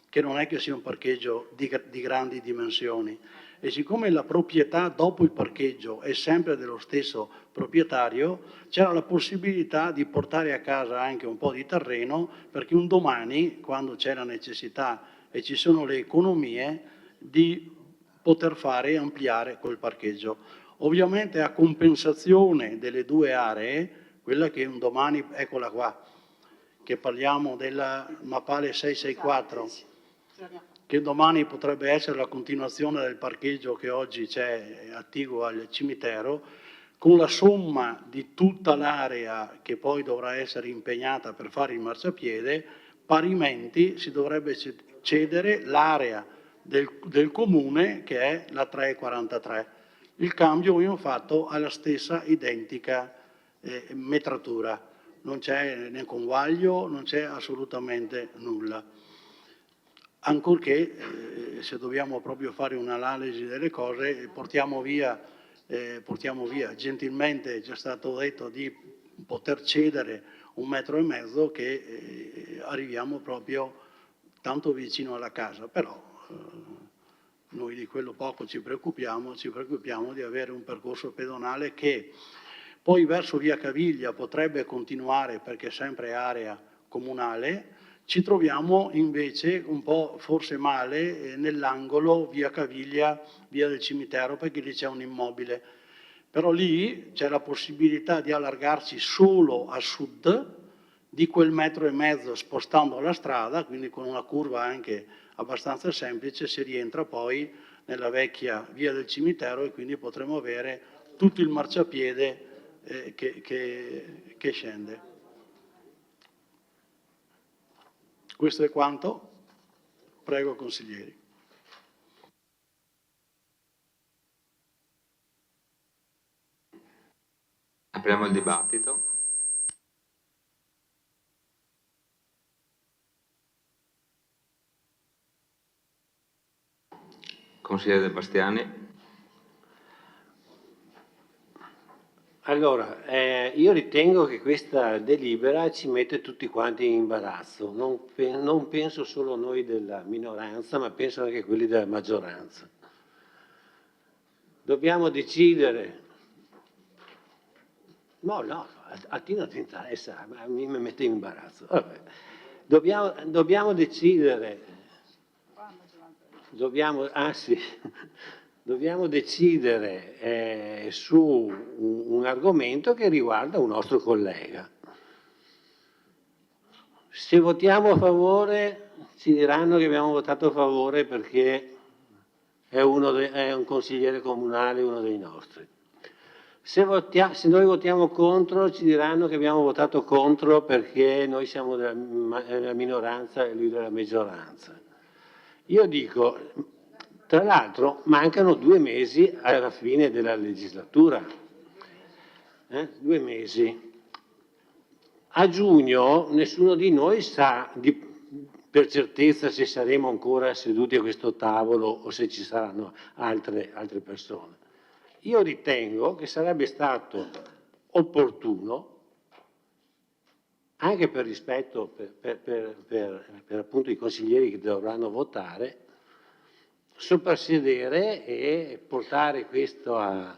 che non è che sia un parcheggio di grandi dimensioni, e siccome la proprietà dopo il parcheggio è sempre dello stesso proprietario, c'era la possibilità di portare a casa anche un po' di terreno, perché un domani, quando c'è la necessità e ci sono le economie, di poter fare e ampliare quel parcheggio. Ovviamente a compensazione delle due aree, quella che un domani, eccola qua, che parliamo della Mapale 664, che domani potrebbe essere la continuazione del parcheggio che oggi c'è attiguo al cimitero, con la somma di tutta l'area che poi dovrà essere impegnata per fare il marciapiede, parimenti si dovrebbe cedere l'area del comune che è la 343. Il cambio abbiamo fatto alla stessa identica metratura, non c'è né conguaglio, non c'è assolutamente nulla. Ancorché, se dobbiamo proprio fare un'analisi delle cose, portiamo via. Gentilmente ci è stato detto di poter cedere 1,5 metri che arriviamo proprio tanto vicino alla casa, però noi di quello poco ci preoccupiamo di avere un percorso pedonale che poi verso via Caviglia potrebbe continuare perché è sempre area comunale. Ci troviamo invece un po' forse male nell'angolo via Caviglia, via del cimitero, perché lì c'è un immobile. Però lì c'è la possibilità di allargarci solo a sud di quel 1,5 metri spostando la strada, quindi con una curva anche abbastanza semplice, si rientra poi nella vecchia via del cimitero e quindi potremo avere tutto il marciapiede che scende. Questo è quanto. Prego, consiglieri. Apriamo il dibattito. Consigliere De Bastiani. Allora, io ritengo che questa delibera ci mette tutti quanti in imbarazzo, non penso solo noi della minoranza, ma penso anche quelli della maggioranza. Dobbiamo decidere, no, a te non ti interessa, ma mi mette in imbarazzo. Vabbè. Dobbiamo decidere, dobbiamo decidere su un argomento che riguarda un nostro collega. Se votiamo a favore ci diranno che abbiamo votato a favore perché è un consigliere comunale, uno dei nostri. Se noi votiamo contro ci diranno che abbiamo votato contro perché noi siamo della minoranza e lui della maggioranza. Io dico, tra l'altro mancano 2 mesi alla fine della legislatura, 2 mesi. A giugno nessuno di noi sa per certezza se saremo ancora seduti a questo tavolo o se ci saranno altre persone. Io ritengo che sarebbe stato opportuno, anche per rispetto per appunto i consiglieri che dovranno votare, soprassedere e portare questa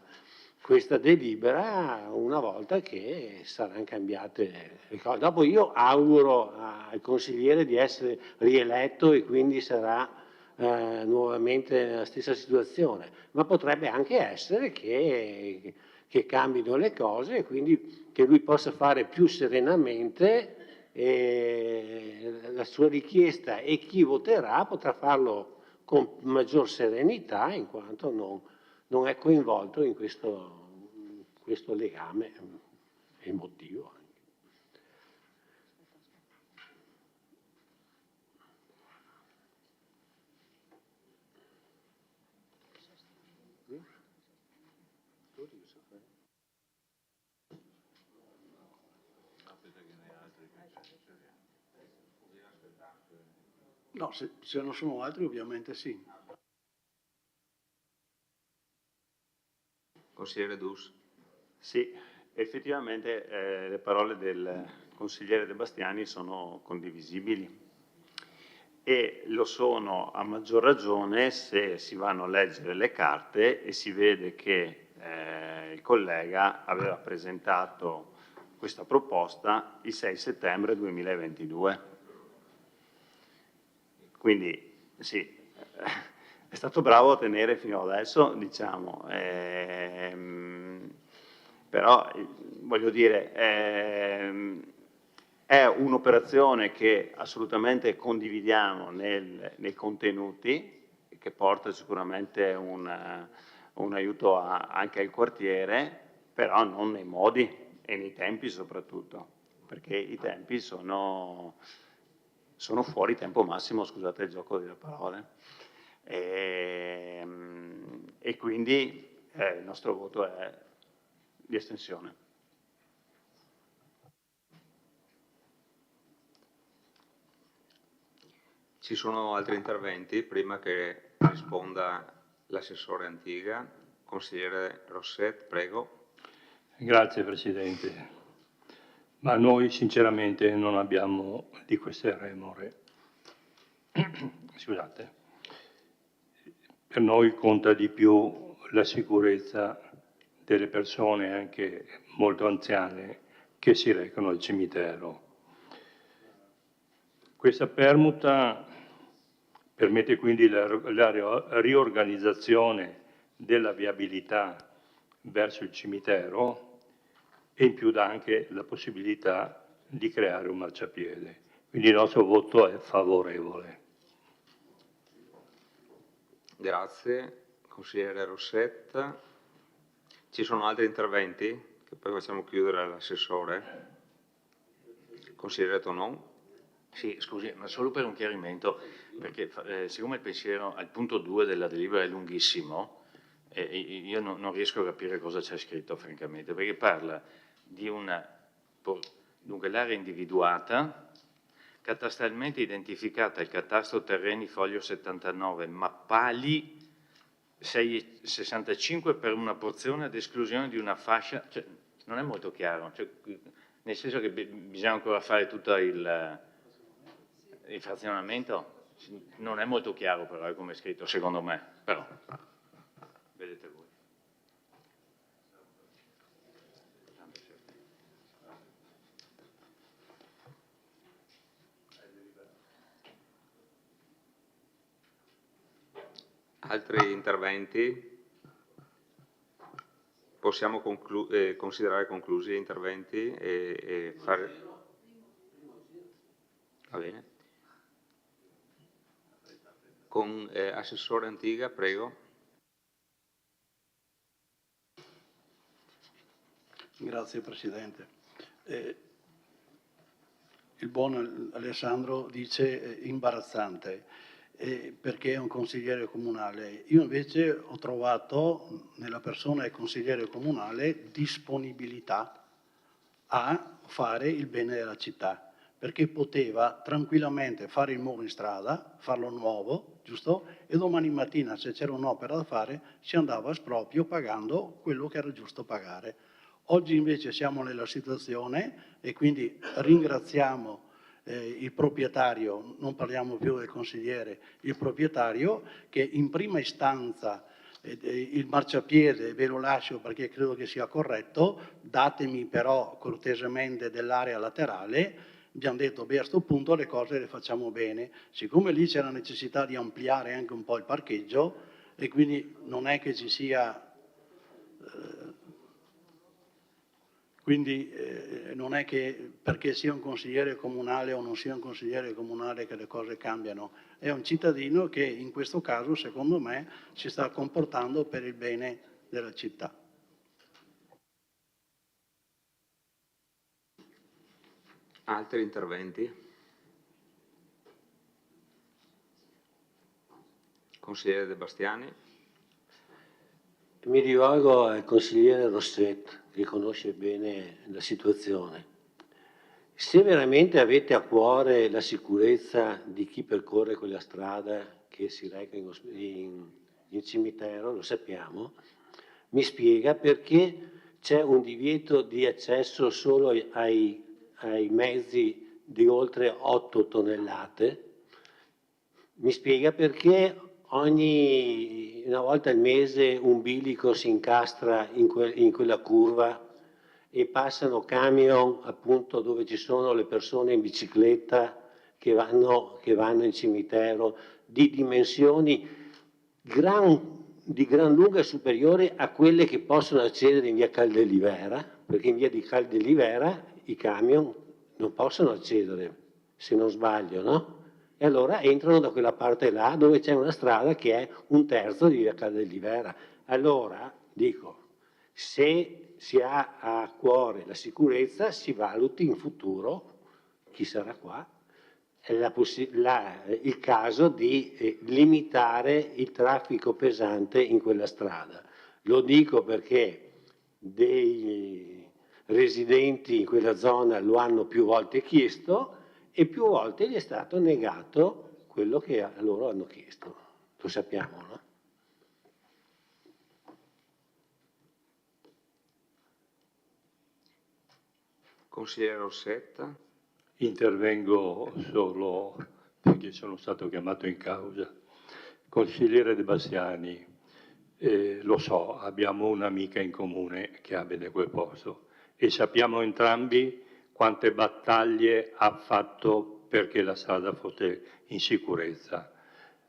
delibera una volta che saranno cambiate le cose. Dopo io auguro al consigliere di essere rieletto e quindi sarà nuovamente nella stessa situazione, ma potrebbe anche essere che cambino le cose e quindi che lui possa fare più serenamente la sua richiesta e chi voterà potrà farlo con maggior serenità in quanto non è coinvolto in questo legame emotivo. No, se non sono altri ovviamente sì. Consigliere Dus. Sì, effettivamente le parole del consigliere De Bastiani sono condivisibili e lo sono a maggior ragione se si vanno a leggere le carte e si vede che il collega aveva presentato questa proposta il 6 settembre 2022. Quindi sì, è stato bravo a tenere fino adesso, diciamo, però voglio dire, è un'operazione che assolutamente condividiamo nei contenuti, che porta sicuramente un aiuto anche al quartiere, però non nei modi e nei tempi soprattutto, perché i tempi sono fuori tempo massimo, scusate il gioco delle parole. E quindi il nostro voto è di astensione. Ci sono altri interventi? Prima che risponda l'assessore Antiga, consigliere Rosset, prego. Grazie Presidente. Ma noi sinceramente non abbiamo di queste remore. Scusate. Per noi conta di più la sicurezza delle persone, anche molto anziane, che si recano al cimitero. Questa permuta permette quindi la riorganizzazione della viabilità verso il cimitero e in più dà anche la possibilità di creare un marciapiede. Quindi il nostro voto è favorevole. Grazie, consigliere Rossetta. Ci sono altri interventi? Che poi facciamo chiudere all'assessore. Consigliere Tonon. Sì, scusi, ma solo per un chiarimento, perché siccome il pensiero al punto 2 della delibera è lunghissimo, io non riesco a capire cosa c'è scritto, francamente, perché parla di dunque l'area individuata, catastralmente identificata il catasto terreni foglio 79, mappali 665 per una porzione ad esclusione di una fascia, cioè, non è molto chiaro, cioè, nel senso che bisogna ancora fare tutto il frazionamento, non è molto chiaro però come è scritto, secondo me, però vedete voi. Altri interventi? Possiamo considerare conclusi gli interventi e fare... Va bene. Con Assessore Antiga, prego. Grazie Presidente. Il buon Alessandro dice imbarazzante, perché è un consigliere comunale. Io invece ho trovato nella persona del consigliere comunale disponibilità a fare il bene della città, perché poteva tranquillamente fare il muro in strada, farlo nuovo, giusto? E domani mattina, se c'era un'opera da fare, si andava a esproprio pagando quello che era giusto pagare. Oggi invece siamo nella situazione e quindi ringraziamo il proprietario, non parliamo più del consigliere, il proprietario che in prima istanza il marciapiede ve lo lascio perché credo che sia corretto, datemi però cortesemente dell'area laterale. Abbiamo detto, beh, a questo punto le cose le facciamo bene. Siccome lì c'è la necessità di ampliare anche un po' il parcheggio e quindi non è che ci sia... Quindi non è che perché sia un consigliere comunale o non sia un consigliere comunale che le cose cambiano, è un cittadino che in questo caso, secondo me, si sta comportando per il bene della città. Altri interventi? Consigliere De Bastiani. Mi rivolgo al consigliere Rosset, che conosce bene la situazione. Se veramente avete a cuore la sicurezza di chi percorre quella strada che si reca in cimitero, lo sappiamo, mi spiega perché c'è un divieto di accesso solo ai mezzi di oltre 8 tonnellate, mi spiega perché una volta al mese un bilico si incastra in quella curva e passano camion appunto dove ci sono le persone in bicicletta che vanno in cimitero di dimensioni di gran lunga superiori a quelle che possono accedere in via Caldelivera, perché in via di Caldelivera i camion non possono accedere, se non sbaglio, no? E allora entrano da quella parte là dove c'è una strada che è 1/3 di via Caldelivera. Allora, dico, se si ha a cuore la sicurezza, si valuti in futuro, chi sarà qua, il caso di limitare il traffico pesante in quella strada. Lo dico perché dei residenti in quella zona lo hanno più volte chiesto e più volte gli è stato negato quello che loro hanno chiesto. Lo sappiamo, no? Consigliere Rossetta. Intervengo solo perché sono stato chiamato in causa. Consigliere De Bastiani, lo so, abbiamo un'amica in comune che abita in quel posto e sappiamo entrambi quante battaglie ha fatto perché la strada fosse in sicurezza.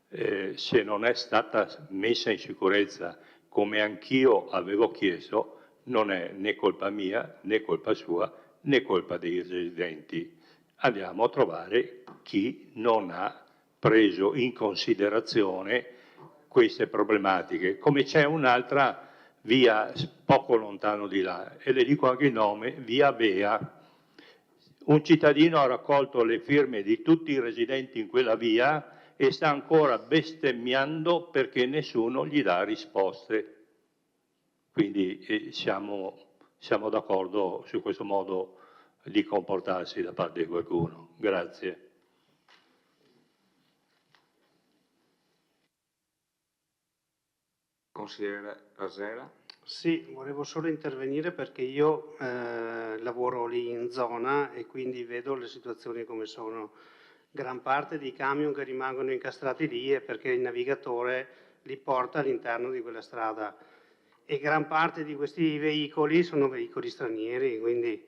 Se non è stata messa in sicurezza come anch'io avevo chiesto, non è né colpa mia, né colpa sua, né colpa dei residenti. Andiamo a trovare chi non ha preso in considerazione queste problematiche. Come c'è un'altra via poco lontano di là, e le dico anche il nome, via Bea. Un cittadino ha raccolto le firme di tutti i residenti in quella via e sta ancora bestemmiando perché nessuno gli dà risposte. Quindi siamo d'accordo su questo modo di comportarsi da parte di qualcuno. Grazie. Consigliere Rasera. Sì, volevo solo intervenire perché io lavoro lì in zona e quindi vedo le situazioni come sono. Gran parte dei camion che rimangono incastrati lì è perché il navigatore li porta all'interno di quella strada e gran parte di questi veicoli sono veicoli stranieri, quindi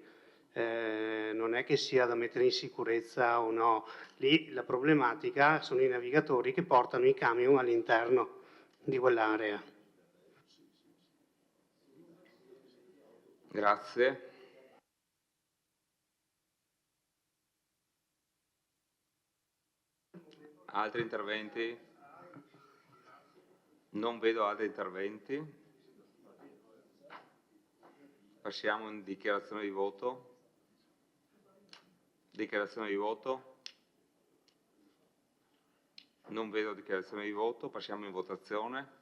non è che sia da mettere in sicurezza o no. Lì la problematica sono i navigatori che portano i camion all'interno di quell'area. Grazie. Altri interventi? Non vedo altri interventi. Passiamo in dichiarazione di voto. Dichiarazione di voto. Non vedo dichiarazione di voto. Passiamo in votazione.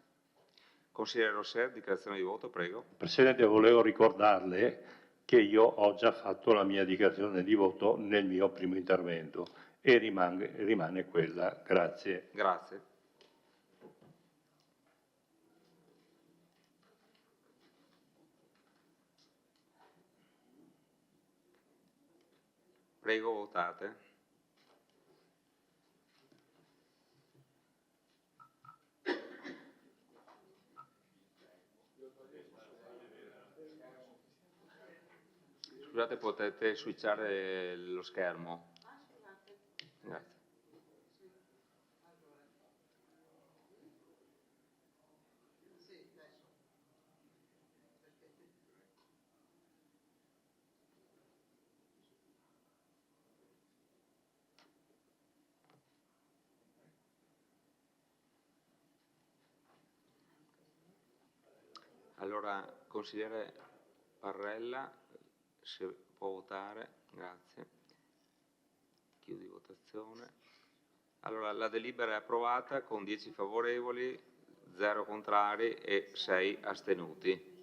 Consigliere Rosser, dichiarazione di voto, prego. Presidente, volevo ricordarle che io ho già fatto la mia dichiarazione di voto nel mio primo intervento e rimane quella. Grazie. Grazie. Prego, votate. Scusate, potete switchare lo schermo? Grazie. Allora, consigliere Parrella, se può votare, grazie. Chiudi votazione. Allora, la delibera è approvata con 10 favorevoli, 0 contrari e 6 astenuti.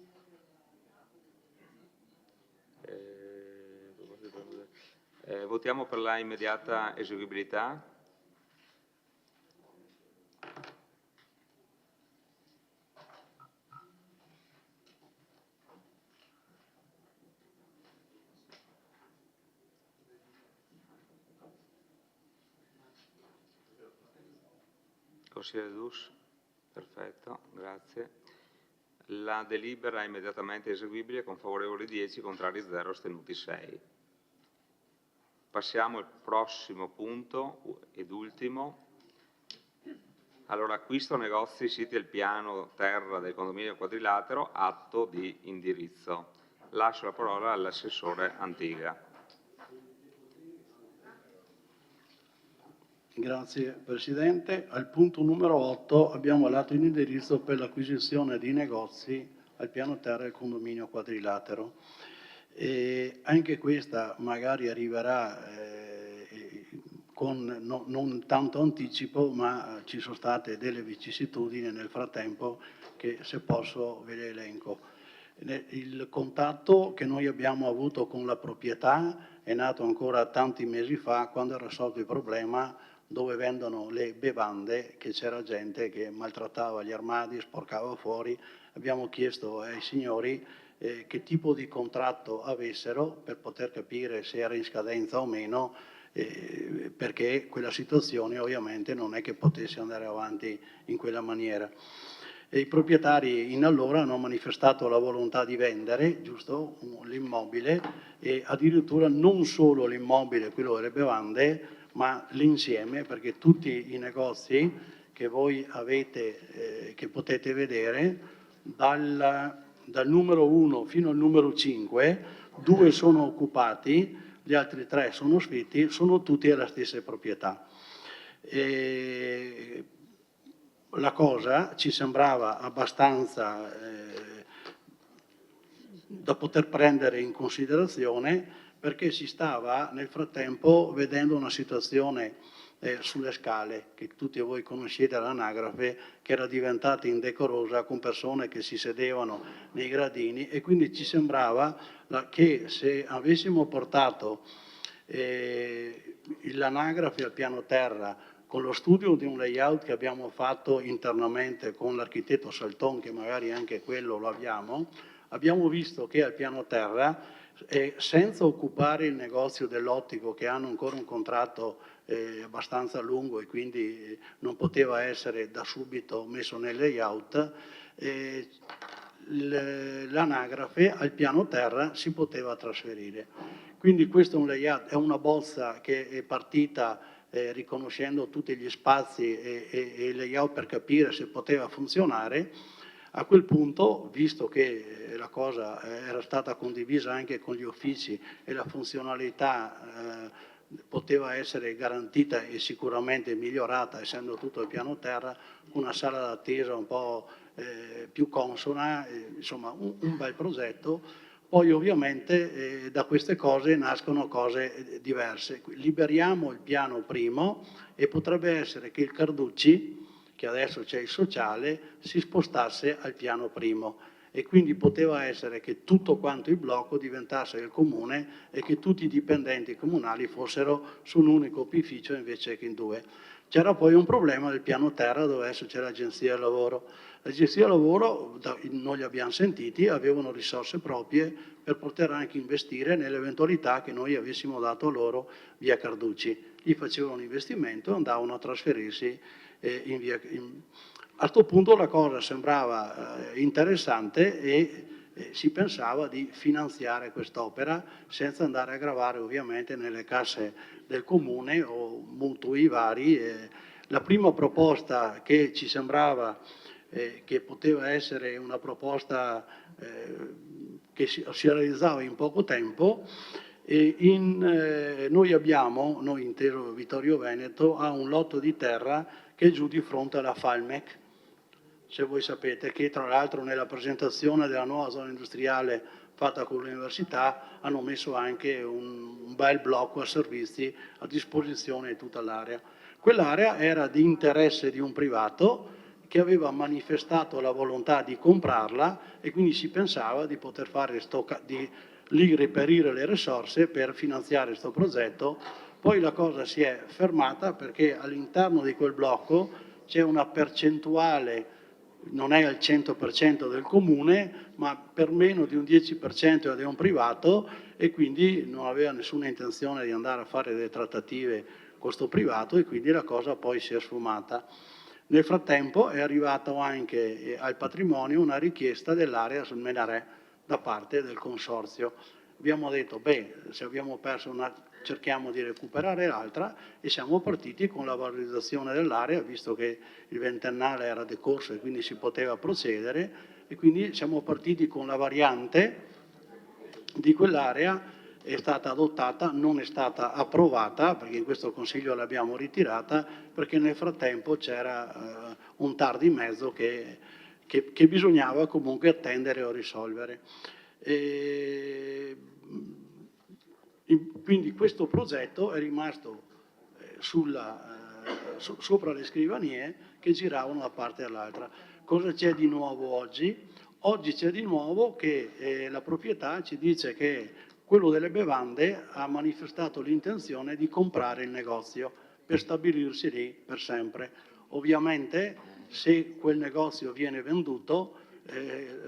Votiamo per la immediata eseguibilità. Consigliere Dus? Perfetto, grazie. La delibera è immediatamente eseguibile con favorevoli 10, contrari 0, astenuti 6. Passiamo al prossimo punto ed ultimo. Allora, acquisto negozi siti al piano terra del condominio Quadrilatero, atto di indirizzo. Lascio la parola all'assessore Antiga. Grazie Presidente. Al punto numero 8 abbiamo l'atto di indirizzo per l'acquisizione di negozi al piano terra del condominio Quadrilatero. E anche questa magari arriverà con non tanto anticipo, ma ci sono state delle vicissitudini nel frattempo che, se posso, ve le elenco. Il contatto che noi abbiamo avuto con la proprietà è nato ancora tanti mesi fa, quando era sorto il problema dove vendono le bevande, che c'era gente che maltrattava gli armadi, sporcava fuori. Abbiamo chiesto ai signori che tipo di contratto avessero per poter capire se era in scadenza o meno, perché quella situazione ovviamente non è che potesse andare avanti in quella maniera. E i proprietari in allora hanno manifestato la volontà di vendere, giusto, l'immobile, e addirittura non solo l'immobile, quello delle bevande, ma l'insieme, perché tutti i negozi che voi avete, che potete vedere, dal numero 1 fino al numero 5, 2 sono occupati, gli altri 3 sono sfitti, sono tutti della stessa proprietà. E la cosa ci sembrava abbastanza da poter prendere in considerazione, perché si stava nel frattempo vedendo una situazione sulle scale, che tutti voi conoscete all'anagrafe, che era diventata indecorosa, con persone che si sedevano nei gradini, e quindi ci sembrava che se avessimo portato l'anagrafe al piano terra, con lo studio di un layout che abbiamo fatto internamente con l'architetto Salton, che magari anche quello lo abbiamo visto che al piano terra, senza occupare il negozio dell'ottico, che hanno ancora un contratto abbastanza lungo e quindi non poteva essere da subito messo nel layout, l'anagrafe al piano terra si poteva trasferire. Quindi questo è un layout, è una bozza che è partita riconoscendo tutti gli spazi e il layout per capire se poteva funzionare. A quel punto, visto che la cosa era stata condivisa anche con gli uffici e la funzionalità poteva essere garantita e sicuramente migliorata, essendo tutto il piano terra, una sala d'attesa un po' più consona, insomma un bel progetto. Poi ovviamente da queste cose nascono cose diverse. Liberiamo il piano primo e potrebbe essere che il Carducci, che adesso c'è il sociale, si spostasse al piano primo, e quindi poteva essere che tutto quanto il blocco diventasse del comune e che tutti i dipendenti comunali fossero su un unico opificio invece che in 2. C'era poi un problema del piano terra, dove adesso c'è l'agenzia del lavoro. L'agenzia del lavoro, noi li abbiamo sentiti, avevano risorse proprie per poter anche investire nell'eventualità che noi avessimo dato loro via Carducci. Gli facevano un investimento e andavano a trasferirsi in via. A questo punto la cosa sembrava interessante e si pensava di finanziare quest'opera senza andare a gravare ovviamente nelle casse del comune o mutui vari. La prima proposta che ci sembrava che poteva essere una proposta che si realizzava in poco tempo, noi intero Vittorio Veneto, ha un lotto di terra che è giù di fronte alla Falmec, se voi sapete, che tra l'altro nella presentazione della nuova zona industriale fatta con l'università hanno messo anche un bel blocco a servizi a disposizione di tutta l'area. Quell'area era di interesse di un privato che aveva manifestato la volontà di comprarla, e quindi si pensava di poter fare lì reperire le risorse per finanziare questo progetto. Poi la cosa si è fermata perché all'interno di quel blocco c'è una percentuale, non è al 100% del comune, ma per meno di un 10% è di un privato, e quindi non aveva nessuna intenzione di andare a fare delle trattative con questo privato, e quindi la cosa poi si è sfumata. Nel frattempo è arrivato anche al patrimonio una richiesta dell'area sul Menarè da parte del consorzio. Abbiamo detto, beh, se abbiamo perso una, cerchiamo di recuperare l'altra, e siamo partiti con la valorizzazione dell'area, visto che il ventennale era decorso e quindi si poteva procedere, e quindi siamo partiti con la variante di quell'area. È stata adottata, non è stata approvata, perché in questo Consiglio l'abbiamo ritirata, perché nel frattempo c'era un TAR di mezzo che bisognava comunque attendere o risolvere. Quindi questo progetto è rimasto sopra le scrivanie che giravano da parte all'altra. Cosa c'è di nuovo oggi? Oggi c'è di nuovo che la proprietà ci dice che quello delle bevande ha manifestato l'intenzione di comprare il negozio per stabilirsi lì per sempre. Ovviamente se quel negozio viene venduto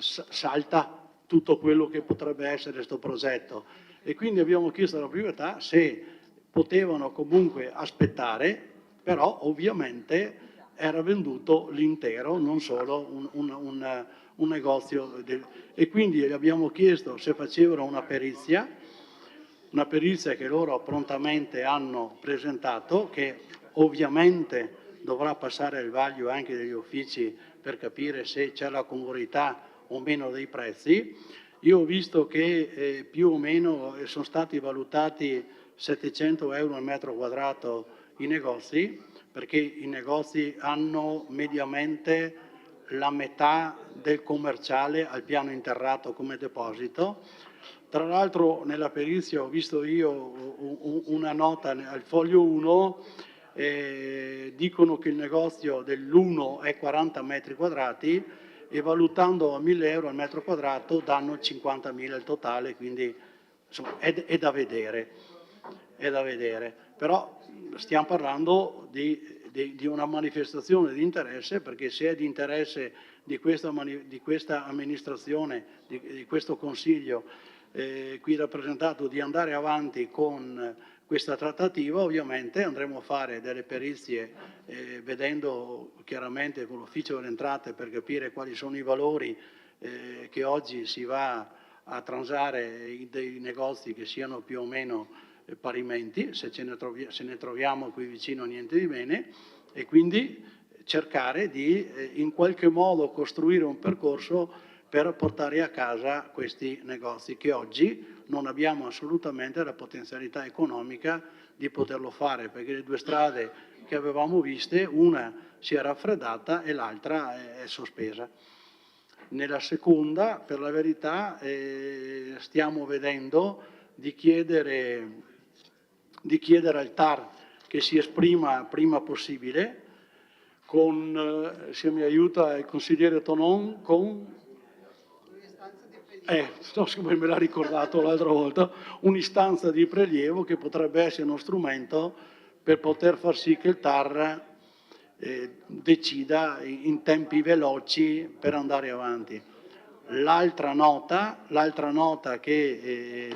salta tutto quello che potrebbe essere questo progetto, e quindi abbiamo chiesto alla proprietà se potevano comunque aspettare, però ovviamente era venduto l'intero, non solo un negozio, e quindi gli abbiamo chiesto se facevano una perizia che loro prontamente hanno presentato, che ovviamente dovrà passare il vaglio anche degli uffici per capire se c'è la congruità o meno dei prezzi. Io ho visto che più o meno sono stati valutati 700 euro al metro quadrato i negozi, perché i negozi hanno mediamente la metà del commerciale al piano interrato come deposito. Tra l'altro nella perizia ho visto io una nota al foglio 1, dicono che il negozio dell'1 è 40 metri quadrati e valutando a 1.000 euro al metro quadrato danno 50.000 il totale, quindi insomma, è da vedere, però stiamo parlando di una manifestazione di interesse, perché se è di interesse di questa amministrazione, di questo Consiglio qui rappresentato, di andare avanti con questa trattativa, ovviamente andremo a fare delle perizie vedendo chiaramente con l'ufficio delle entrate per capire quali sono i valori che oggi si va a transare dei negozi che siano più o meno parimenti, se ne troviamo qui vicino niente di bene, e quindi cercare di in qualche modo costruire un percorso per portare a casa questi negozi, che oggi non abbiamo assolutamente la potenzialità economica di poterlo fare, perché le due strade che avevamo viste, una si è raffreddata e l'altra è sospesa. Nella seconda, per la verità, stiamo vedendo di chiedere al TAR che si esprima prima possibile, se mi aiuta il consigliere Tonon, con come me l'ha ricordato l'altra volta, un'istanza di prelievo che potrebbe essere uno strumento per poter far sì che il TAR decida in tempi veloci per andare avanti. L'altra nota che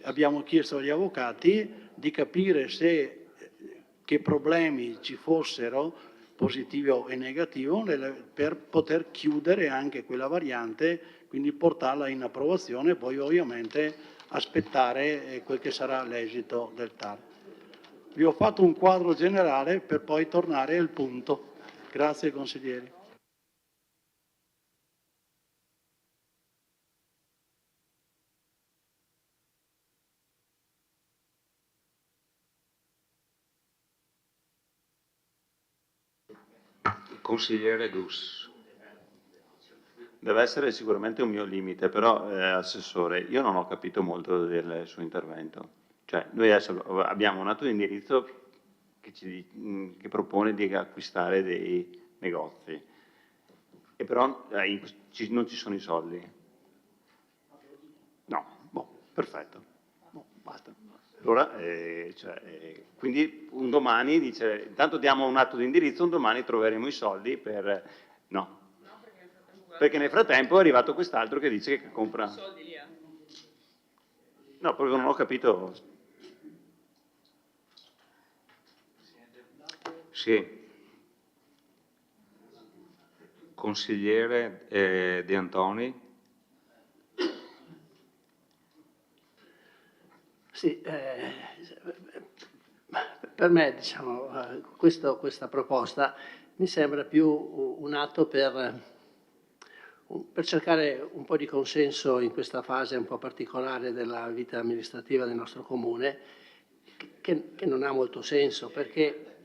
abbiamo chiesto agli avvocati di capire che problemi ci fossero, positivo e negativo, per poter chiudere anche quella variante, quindi portarla in approvazione e poi ovviamente aspettare quel che sarà l'esito del TAR. Vi ho fatto un quadro generale per poi tornare al punto. Grazie consiglieri. Consigliere Dus. Deve essere sicuramente un mio limite, però Assessore, io non ho capito molto del suo intervento. Cioè, noi adesso abbiamo un atto di indirizzo che propone di acquistare dei negozi, e però non ci sono i soldi. No, Perfetto. Basta. Allora, quindi un domani dice, intanto diamo un atto di indirizzo, un domani troveremo i soldi per... No. Perché nel frattempo è arrivato quest'altro che dice che compra... No, proprio non ho capito. Sì. Consigliere De Antoni. Sì, per me diciamo, questa proposta mi sembra più un atto per cercare un po' di consenso in questa fase un po' particolare della vita amministrativa del nostro comune, che non ha molto senso, perché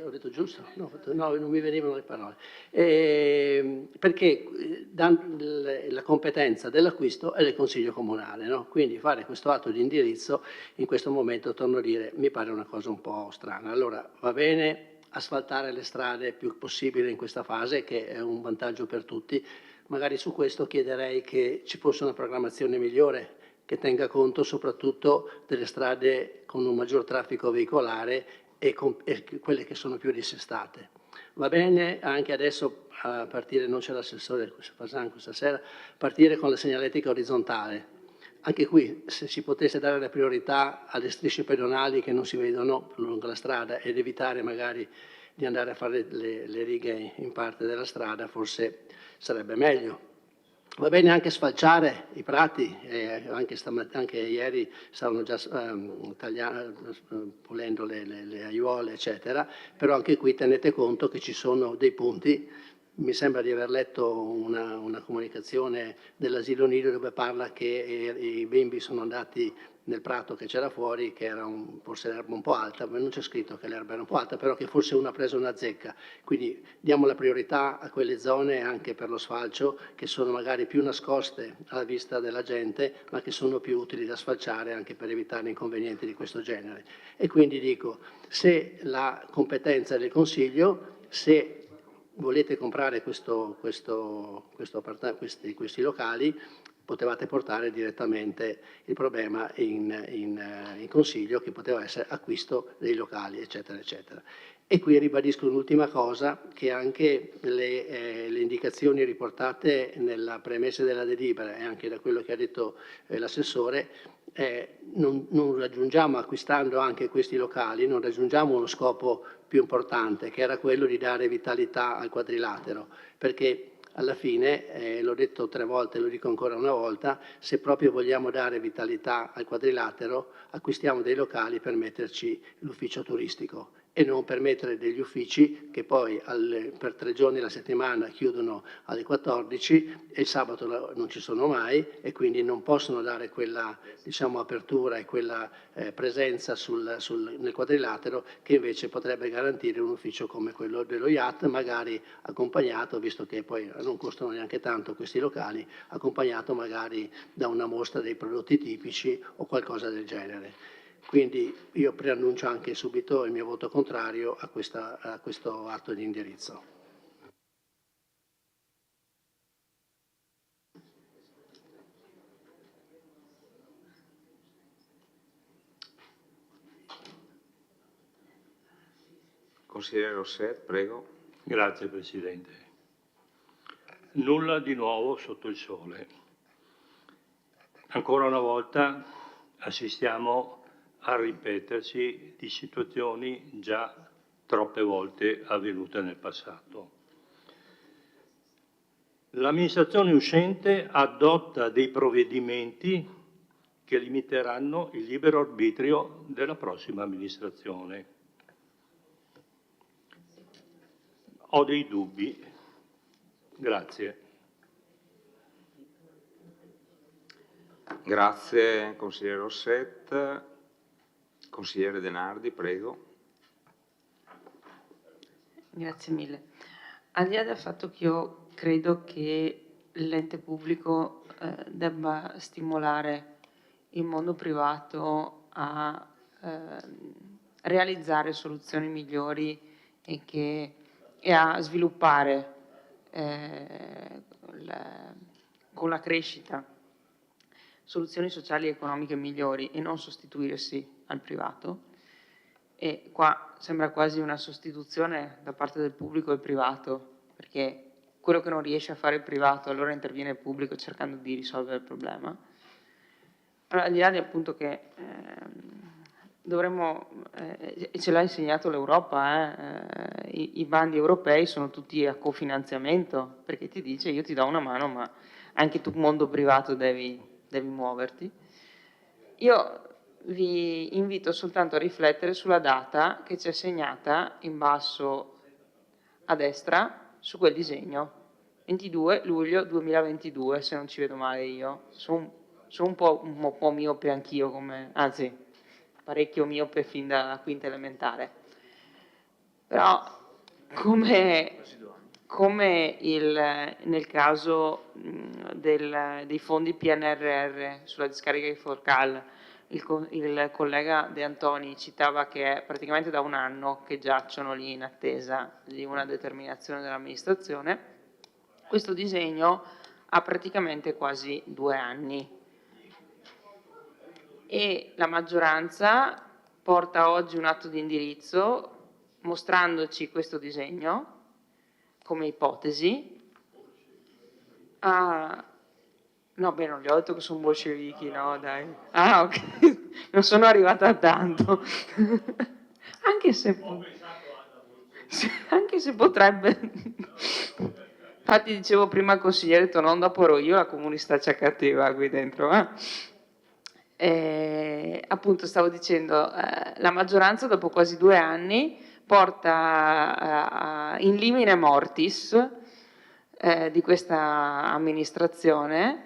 ho detto giusto? No, non mi venivano le parole. Perché la competenza dell'acquisto è del Consiglio Comunale, no? Quindi fare questo atto di indirizzo in questo momento, torno a dire, mi pare una cosa un po' strana. Allora, va bene asfaltare le strade il più possibile in questa fase, che è un vantaggio per tutti. Magari su questo chiederei che ci fosse una programmazione migliore, che tenga conto soprattutto delle strade con un maggior traffico veicolare e quelle che sono più dissestate. Va bene anche adesso a partire, non c'è l'assessore Fasan questa sera, partire con la segnaletica orizzontale. Anche qui, se si potesse dare la priorità alle strisce pedonali che non si vedono lungo la strada ed evitare magari di andare a fare le righe in parte della strada, forse sarebbe meglio. Va bene anche sfalciare i prati, anche ieri stavano già pulendo le aiuole, eccetera, però anche qui tenete conto che ci sono dei punti, mi sembra di aver letto una comunicazione dell'asilo nido dove parla che i bimbi sono andati nel prato che c'era fuori, che era forse l'erba un po' alta, ma non c'è scritto che l'erba era un po' alta, però che forse uno ha preso una zecca. Quindi diamo la priorità a quelle zone anche per lo sfalcio, che sono magari più nascoste alla vista della gente, ma che sono più utili da sfalciare anche per evitare inconvenienti di questo genere. E quindi dico, se la competenza è del Consiglio, se volete comprare questi locali, potevate portare direttamente il problema in Consiglio, che poteva essere acquisto dei locali, eccetera, eccetera. E qui ribadisco un'ultima cosa, che anche le indicazioni riportate nella premessa della delibera e anche da quello che ha detto l'assessore, non raggiungiamo, acquistando anche questi locali, non raggiungiamo uno scopo più importante, che era quello di dare vitalità al quadrilatero, perché alla fine, l'ho detto 3 volte, lo dico ancora una volta, se proprio vogliamo dare vitalità al quadrilatero, acquistiamo dei locali per metterci l'ufficio turistico e non per mettere degli uffici che poi per 3 giorni alla settimana chiudono alle 14 e il sabato non ci sono mai e quindi non possono dare quella, diciamo, apertura e quella presenza nel quadrilatero che invece potrebbe garantire un ufficio come quello dello IAT, magari accompagnato, visto che poi non costano neanche tanto questi locali, accompagnato magari da una mostra dei prodotti tipici o qualcosa del genere. Quindi io preannuncio anche subito il mio voto contrario a questo atto di indirizzo. Consigliere Rosset, prego. Grazie Presidente. Nulla di nuovo sotto il sole. Ancora una volta assistiamo al ripetersi di situazioni già troppe volte avvenute nel passato. L'amministrazione uscente adotta dei provvedimenti che limiteranno il libero arbitrio della prossima amministrazione. Ho dei dubbi. Grazie. Grazie consigliere Rosset. Consigliere Denardi, prego. Grazie mille. Al di là del fatto che io credo che l'ente pubblico debba stimolare il mondo privato a realizzare soluzioni migliori e a sviluppare con la crescita soluzioni sociali e economiche migliori e non sostituirsi al privato. E qua sembra quasi una sostituzione da parte del pubblico al privato, perché quello che non riesce a fare il privato allora interviene il pubblico cercando di risolvere il problema. Allora, al di là di appunto che dovremmo, e ce l'ha insegnato l'Europa, i bandi europei sono tutti a cofinanziamento, perché ti dice io ti do una mano, ma anche tu mondo privato devi muoverti. Io vi invito soltanto a riflettere sulla data che ci è segnata in basso a destra su quel disegno, 22 luglio 2022, se non ci vedo male io. Sono un po' miope anch'io, anzi parecchio miope fin da quinta elementare. Però come nel caso dei fondi PNRR sulla discarica di Forcal, il collega De Antoni citava che è praticamente da un anno che giacciono lì in attesa di una determinazione dell'amministrazione, questo disegno ha praticamente quasi 2 anni e la maggioranza porta oggi un atto di indirizzo mostrandoci questo disegno come ipotesi. No, beh, non gli ho detto che sono bolscevichi, no, dai. Ah, ok, non sono arrivata a tanto. anche se potrebbe. Infatti dicevo prima al consigliere Tonon, dopo ero io la comunistaccia cattiva qui dentro. Appunto stavo dicendo, la maggioranza dopo quasi 2 anni porta in limine mortis di questa amministrazione,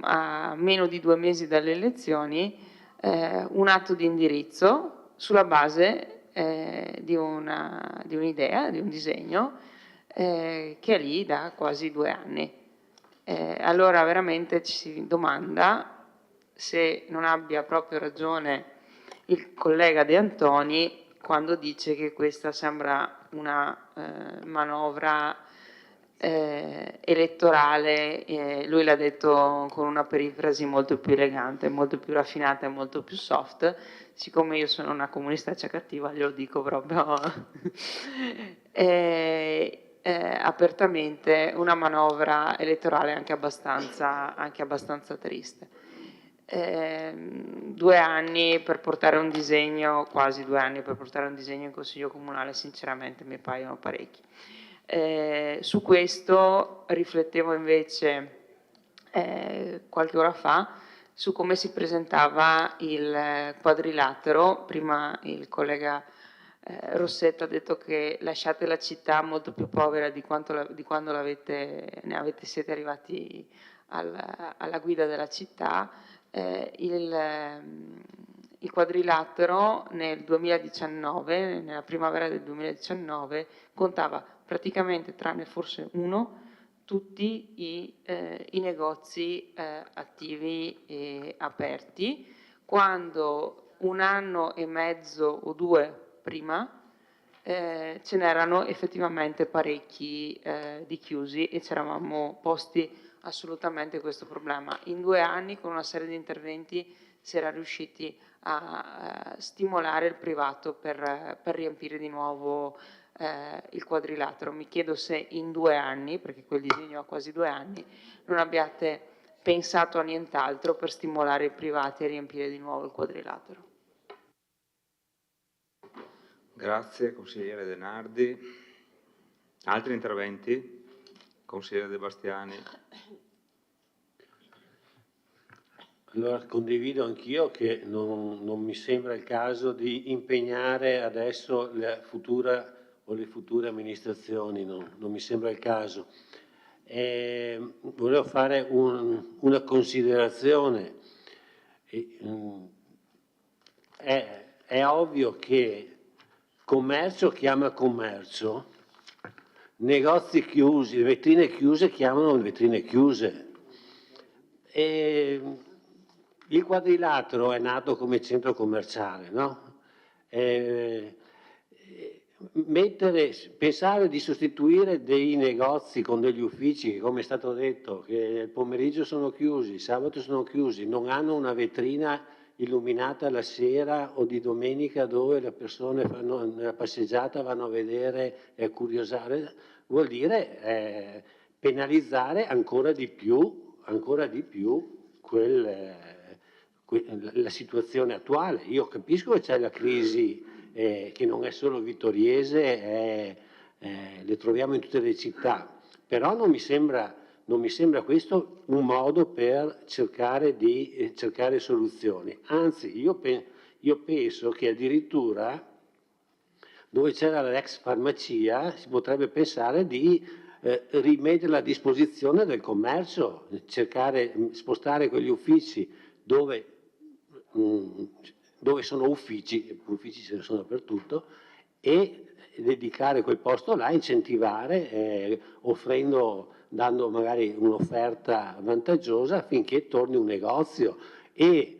a meno di 2 mesi dalle elezioni, un atto di indirizzo sulla base di un'idea, di un disegno che è lì da quasi 2 anni. Allora veramente ci si domanda se non abbia proprio ragione il collega De Antoni quando dice che questa sembra una manovra elettorale, lui l'ha detto con una perifrasi molto più elegante, molto più raffinata e molto più soft. Siccome io sono una comunistaccia cattiva, glielo dico proprio apertamente, una manovra elettorale anche abbastanza triste. 2 anni per portare un disegno, quasi 2 anni per portare un disegno in Consiglio Comunale, sinceramente mi paiono parecchi. Su questo riflettevo invece qualche ora fa su come si presentava il quadrilatero. Prima il collega Rossetto ha detto che lasciate la città molto più povera di quando siete arrivati alla guida della città. Il quadrilatero nel 2019, nella primavera del 2019, contava praticamente, tranne forse uno, tutti i negozi attivi e aperti, quando 1 anno e mezzo o 2 prima ce n'erano effettivamente parecchi di chiusi e ci eravamo posti assolutamente questo problema. In 2 anni, con una serie di interventi, si era riusciti a stimolare il privato per riempire di nuovo il quadrilatero. Mi chiedo se in 2 anni, perché quel disegno ha quasi 2 anni, non abbiate pensato a nient'altro per stimolare i privati a riempire di nuovo il quadrilatero. Grazie, consigliere De Nardi. Altri interventi? Consigliere De Bastiani. Allora condivido anch'io che non mi sembra il caso di impegnare adesso le future amministrazioni, non mi sembra il caso. Volevo fare una considerazione. È ovvio che commercio chiama commercio, negozi chiusi, vetrine chiuse chiamano vetrine chiuse. Il quadrilatero è nato come centro commerciale, no? pensare di sostituire dei negozi con degli uffici che, come è stato detto, che il pomeriggio sono chiusi, il sabato sono chiusi, non hanno una vetrina illuminata la sera o di domenica dove le persone fanno una passeggiata, vanno a vedere e a curiosare, vuol dire penalizzare ancora di più la situazione attuale. Io capisco che c'è la crisi che non è solo vittoriese, le troviamo in tutte le città, però non mi sembra questo un modo per cercare soluzioni. Anzi, io penso che addirittura dove c'era l'ex farmacia si potrebbe pensare di rimetterla a disposizione del commercio, spostare quegli uffici dove sono uffici ce ne sono dappertutto, e dedicare quel posto là, incentivare, dando magari un'offerta vantaggiosa affinché torni un negozio, e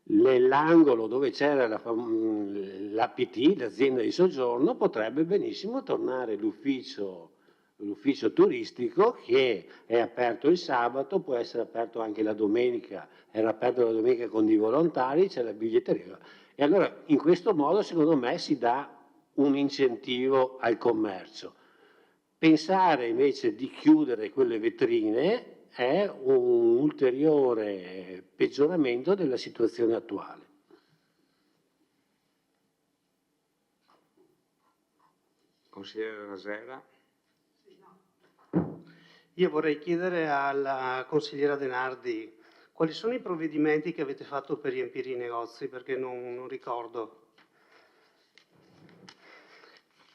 nell'angolo dove c'era l'APT, l'azienda di soggiorno, potrebbe benissimo tornare l'ufficio turistico che è aperto il sabato, può essere aperto anche la domenica, era aperto la domenica con dei volontari, c'è la biglietteria. E allora in questo modo secondo me si dà un incentivo al commercio. Pensare invece di chiudere quelle vetrine è un ulteriore peggioramento della situazione attuale. Consigliere Rasera. Io vorrei chiedere alla consigliera De Nardi quali sono i provvedimenti che avete fatto per riempire i negozi, perché non ricordo.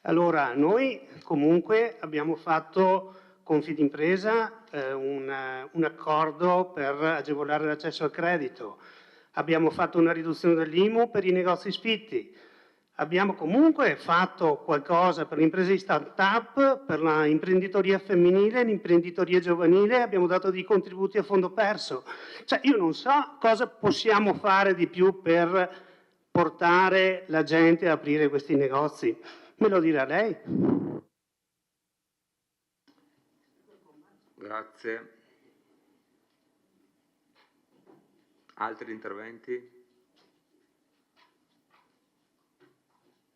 Allora, noi comunque abbiamo fatto con Fidimpresa un accordo per agevolare l'accesso al credito, abbiamo fatto una riduzione dell'IMU per i negozi sfitti, abbiamo comunque fatto qualcosa per le imprese di start-up, per l'imprenditoria femminile, l'imprenditoria giovanile, abbiamo dato dei contributi a fondo perso. Cioè, io non so cosa possiamo fare di più per portare la gente a aprire questi negozi. Me lo dirà lei. Grazie. Altri interventi?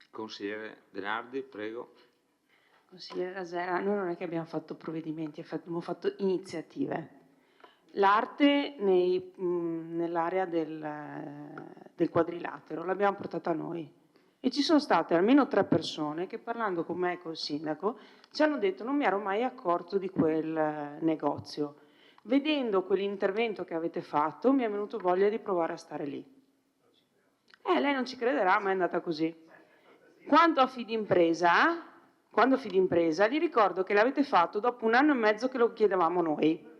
Consigliere De Nardi, prego. Consigliere Rasera, noi non è che abbiamo fatto provvedimenti, abbiamo fatto iniziative. L'arte nell'area del quadrilatero l'abbiamo portata noi. E ci sono state almeno 3 persone che, parlando con me e col sindaco, ci hanno detto: non mi ero mai accorto di quel negozio. Vedendo quell'intervento che avete fatto mi è venuto voglia di provare a stare lì. Lei non ci crederà, ma è andata così. Quanto a Fidimpresa, gli ricordo che l'avete fatto dopo 1 anno e mezzo che lo chiedevamo noi.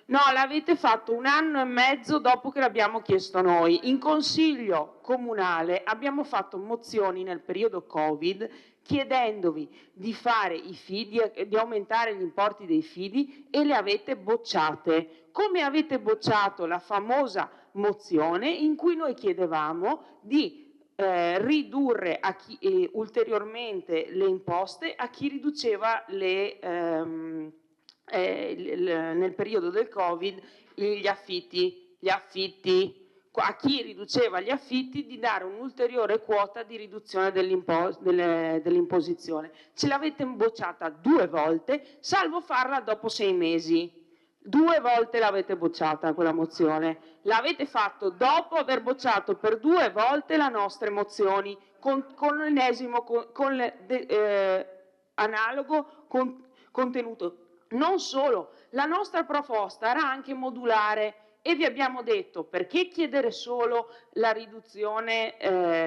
No, l'avete fatto 1 anno e mezzo dopo che l'abbiamo chiesto noi. In consiglio comunale abbiamo fatto mozioni nel periodo Covid chiedendovi di fare i fidi, di aumentare gli importi dei fidi, e le avete bocciate. Come avete bocciato la famosa mozione in cui noi chiedevamo di ridurre ulteriormente le imposte a chi riduceva nel periodo del Covid gli affitti, a chi riduceva gli affitti di dare un'ulteriore quota di riduzione dell'imposizione. Ce l'avete bocciata 2 volte, salvo farla dopo 6 mesi. 2 volte l'avete bocciata quella mozione. L'avete fatto dopo aver bocciato per 2 volte le nostre mozioni con l'ennesimo analogo contenuto. Non solo, la nostra proposta era anche modulare, e vi abbiamo detto: perché chiedere solo la riduzione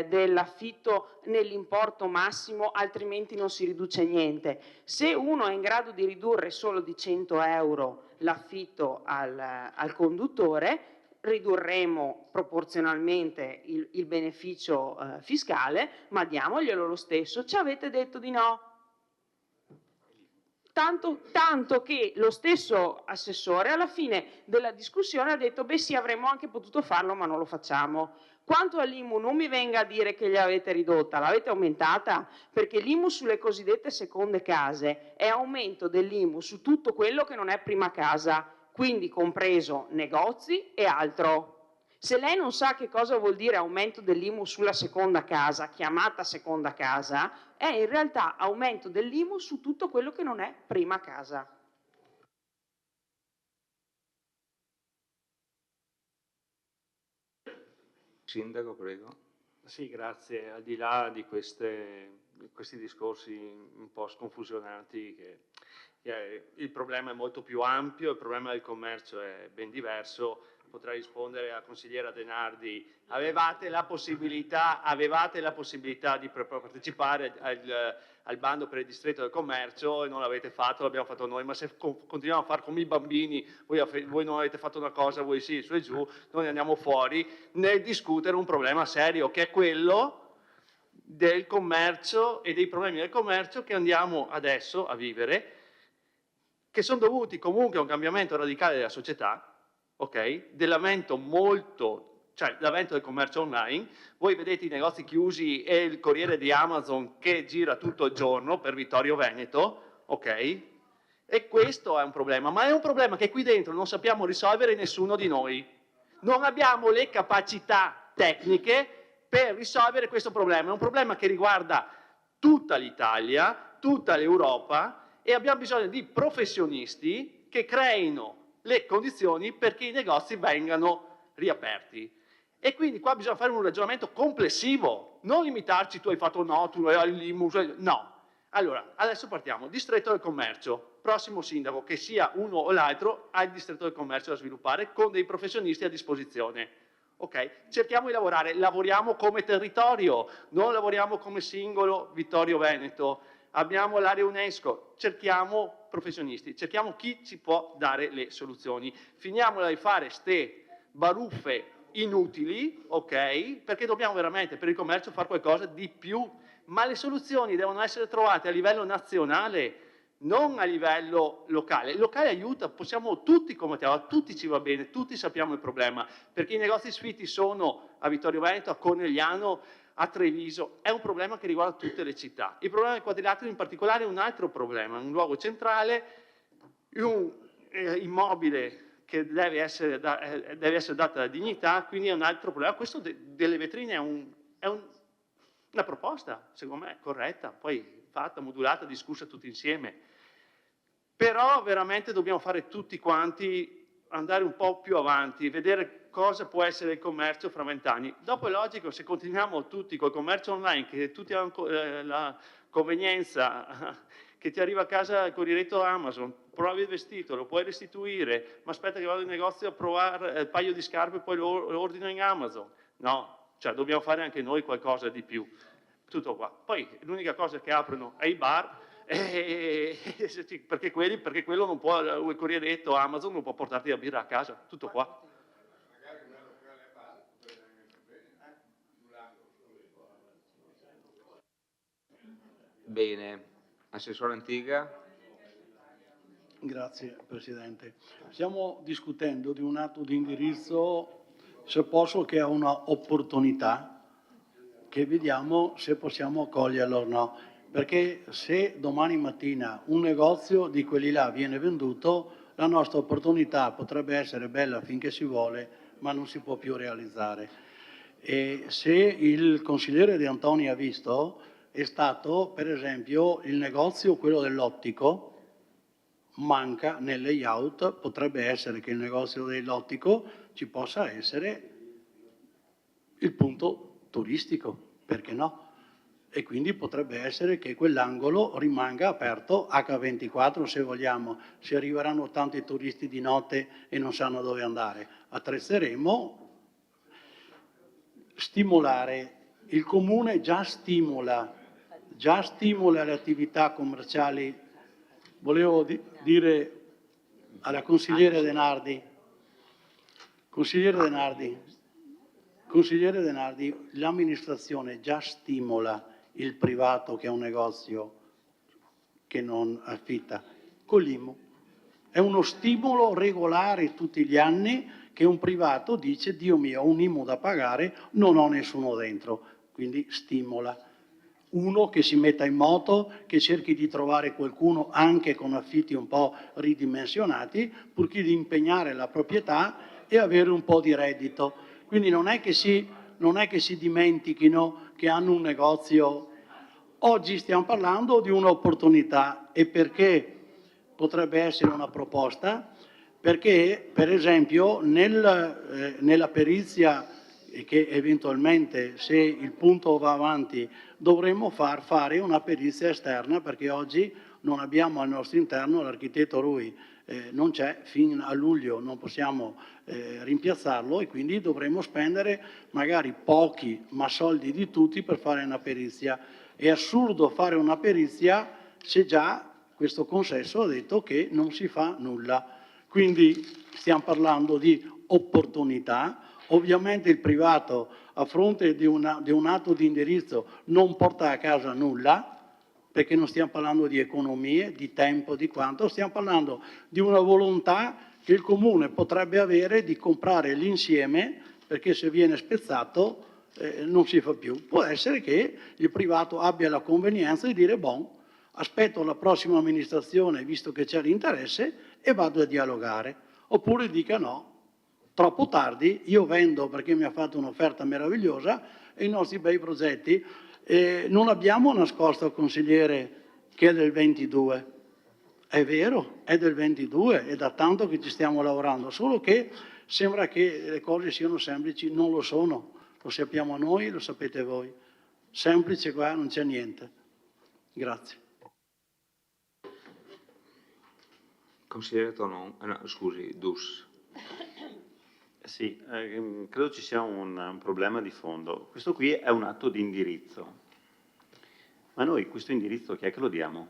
dell'affitto nell'importo massimo, altrimenti non si riduce niente. Se uno è in grado di ridurre solo di 100 euro l'affitto al conduttore, ridurremo proporzionalmente il beneficio fiscale, ma diamoglielo lo stesso. Ci avete detto di no. tanto che lo stesso assessore alla fine della discussione ha detto beh sì, avremmo anche potuto farlo ma non lo facciamo. Quanto all'IMU non mi venga a dire che l'avete ridotta, l'avete aumentata, perché l'IMU sulle cosiddette seconde case è aumento dell'IMU su tutto quello che non è prima casa, quindi compreso negozi e altro. Se lei non sa che cosa vuol dire aumento dell'IMU sulla seconda casa, chiamata seconda casa, è in realtà aumento dell'IMU su tutto quello che non è prima casa. Sindaco, prego. Sì, grazie. Al di là di questi discorsi un po' sconfusionati, che il problema è molto più ampio, il problema del commercio è ben diverso. Potrei rispondere alla consigliera Denardi: avevate la possibilità di partecipare al bando per il distretto del commercio e non l'avete fatto, l'abbiamo fatto noi, ma se continuiamo a fare come i bambini, voi non avete fatto una cosa, voi sì, su e giù, noi andiamo fuori nel discutere un problema serio che è quello del commercio e dei problemi del commercio che andiamo adesso a vivere, che sono dovuti comunque a un cambiamento radicale della società, ok? Dell'avvento del commercio online. Voi vedete i negozi chiusi e il corriere di Amazon che gira tutto il giorno per Vittorio Veneto, ok? E questo è un problema, ma è un problema che qui dentro non sappiamo risolvere nessuno di noi. Non abbiamo le capacità tecniche per risolvere questo problema. È un problema che riguarda tutta l'Italia, tutta l'Europa, e abbiamo bisogno di professionisti che creino le condizioni perché i negozi vengano riaperti. E quindi qua bisogna fare un ragionamento complessivo, non limitarci tu hai fatto no, tu hai l'IMU, no. Allora, adesso partiamo. Distretto del commercio, prossimo sindaco, che sia uno o l'altro, ha il distretto del commercio da sviluppare con dei professionisti a disposizione. Ok? Cerchiamo di lavorare, lavoriamo come territorio, non lavoriamo come singolo Vittorio Veneto. Abbiamo l'area UNESCO, cerchiamo professionisti, cerchiamo chi ci può dare le soluzioni. Finiamola di fare ste baruffe inutili, ok? Perché dobbiamo veramente per il commercio fare qualcosa di più, ma le soluzioni devono essere trovate a livello nazionale, non a livello locale. Il locale aiuta, possiamo tutti combattere, a tutti ci va bene, tutti sappiamo il problema, perché i negozi sfitti sono a Vittorio Veneto, a Conegliano, a Treviso, è un problema che riguarda tutte le città. Il problema del quadrilatero in particolare è un altro problema, un luogo centrale, un immobile che deve essere data la dignità, quindi è un altro problema. Questo delle vetrine è una proposta, secondo me, corretta, poi fatta, modulata, discussa tutti insieme. Però veramente dobbiamo fare tutti quanti, andare un po' più avanti, vedere cosa può essere il commercio fra 20 anni. Dopo è logico, se continuiamo tutti col commercio online, che tutti hanno la convenienza, che ti arriva a casa il corriere Amazon, provi il vestito, lo puoi restituire, ma aspetta che vado in negozio a provare il paio di scarpe e poi lo ordino in Amazon. No, cioè dobbiamo fare anche noi qualcosa di più. Tutto qua. Poi l'unica cosa che aprono è i bar, perché quello non può, il corriere Amazon non può portarti la birra a casa, tutto qua. Bene, Assessore Antiga. Grazie Presidente. Stiamo discutendo di un atto di indirizzo, se posso, che è una opportunità, che vediamo se possiamo coglierlo o no. Perché se domani mattina un negozio di quelli là viene venduto, la nostra opportunità potrebbe essere bella finché si vuole, ma non si può più realizzare. E se il consigliere De Antoni ha visto, è stato per esempio il negozio, quello dell'ottico, manca nel layout, potrebbe essere che il negozio dell'ottico ci possa essere il punto turistico, perché no? E quindi potrebbe essere che quell'angolo rimanga aperto H24 se vogliamo, se arriveranno tanti turisti di notte e non sanno dove andare. Attrezzeremo, stimolare, il Comune già stimola le attività commerciali. Volevo dire alla consigliere Denardi, l'amministrazione già stimola il privato che ha un negozio che non affitta con l'IMU. È uno stimolo regolare tutti gli anni che un privato dice: Dio mio, ho un IMU da pagare, non ho nessuno dentro, quindi stimola. Uno che si metta in moto, che cerchi di trovare qualcuno anche con affitti un po' ridimensionati, purché di impegnare la proprietà e avere un po' di reddito. Quindi non è che si dimentichino che hanno un negozio. Oggi stiamo parlando di un'opportunità. E perché potrebbe essere una proposta? Perché, per esempio, nella perizia che eventualmente, se il punto va avanti, dovremmo fare una perizia esterna, perché oggi non abbiamo al nostro interno l'architetto Rui, non c'è, fino a luglio non possiamo rimpiazzarlo, e quindi dovremmo spendere magari pochi, ma soldi di tutti per fare una perizia. È assurdo fare una perizia se già questo consesso ha detto che non si fa nulla. Quindi stiamo parlando di opportunità. Ovviamente il privato, a fronte di un atto di indirizzo, non porta a casa nulla, perché non stiamo parlando di economie, di tempo, di quanto, stiamo parlando di una volontà che il Comune potrebbe avere di comprare l'insieme, perché se viene spezzato non si fa più. Può essere che il privato abbia la convenienza di dire: bon, aspetto la prossima amministrazione, visto che c'è l'interesse, e vado a dialogare. Oppure dica: no, troppo tardi, io vendo perché mi ha fatto un'offerta meravigliosa e i nostri bei progetti. Non abbiamo nascosto al consigliere che è del 22. È vero, è del 22, è da tanto che ci stiamo lavorando, solo che sembra che le cose siano semplici, non lo sono. Lo sappiamo noi, lo sapete voi. Semplice qua non c'è niente. Grazie. Consigliere Tonon, no, scusi, Dus. Sì, credo ci sia un problema di fondo. Questo qui è un atto di indirizzo. Ma noi questo indirizzo chi è che lo diamo?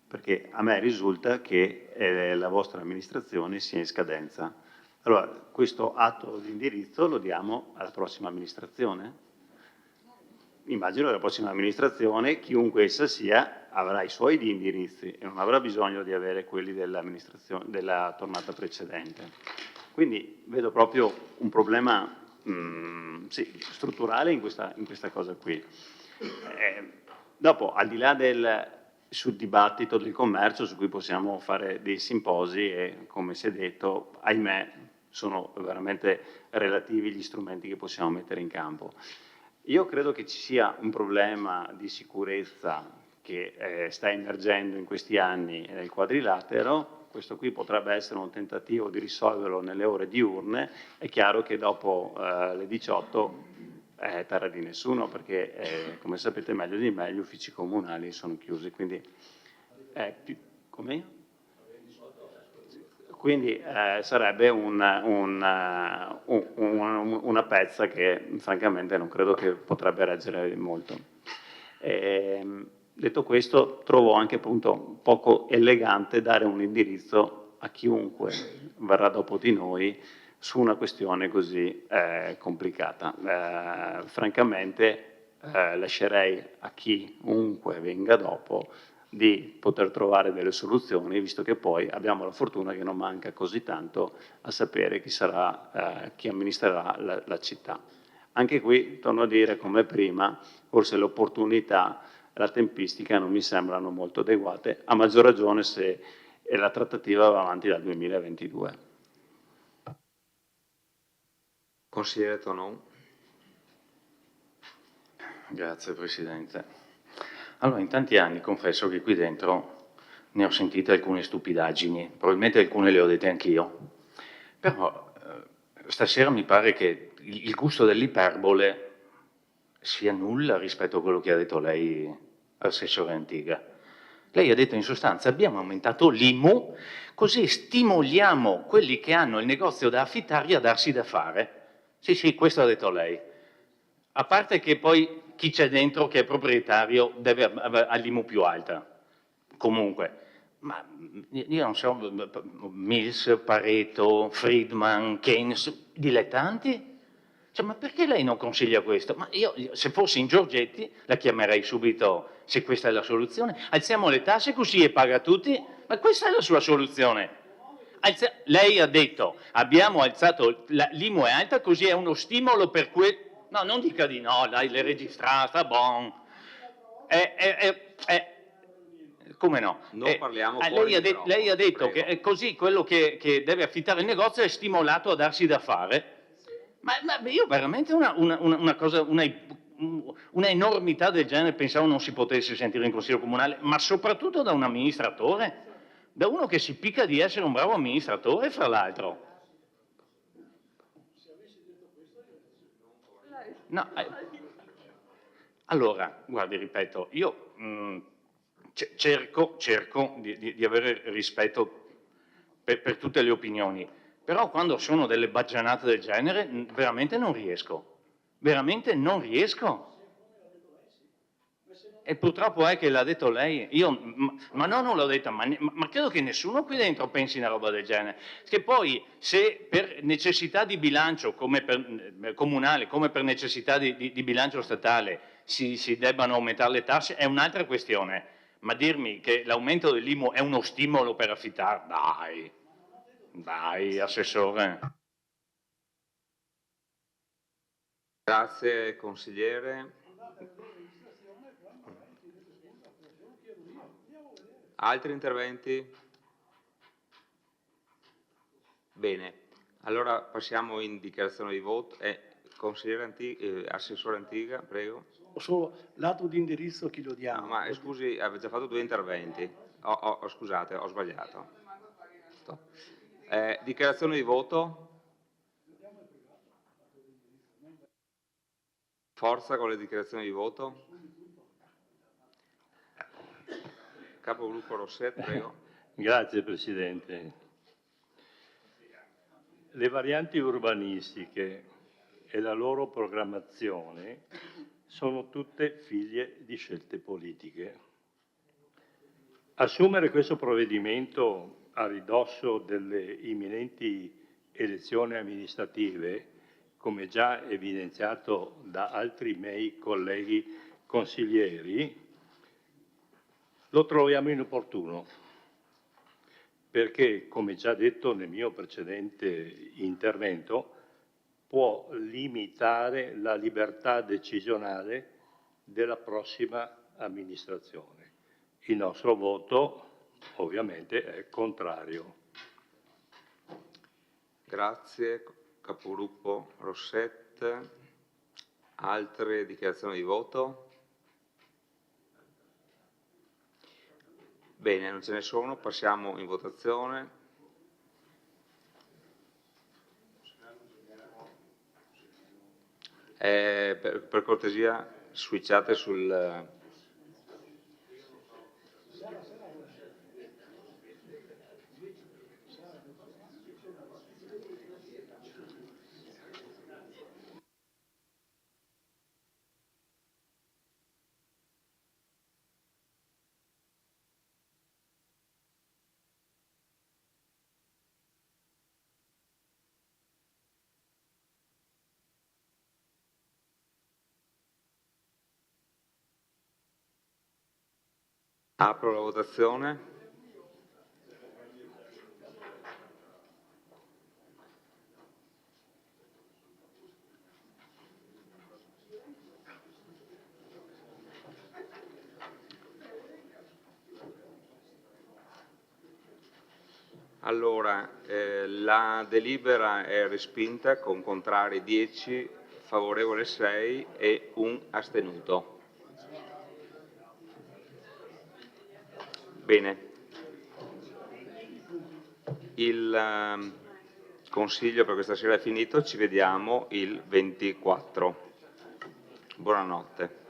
Perché a me risulta che la vostra amministrazione sia in scadenza. Allora, questo atto di indirizzo lo diamo alla prossima amministrazione? Immagino che la prossima amministrazione, chiunque essa sia, avrà i suoi di indirizzi e non avrà bisogno di avere quelli della tornata precedente. Quindi vedo proprio un problema strutturale in questa cosa qui. Dopo, al di là sul dibattito del commercio, su cui possiamo fare dei simposi e, come si è detto, ahimè, sono veramente relativi gli strumenti che possiamo mettere in campo. Io credo che ci sia un problema di sicurezza che sta emergendo in questi anni nel quadrilatero. Questo qui potrebbe essere un tentativo di risolverlo nelle ore diurne. È chiaro che dopo le 18 è terra di nessuno, perché come sapete meglio di me gli uffici comunali sono chiusi, quindi sarebbe una pezza che francamente non credo che potrebbe reggere molto. Detto questo, trovo anche appunto poco elegante dare un indirizzo a chiunque verrà dopo di noi su una questione così complicata. Francamente lascerei a chiunque venga dopo di poter trovare delle soluzioni, visto che poi abbiamo la fortuna che non manca così tanto a sapere chi sarà, chi amministrerà la città. Anche qui, torno a dire come prima, forse l'opportunità e la tempistica non mi sembrano molto adeguate, a maggior ragione se la trattativa va avanti dal 2022. Consigliere Tonon. Grazie Presidente. Allora, in tanti anni confesso che qui dentro ne ho sentite alcune stupidaggini, probabilmente alcune le ho dette anch'io, però stasera mi pare che il gusto dell'iperbole sia nulla rispetto a quello che ha detto lei, assessore Antiga. Lei ha detto in sostanza: abbiamo aumentato l'IMU, così stimoliamo quelli che hanno il negozio da affittare a darsi da fare. Sì, questo ha detto lei. A parte che poi chi c'è dentro che è proprietario deve avere l'IMU più alta. Comunque, ma io non so, Mills, Pareto, Friedman, Keynes, dilettanti? Cioè, ma perché lei non consiglia questo? Ma io, se fossi in Giorgetti, la chiamerei subito, se questa è la soluzione. Alziamo le tasse così e paga tutti, ma questa è la sua soluzione. Lei ha detto, abbiamo alzato, l'IMU è alta così è uno stimolo per no, non dica di no, dai, le registrata, bon. Come no? Non parliamo fuori lei ha detto prego. che è così quello che deve affittare il negozio è stimolato a darsi da fare. Ma io veramente una enormità del genere pensavo non si potesse sentire in Consiglio Comunale, ma soprattutto da un amministratore, da uno che si picca di essere un bravo amministratore, fra l'altro. No, allora, guardi, ripeto, io cerco di avere rispetto per tutte le opinioni, però quando sono delle baggianate del genere veramente non riesco, E purtroppo è che l'ha detto lei, ma no, non l'ho detta, ma credo che nessuno qui dentro pensi una roba del genere. Che poi se per necessità di bilancio come comunale, come per necessità di bilancio statale si debbano aumentare le tasse è un'altra questione, ma dirmi che l'aumento dell'IMU è uno stimolo per affittare, dai, assessore. Grazie consigliere. Altri interventi? Bene, allora passiamo in dichiarazione di voto. Assessore Antiga, prego. Solo l'atto di indirizzo chi lo diamo? No, ma scusi, avete già fatto 2 interventi. Scusate, ho sbagliato. Dichiarazione di voto? Forza con le dichiarazioni di voto. Capogruppo Rosset, prego. Grazie Presidente. Le varianti urbanistiche e la loro programmazione sono tutte figlie di scelte politiche. Assumere questo provvedimento a ridosso delle imminenti elezioni amministrative, come già evidenziato da altri miei colleghi consiglieri, lo troviamo inopportuno, perché, come già detto nel mio precedente intervento, può limitare la libertà decisionale della prossima amministrazione. Il nostro voto, ovviamente, è contrario. Grazie, Capogruppo Rosset. Altre dichiarazioni di voto? Bene, non ce ne sono, passiamo in votazione. Per cortesia, switchate sul... Apro la votazione. Allora, la delibera è respinta con contrari 10, favorevole 6 e un astenuto. Bene, il Consiglio per questa sera è finito, ci vediamo il 24. Buonanotte.